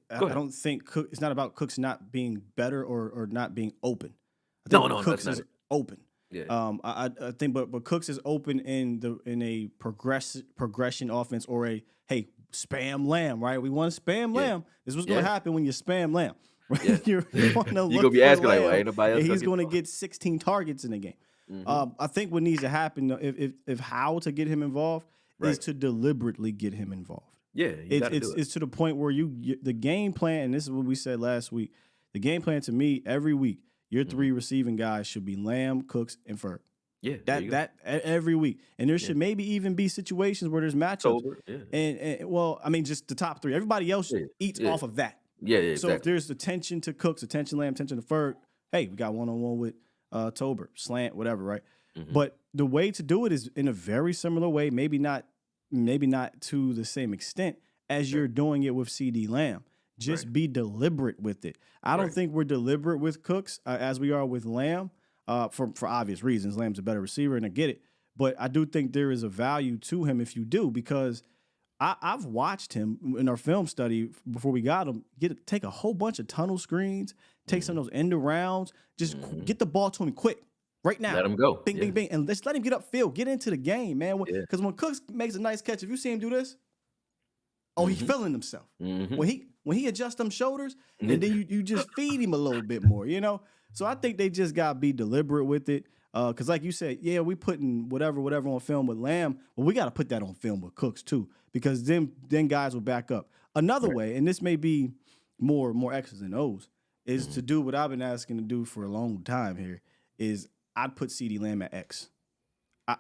[SPEAKER 3] don't think it's not about Cooks not being better or not being open. I think Cooks is open.
[SPEAKER 5] Yeah.
[SPEAKER 3] I think, but Cooks is open in a progression offense or a spam Lamb, right? We want to spam Lamb. This is what's going to happen when you spam Lamb. Right?
[SPEAKER 5] Yeah.
[SPEAKER 3] You're gonna
[SPEAKER 5] be asking like, well, ain't nobody else.
[SPEAKER 3] He's going to get 16 targets in the game. I think what needs to happen, if how to get him involved, is to deliberately get him involved.
[SPEAKER 5] Yeah,
[SPEAKER 3] it's to the point where the game plan, and this is what we said last week. The game plan to me every week. Your three receiving guys should be Lamb, Cooks, and Ferg.
[SPEAKER 5] Yeah,
[SPEAKER 3] that every week, and there should maybe even be situations where there's matchups. And well, I mean, just the top three. Everybody else eats off of that.
[SPEAKER 5] Yeah,
[SPEAKER 3] So
[SPEAKER 5] exactly.
[SPEAKER 3] if there's attention to Cooks, attention Lamb, attention to Ferg, hey, we got one-on-one with Tober, slant, whatever, right? But the way to do it is in a very similar way, maybe not to the same extent as you're doing it with CeeDee Lamb. Just be deliberate with it. I don't think we're deliberate with Cooks as we are with Lamb for obvious reasons. Lamb's a better receiver, and I get it. But I do think there is a value to him if you do, because I've watched him in our film study before we got him take a whole bunch of tunnel screens, take some of those end arounds, just get the ball to him quick. Right now.
[SPEAKER 5] Let him go.
[SPEAKER 3] Bing, bing, bing. And let's let him get upfield. Get into the game, man. Because when Cooks makes a nice catch, if you see him do this, he's feeling himself. When he adjusts them shoulders, and then you just feed him a little bit more, So I think they just got to be deliberate with it. Because like you said, we putting whatever on film with Lamb, but we got to put that on film with Cooks too, because then guys will back up. Another way, and this may be more X's and O's, is to do what I've been asking to do for a long time here, is I'd put CeeDee Lamb at X.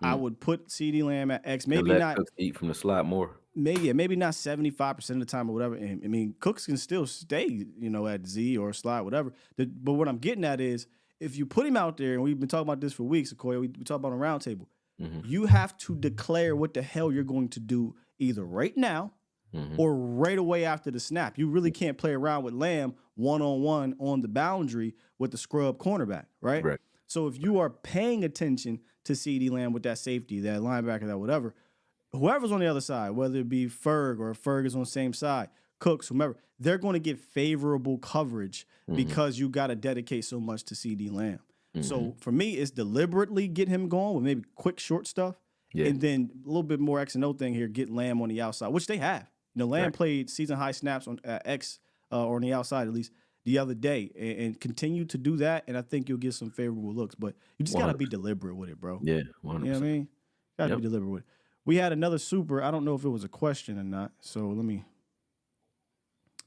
[SPEAKER 3] I would put CeeDee Lamb at X. Maybe not
[SPEAKER 5] Cooks eat from the slot more.
[SPEAKER 3] Maybe not 75% of the time or whatever. And, I mean, Cooks can still stay, at Z or slot, whatever. But what I'm getting at is, if you put him out there, and we've been talking about this for weeks, Akoye, we talk about on roundtable, you have to declare what the hell you're going to do either right now or right away after the snap. You really can't play around with Lamb one-on-one on the boundary with the scrub cornerback, right?
[SPEAKER 5] Right.
[SPEAKER 3] So if you are paying attention to CeeDee Lamb with that safety, that linebacker, that whatever, whoever's on the other side, whether it be Ferg or Ferg is on the same side, Cooks, whomever, they're going to get favorable coverage because you got to dedicate so much to CeeDee Lamb. So for me, it's deliberately get him going with maybe quick, short stuff, and then a little bit more X and O thing here, get Lamb on the outside, which they have. Lamb played season-high snaps on X or on the outside at least the other day, and continue to do that, and I think you'll get some favorable looks. But you just got to be deliberate with it, bro.
[SPEAKER 5] Yeah, 100%.
[SPEAKER 3] You know what I mean? Got to be deliberate with it. We had another super. I don't know if it was a question or not, so let me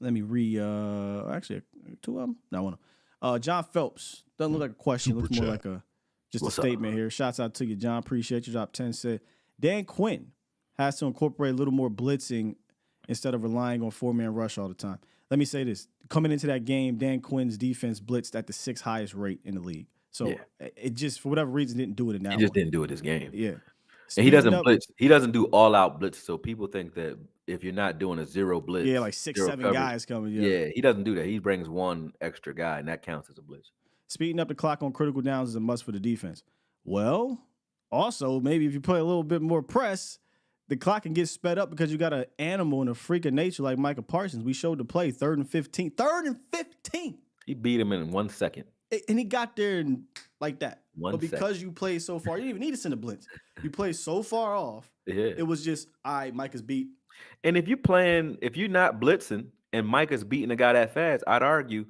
[SPEAKER 3] actually, two of them? No, one of them. John Phelps. Doesn't look like a question. Looks more like just a statement here. Shouts out to you, John. Appreciate you. Drop 10 said, Dan Quinn has to incorporate a little more blitzing instead of relying on four-man rush all the time. Let me say this. Coming into that game, Dan Quinn's defense blitzed at the 6th highest rate in the league. So it just, for whatever reason, didn't do it in that one.
[SPEAKER 5] He just didn't do it this game.
[SPEAKER 3] Yeah.
[SPEAKER 5] And he doesn't blitz. He doesn't do all-out blitz. So people think that if you're not doing a zero blitz.
[SPEAKER 3] Yeah, like 6, 7 guys coming.
[SPEAKER 5] Yeah, he doesn't do that. He brings one extra guy, and that counts as a blitz.
[SPEAKER 3] Speeding up the clock on critical downs is a must for the defense. Well, Also, maybe if you play a little bit more press, the clock can get sped up because you got an animal and a freak of nature like Micah Parsons. We showed the play 3rd and 15. 3rd and 15.
[SPEAKER 5] He beat him in 1 second.
[SPEAKER 3] And he got there like that.
[SPEAKER 5] But
[SPEAKER 3] because you played so far, you didn't even need to send a blitz. You played so far off.
[SPEAKER 5] Yeah.
[SPEAKER 3] It was just, all right, Micah's beat.
[SPEAKER 5] And if you're not blitzing and Micah's beating a guy that fast, I'd argue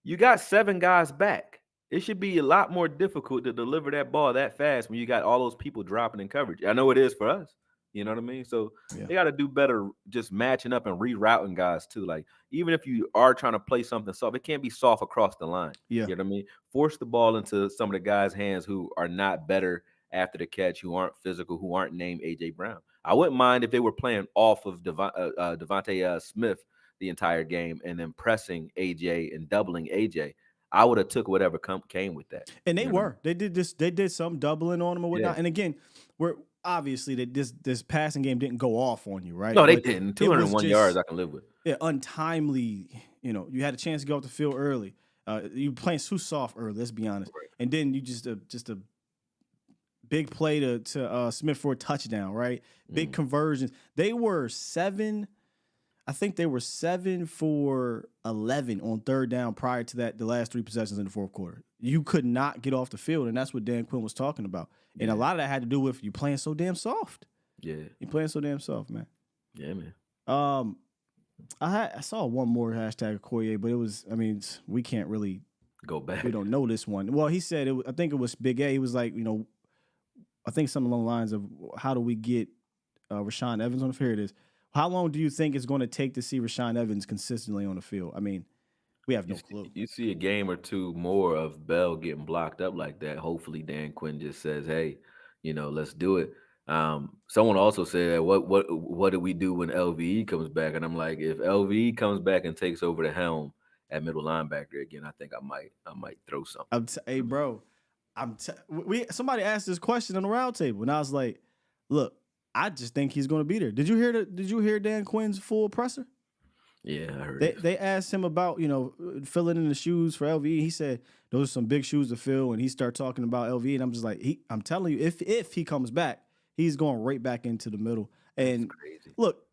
[SPEAKER 5] you got 7 guys back. It should be a lot more difficult to deliver that ball that fast when you got all those people dropping in coverage. I know it is for us. You know what I mean? So they got to do better just matching up and rerouting guys too. Like, even if you are trying to play something soft, it can't be soft across the line.
[SPEAKER 3] Yeah.
[SPEAKER 5] You know what I mean? Force the ball into some of the guys' hands who are not better after the catch, who aren't physical, who aren't named A.J. Brown. I wouldn't mind if they were playing off of Devontae Smith the entire game and then pressing A.J. and doubling A.J. I would have took whatever came with that.
[SPEAKER 3] And they were. They did some doubling on him or whatnot. Yeah. And again, obviously this passing game didn't go off on you, right?
[SPEAKER 5] No, they didn't. 201 yards I can live with.
[SPEAKER 3] Yeah, untimely. You had a chance to go off the field early. You playing too soft early, let's be honest. Right. And then you just a big play to Smith for a touchdown, right? Big conversions. They were 7 for 11 on 3rd down prior to that, the last 3 possessions in the 4th quarter. You could not get off the field, and that's what Dan Quinn was talking about. And a lot of that had to do with you playing so damn soft. Yeah. You're playing so damn soft, man.
[SPEAKER 5] Yeah, man.
[SPEAKER 3] I saw one more hashtag Akoye, but it was, we can't really
[SPEAKER 5] go back.
[SPEAKER 3] We don't know this one. Well, he said, I think it was Big A. He was like, I think something along the lines of, how do we get Rashaan Evans on the field? Here it is. How long do you think it's going to take to see Rashaan Evans consistently on the field? We have no clue.
[SPEAKER 5] You see a game or two more of Bell getting blocked up like that. Hopefully Dan Quinn just says, hey, let's do it. Someone also said, what do we do when LVE comes back? And I'm like, if LVE comes back and takes over the helm at middle linebacker again, I think I might throw something.
[SPEAKER 3] Hey, bro, somebody asked this question on the round table, and I was like, look, I just think he's going to be there. Did you hear Dan Quinn's full presser?
[SPEAKER 5] Yeah, I heard.
[SPEAKER 3] They asked him about filling in the shoes for LVE. He said those are some big shoes to fill, and he started talking about LVE, and I'm just like, I'm telling you, if he comes back, he's going right back into the middle. And look,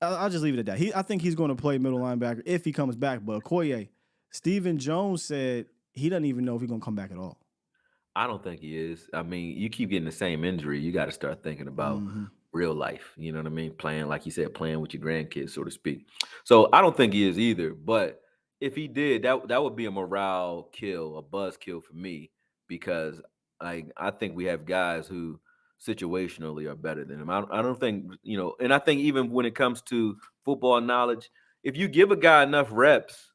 [SPEAKER 3] I'll just leave it at that. I think he's going to play middle linebacker if he comes back. But Akoye, Stephen Jones said he doesn't even know if he's going to come back at all.
[SPEAKER 5] I don't think he is. You keep getting the same injury. You got to start thinking about real life. You know what I mean? Playing, like you said, playing with your grandkids, so to speak. So I don't think he is either. But if he did, that would be a morale kill, a buzz kill for me, because I think we have guys who situationally are better than him. I don't think, and I think even when it comes to football knowledge, if you give a guy enough reps,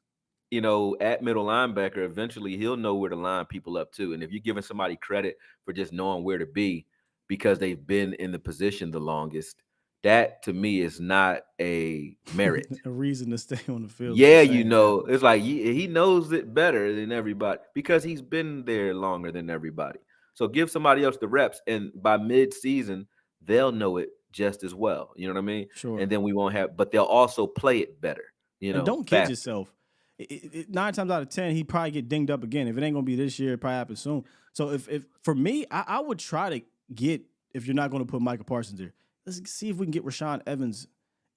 [SPEAKER 5] at middle linebacker, eventually he'll know where to line people up too. And if you're giving somebody credit for just knowing where to be because they've been in the position the longest, that to me is not a merit.
[SPEAKER 3] A reason to stay on the field.
[SPEAKER 5] Yeah, it's like he knows it better than everybody because he's been there longer than everybody. So give somebody else the reps, and by mid-season, they'll know it just as well. You know what I mean?
[SPEAKER 3] Sure.
[SPEAKER 5] And then we won't have, but they'll also play it better.
[SPEAKER 3] And don't kid yourself. 9 times out of 10, he probably get dinged up again. If it ain't gonna be this year, it probably happen soon. So if for me, I would try to get, if you're not going to pput Micah Parsons there, let's see if we can get Rashaan Evans,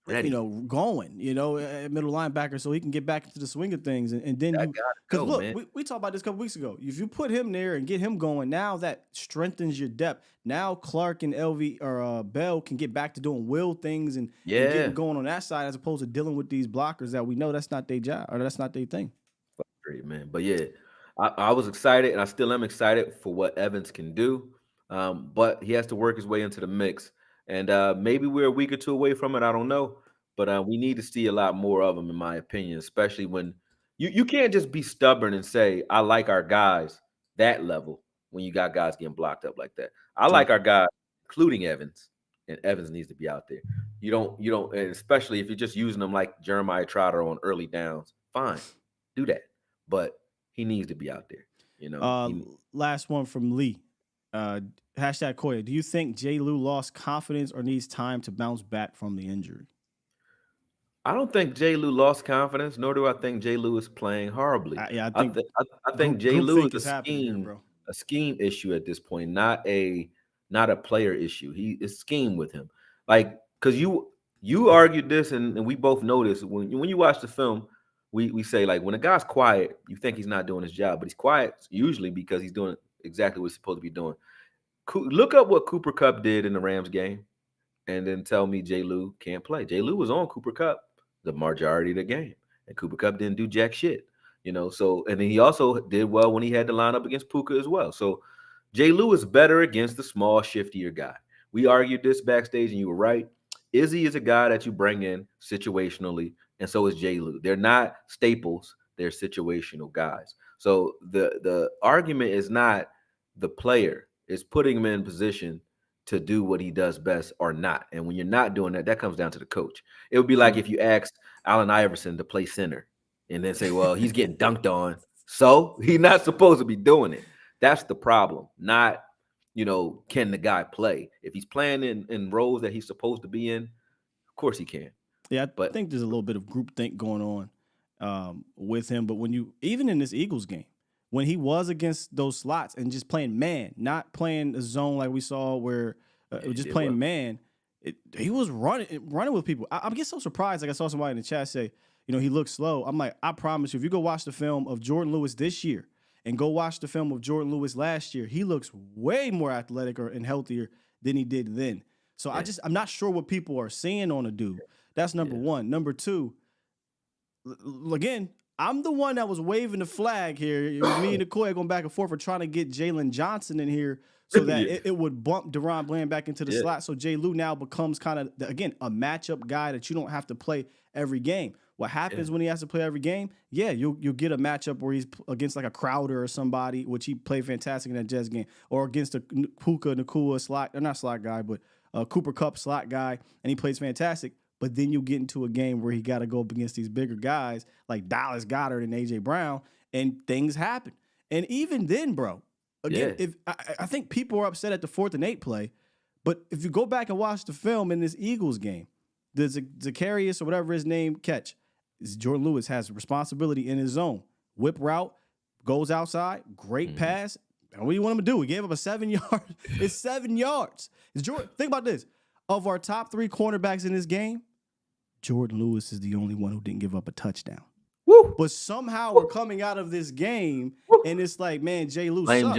[SPEAKER 5] ready.
[SPEAKER 3] Going, at middle linebacker, so he can get back into the swing of things. And then because look, we talked about this a couple weeks ago. If you put him there and get him going, now that strengthens your depth. Now Clark and LV or Bell can get back to doing will things and getting going on that side, as opposed to dealing with these blockers that we know that's not their job or that's not their thing.
[SPEAKER 5] Great, man. But yeah, I was excited, and I still am excited for what Evans can do. But he has to work his way into the mix. And maybe we're a week or two away from it. I don't know. But we need to see a lot more of him, in my opinion, especially when you can't just be stubborn and say, I like our guys that level when you got guys getting blocked up like that. I like our guys, including Evans, and Evans needs to be out there. You don't, and especially if you're just using them like Jeremiah Trotter on early downs, fine, do that. But he needs to be out there.
[SPEAKER 3] Last one from Lee. Hashtag Akoye, do you think J. Lou lost confidence or needs time to bounce back from the injury?
[SPEAKER 5] I don't think J. Lou lost confidence, nor do I think J. Lou is playing horribly.
[SPEAKER 3] I
[SPEAKER 5] think J. Lou is a scheme.
[SPEAKER 3] Bro.
[SPEAKER 5] a scheme issue at this point, not a player issue. It's scheme with him. Like, because you argued this, and we both know this. When you watch the film, we say, like, when a guy's quiet, you think he's not doing his job, but he's quiet usually because he's doing exactly what he's supposed to be doing. Look up what Cooper Kupp did in the Rams game, and then tell me J. Lou can't play. J. Lou was on Cooper Kupp the majority of the game, and Cooper Kupp didn't do jack shit. So, and then he also did well when he had to line up against Puka as well. So J. Lou is better against the small, shiftier guy. We argued this backstage, and you were right. Izzy is a guy that you bring in situationally, and so is J. Lou. They're not staples. They're situational guys. So the argument is not the player. It's putting him in position to do what he does best or not. And when you're not doing that, that comes down to the coach. It would be like if you asked Allen Iverson to play center and then say, well, he's getting dunked on, so he's not supposed to be doing it. That's the problem, not, can the guy play? If he's playing in roles that he's supposed to be in, of course he can.
[SPEAKER 3] Yeah, I think there's a little bit of groupthink going on with him. But even in this Eagles game, when he was against those slots and just playing man, not playing a zone like we saw where just playing man, he was running with people. I get so surprised. Like, I saw somebody in the chat say, he looks slow. I'm like, I promise you, if you go watch the film of Jordan Lewis this year and go watch the film of Jordan Lewis last year, he looks way more athletic and healthier than he did then. So I'm not sure what people are seeing on a dude. That's number one. Number two, again, I'm the one that was waving the flag here. Me and Akoye going back and forth for trying to get Jalen Johnson in here so that it would bump DaRon Bland back into the slot. So J. Lou now becomes kind of, again, a matchup guy that you don't have to play every game. What happens when he has to play every game? Yeah, you'll get a matchup where he's against like a Crowder or somebody, which he played fantastic in that Jets game, or against a Puka Nacua slot, or not slot guy, but a Cooper Kupp slot guy, and he plays fantastic. But then you get into a game where he got to go up against these bigger guys like Dallas Goedert and A.J. Brown, and things happen. And even then, bro, again, if I think people are upset at the 4th and 8 play, but if you go back and watch the film in this Eagles game, the Zacharias or whatever his name catch, Jordan Lewis has responsibility in his zone. Whip route, goes outside, great pass. And what do you want him to do? He gave up a 7-yard. It's 7 yards. Think about this. Of our top 3 cornerbacks in this game, Jordan Lewis is the only one who didn't give up a touchdown. Woo! But somehow we're coming out of this game, and it's like, man, J. Lou sucks.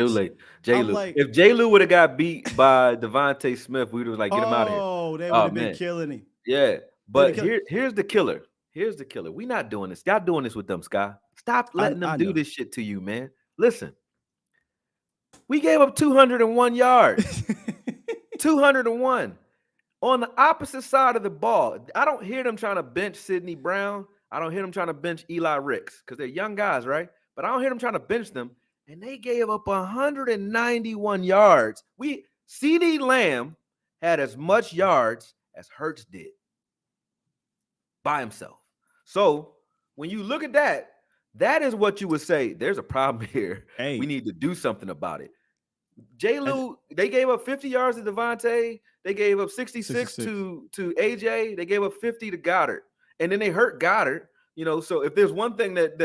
[SPEAKER 5] J. Lou. If J. Lou would have got beat by Devontae Smith, we would have get him out of here.
[SPEAKER 3] Oh, they would have been killing him.
[SPEAKER 5] Yeah, but here's the killer. Here's the killer. We're not doing this. Stop doing this with them, Sky. Stop letting them do this shit to you, man. Listen, we gave up 201 yards. 201. On the opposite side of the ball, I don't hear them trying to bench Sidney Brown. I don't hear them trying to bench Eli Ricks because they're young guys, right? But I don't hear them trying to bench them. And they gave up 191 yards. CeeDee Lamb had as much yards as Hurts did by himself. So when you look at that, that is what you would say, there's a problem here. Hey. We need to do something about it. J. Lou, they gave up 50 yards to Devontae. They gave up 66 to AJ. They gave up 50 to Goddard. And then they hurt Goddard. So if there's one thing that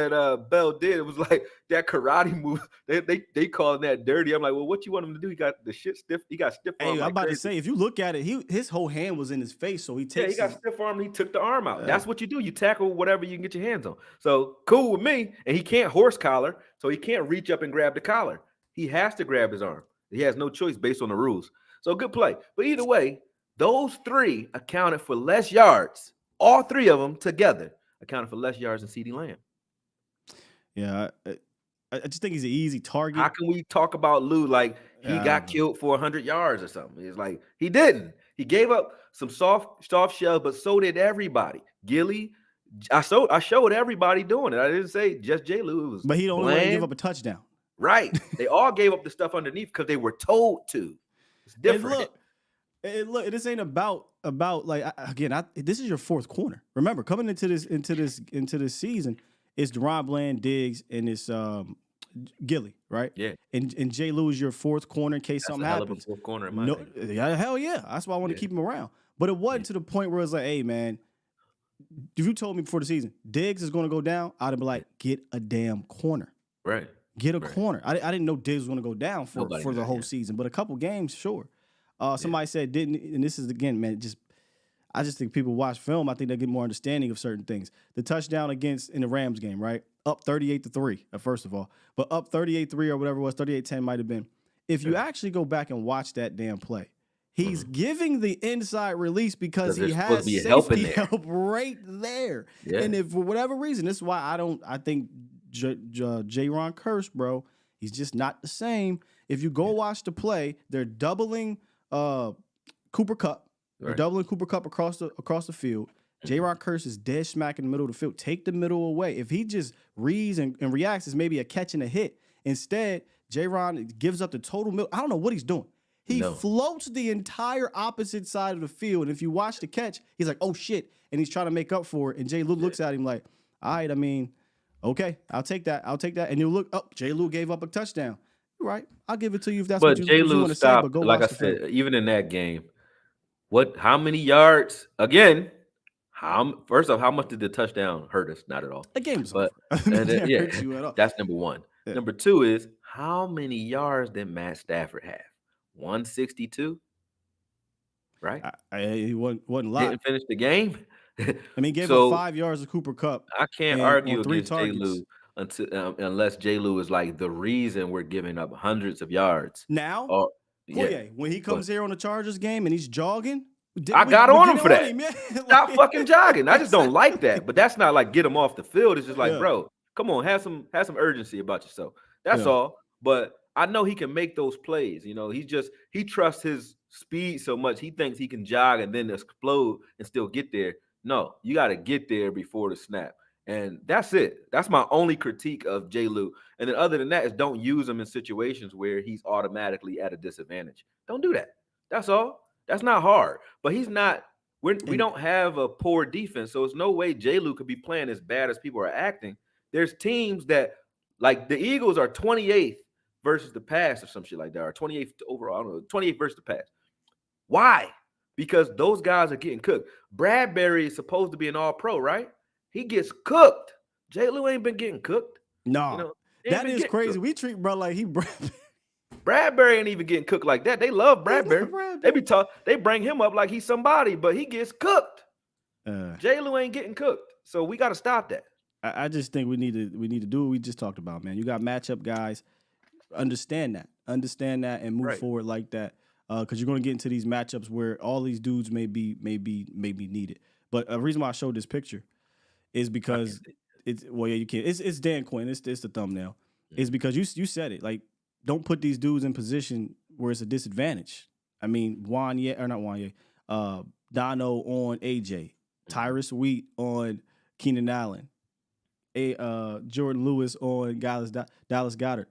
[SPEAKER 5] Bell did, it was like that karate move. They calling that dirty. I'm like, well, what you want him to do? He got the shit stiff. He got stiff arm.
[SPEAKER 3] Hey, I'm about to say, if you look at it, his whole hand was in his face, so he takes.
[SPEAKER 5] Yeah, he got stiff arm. And he took the arm out. That's what you do. You tackle whatever you can get your hands on. So cool with me. And he can't horse collar, so he can't reach up and grab the collar. He has to grab his arm. He has no choice based on the rules. So good play. But either way, those 3 accounted for less yards. All 3 of them together accounted for less yards than CeeDee Lamb.
[SPEAKER 3] Yeah, I just think he's an easy target.
[SPEAKER 5] How can we talk about Lou like he got killed for 100 yards or something? It's like he didn't. He gave up some soft shells, but so did everybody. Gilly, I showed everybody doing it. I didn't say just J. Lou.
[SPEAKER 3] But he don't want to give up a touchdown.
[SPEAKER 5] Right. They all gave up the stuff underneath because they were told to. It's different.
[SPEAKER 3] And look, this ain't about like, again, this is your 4th corner. Remember, coming into this season, it's DaRon Bland, Diggs, and it's Gilly, right?
[SPEAKER 5] Yeah.
[SPEAKER 3] And J. Lou is your 4th corner in case something happens.
[SPEAKER 5] Hell of a 4th corner in my opinion.
[SPEAKER 3] Yeah, hell yeah. That's why I want to keep him around. But it wasn't to the point where it's like, hey, man, if you told me before the season, Diggs is going to go down, I'd have been like, get a damn corner.
[SPEAKER 5] Right.
[SPEAKER 3] get a corner. I didn't know Diggs was going to go down for the whole season, but a couple games, sure. Somebody said didn't, and this is again, man, I just think people watch film. I think they get more understanding of certain things. The touchdown in the Rams game, right? Up 38-3, first of all, but up 38-3 or whatever it was, 38-10 might have been. If you actually go back and watch that damn play, he's giving the inside release because he has safety help right there. Yeah. And if for whatever reason, this is why I think Jaron Kearse, bro, he's just not the same. If you go watch the play, they're doubling Cooper Kupp. They're doubling Cooper Kupp across the field. Jaron Kearse is dead smack in the middle of the field. Take the middle away. If he just reads and reacts as maybe a catch and a hit, instead, Jaron gives up the total middle. I don't know what he's doing. He floats the entire opposite side of the field. And if you watch the catch, he's like, oh, shit. And he's trying to make up for it. And J. Lou looks at him like, all right, I mean, okay, I'll take that. And you look, J. Lou gave up a touchdown. You're right. I'll give it to you if that's what you want to say. But go
[SPEAKER 5] like I said, even in that game, how many yards? Again, first off, how much did the touchdown hurt us? Not at all.
[SPEAKER 3] The game's
[SPEAKER 5] over. Hurt you at all. That's number one. Yeah. Number two is, how many yards did Matt Stafford have? 162, right?
[SPEAKER 3] He wasn't a lot.
[SPEAKER 5] Didn't finish the game.
[SPEAKER 3] I mean, he gave up 5 yards of Cooper Kupp.
[SPEAKER 5] I can't argue against J. Lou unless J. Lou is like the reason we're giving up hundreds of yards.
[SPEAKER 3] Now, when he comes here on the Chargers game and he's jogging,
[SPEAKER 5] I got on him for that. Stop fucking jogging. I just don't like that. But that's not like get him off the field. It's just like, bro, come on, have some urgency about yourself. That's all. But I know he can make those plays. You know, he trusts his speed so much. He thinks he can jog and then explode and still get there. No, you got to get there before the snap. And that's it. That's my only critique of J. Lou. And then other than that is don't use him in situations where he's automatically at a disadvantage. Don't do that. That's all. That's not hard. But he's not. We don't have a poor defense, so there's no way J. Lou could be playing as bad as people are acting. There's teams that, like the Eagles, are 28th versus the pass or some shit like that, or 28th overall. I don't know, 28th versus the pass. Why? Because those guys are getting cooked. Bradbury is supposed to be an all-pro, right? He gets cooked. J. Lou ain't been getting cooked.
[SPEAKER 3] No, that is crazy. Cooked. We treat bro like he
[SPEAKER 5] Bradbury ain't even getting cooked like that. They love Bradbury. They bring him up like he's somebody, but he gets cooked. J. Lou ain't getting cooked. So we got to stop that.
[SPEAKER 3] I just think we need to do what we just talked about, man. You got matchup guys. Understand that, and move forward like that. Because you're going to get into these matchups where all these dudes may be needed. But a reason why I showed this picture is because you can't. It's Dan Quinn. It's the thumbnail. It's because you said it. Like, don't put these dudes in position where it's a disadvantage. I mean, Dono on AJ, Tyrus Wheat on Keenan Allen, Jordan Lewis on Dallas Goedert.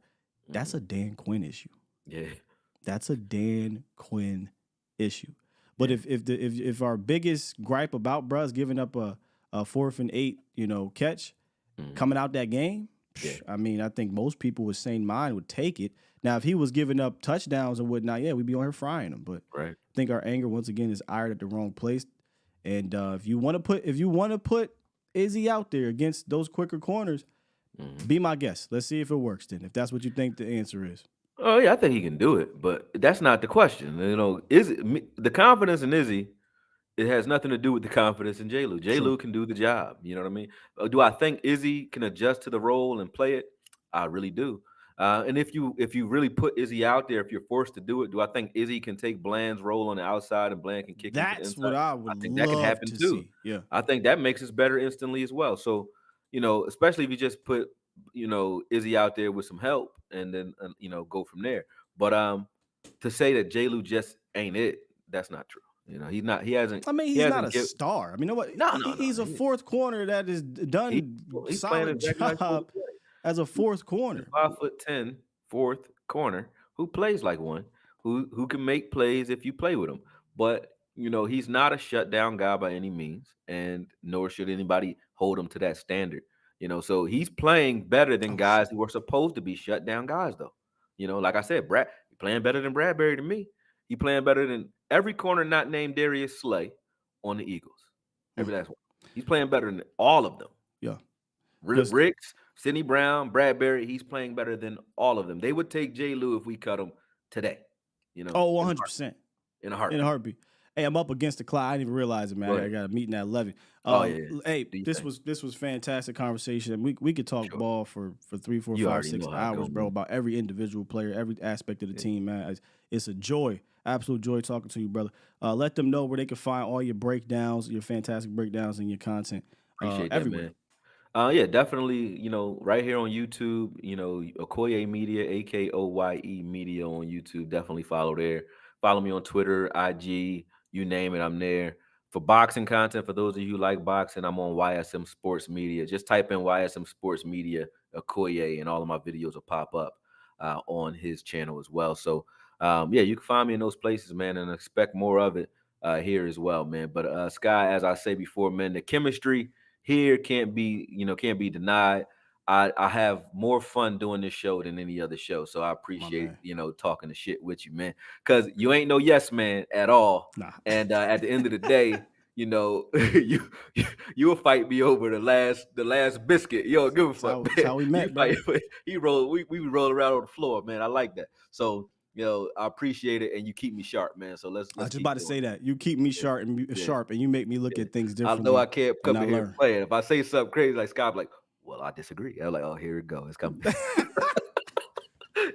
[SPEAKER 3] That's a Dan Quinn issue.
[SPEAKER 5] Yeah.
[SPEAKER 3] That's a Dan Quinn issue. But if our biggest gripe about bruh is giving up a 4th and 8, catch coming out that game, I mean, I think most people with sane mind would take it. Now, if he was giving up touchdowns and whatnot, we'd be on here frying him. But I think our anger once again is aired at the wrong place. And if you want to put Izzy out there against those quicker corners, be my guest. Let's see if it works. Then, if that's what you think the answer is.
[SPEAKER 5] Oh yeah, I think he can do it, but that's not the question. The confidence in Izzy? It has nothing to do with the confidence in J. Lou. J. Lou can do the job. You know what I mean? Do I think Izzy can adjust to the role and play it? I really do. And if you really put Izzy out there, if you're forced to do it, do I think Izzy can take Bland's role on the outside and Bland can kick?
[SPEAKER 3] That's what I think
[SPEAKER 5] that can happen too.
[SPEAKER 3] See. Yeah,
[SPEAKER 5] I think that makes us better instantly as well. So, especially if you just put Izzy out there with some help and then go from there. But to say that J. Lou just ain't it, that's not true. He's not. He hasn't.
[SPEAKER 3] I mean, he's not a star. I mean, what? No. He's a fourth corner that is done
[SPEAKER 5] he's
[SPEAKER 3] solid job as a fourth corner.
[SPEAKER 5] 5'10", fourth corner who plays like one, who can make plays if you play with him. But he's not a shutdown guy by any means, and nor should anybody hold him to that standard. So he's playing better than guys who are supposed to be shutdown guys, though. Like I said, Brad playing better than Bradbury to me. He playing better than every corner not named Darius Slay on the Eagles. Every last one. He's playing better than all of them.
[SPEAKER 3] Yeah.
[SPEAKER 5] Ricks, Sidney Brown, Bradbury, he's playing better than all of them. They would take J. Lou if we cut him today.
[SPEAKER 3] Oh, 100%.
[SPEAKER 5] In a heartbeat.
[SPEAKER 3] In a heartbeat. Hey, I'm up against the clock. I didn't even realize it, man. I got a meeting at 11. Hey, this was fantastic conversation. We could talk ball for 3, 4, 5, 6 hours, bro, about every individual player, every aspect of the team, man. It's a joy, absolute joy talking to you, brother. Let them know where they can find all your breakdowns, your fantastic breakdowns, and your content.
[SPEAKER 5] Appreciate that,
[SPEAKER 3] everywhere.
[SPEAKER 5] Man. Yeah, definitely, right here on YouTube, Akoye Media, Akoye Media on YouTube. Definitely follow there. Follow me on Twitter, IG, you name it, I'm there. For boxing content, for those of you who like boxing, I'm on YSM Sports Media. Just type in YSM Sports Media, Akoye, and all of my videos will pop up on his channel as well. So, you can find me in those places, man, and expect more of it here as well, man. But Sky, as I say before, man, the chemistry here can't be denied. I have more fun doing this show than any other show. So I appreciate, talking the shit with you, man. Because you ain't no yes man at all.
[SPEAKER 3] Nah.
[SPEAKER 5] And at the end of the day, you'll fight me over the last biscuit. You don't give a fuck.
[SPEAKER 3] That's how we met, bro.
[SPEAKER 5] We roll around on the floor, man. I like that. So I appreciate it, and you keep me sharp, man. So let's.
[SPEAKER 3] I was just about to say that you keep me sharp and you make me look at things differently.
[SPEAKER 5] I know I can't come in here and play it. If I say something crazy, like Scott, like, well, I disagree. I'm like, oh, here it go. It's coming.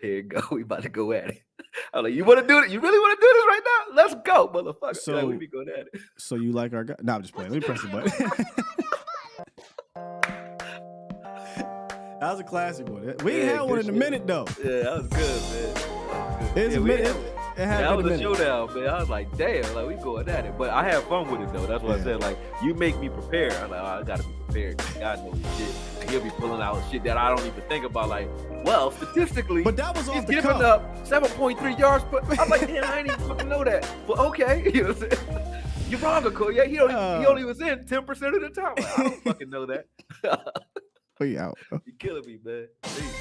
[SPEAKER 5] Here it go. We about to go at it. I'm like, you want to do it? You really want to do this right now? Let's go, motherfucker.
[SPEAKER 3] So
[SPEAKER 5] we be going at it.
[SPEAKER 3] So you like our guy? No, I'm just playing. Let me press the button. That was a classic one. We ain't had one in a minute though.
[SPEAKER 5] Yeah, that was good, man.
[SPEAKER 3] It's a minute.
[SPEAKER 5] That was a showdown, man. I was like, damn, like we going at it. But I had fun with it though. That's what I said. Like, you make me prepared. I'm like, I gotta be prepared. God knows shit. And he'll be pulling out shit that I don't even think about. Like, well, statistically,
[SPEAKER 3] but that was
[SPEAKER 5] he's giving up 7.3 yards. But I'm like, damn, I didn't even fucking know that. But okay, you know what I'm saying? You're wrong, Akoye. He only was in 10% of the time. Like, I don't fucking know that.
[SPEAKER 3] We out.
[SPEAKER 5] You're killing me, man. Peace.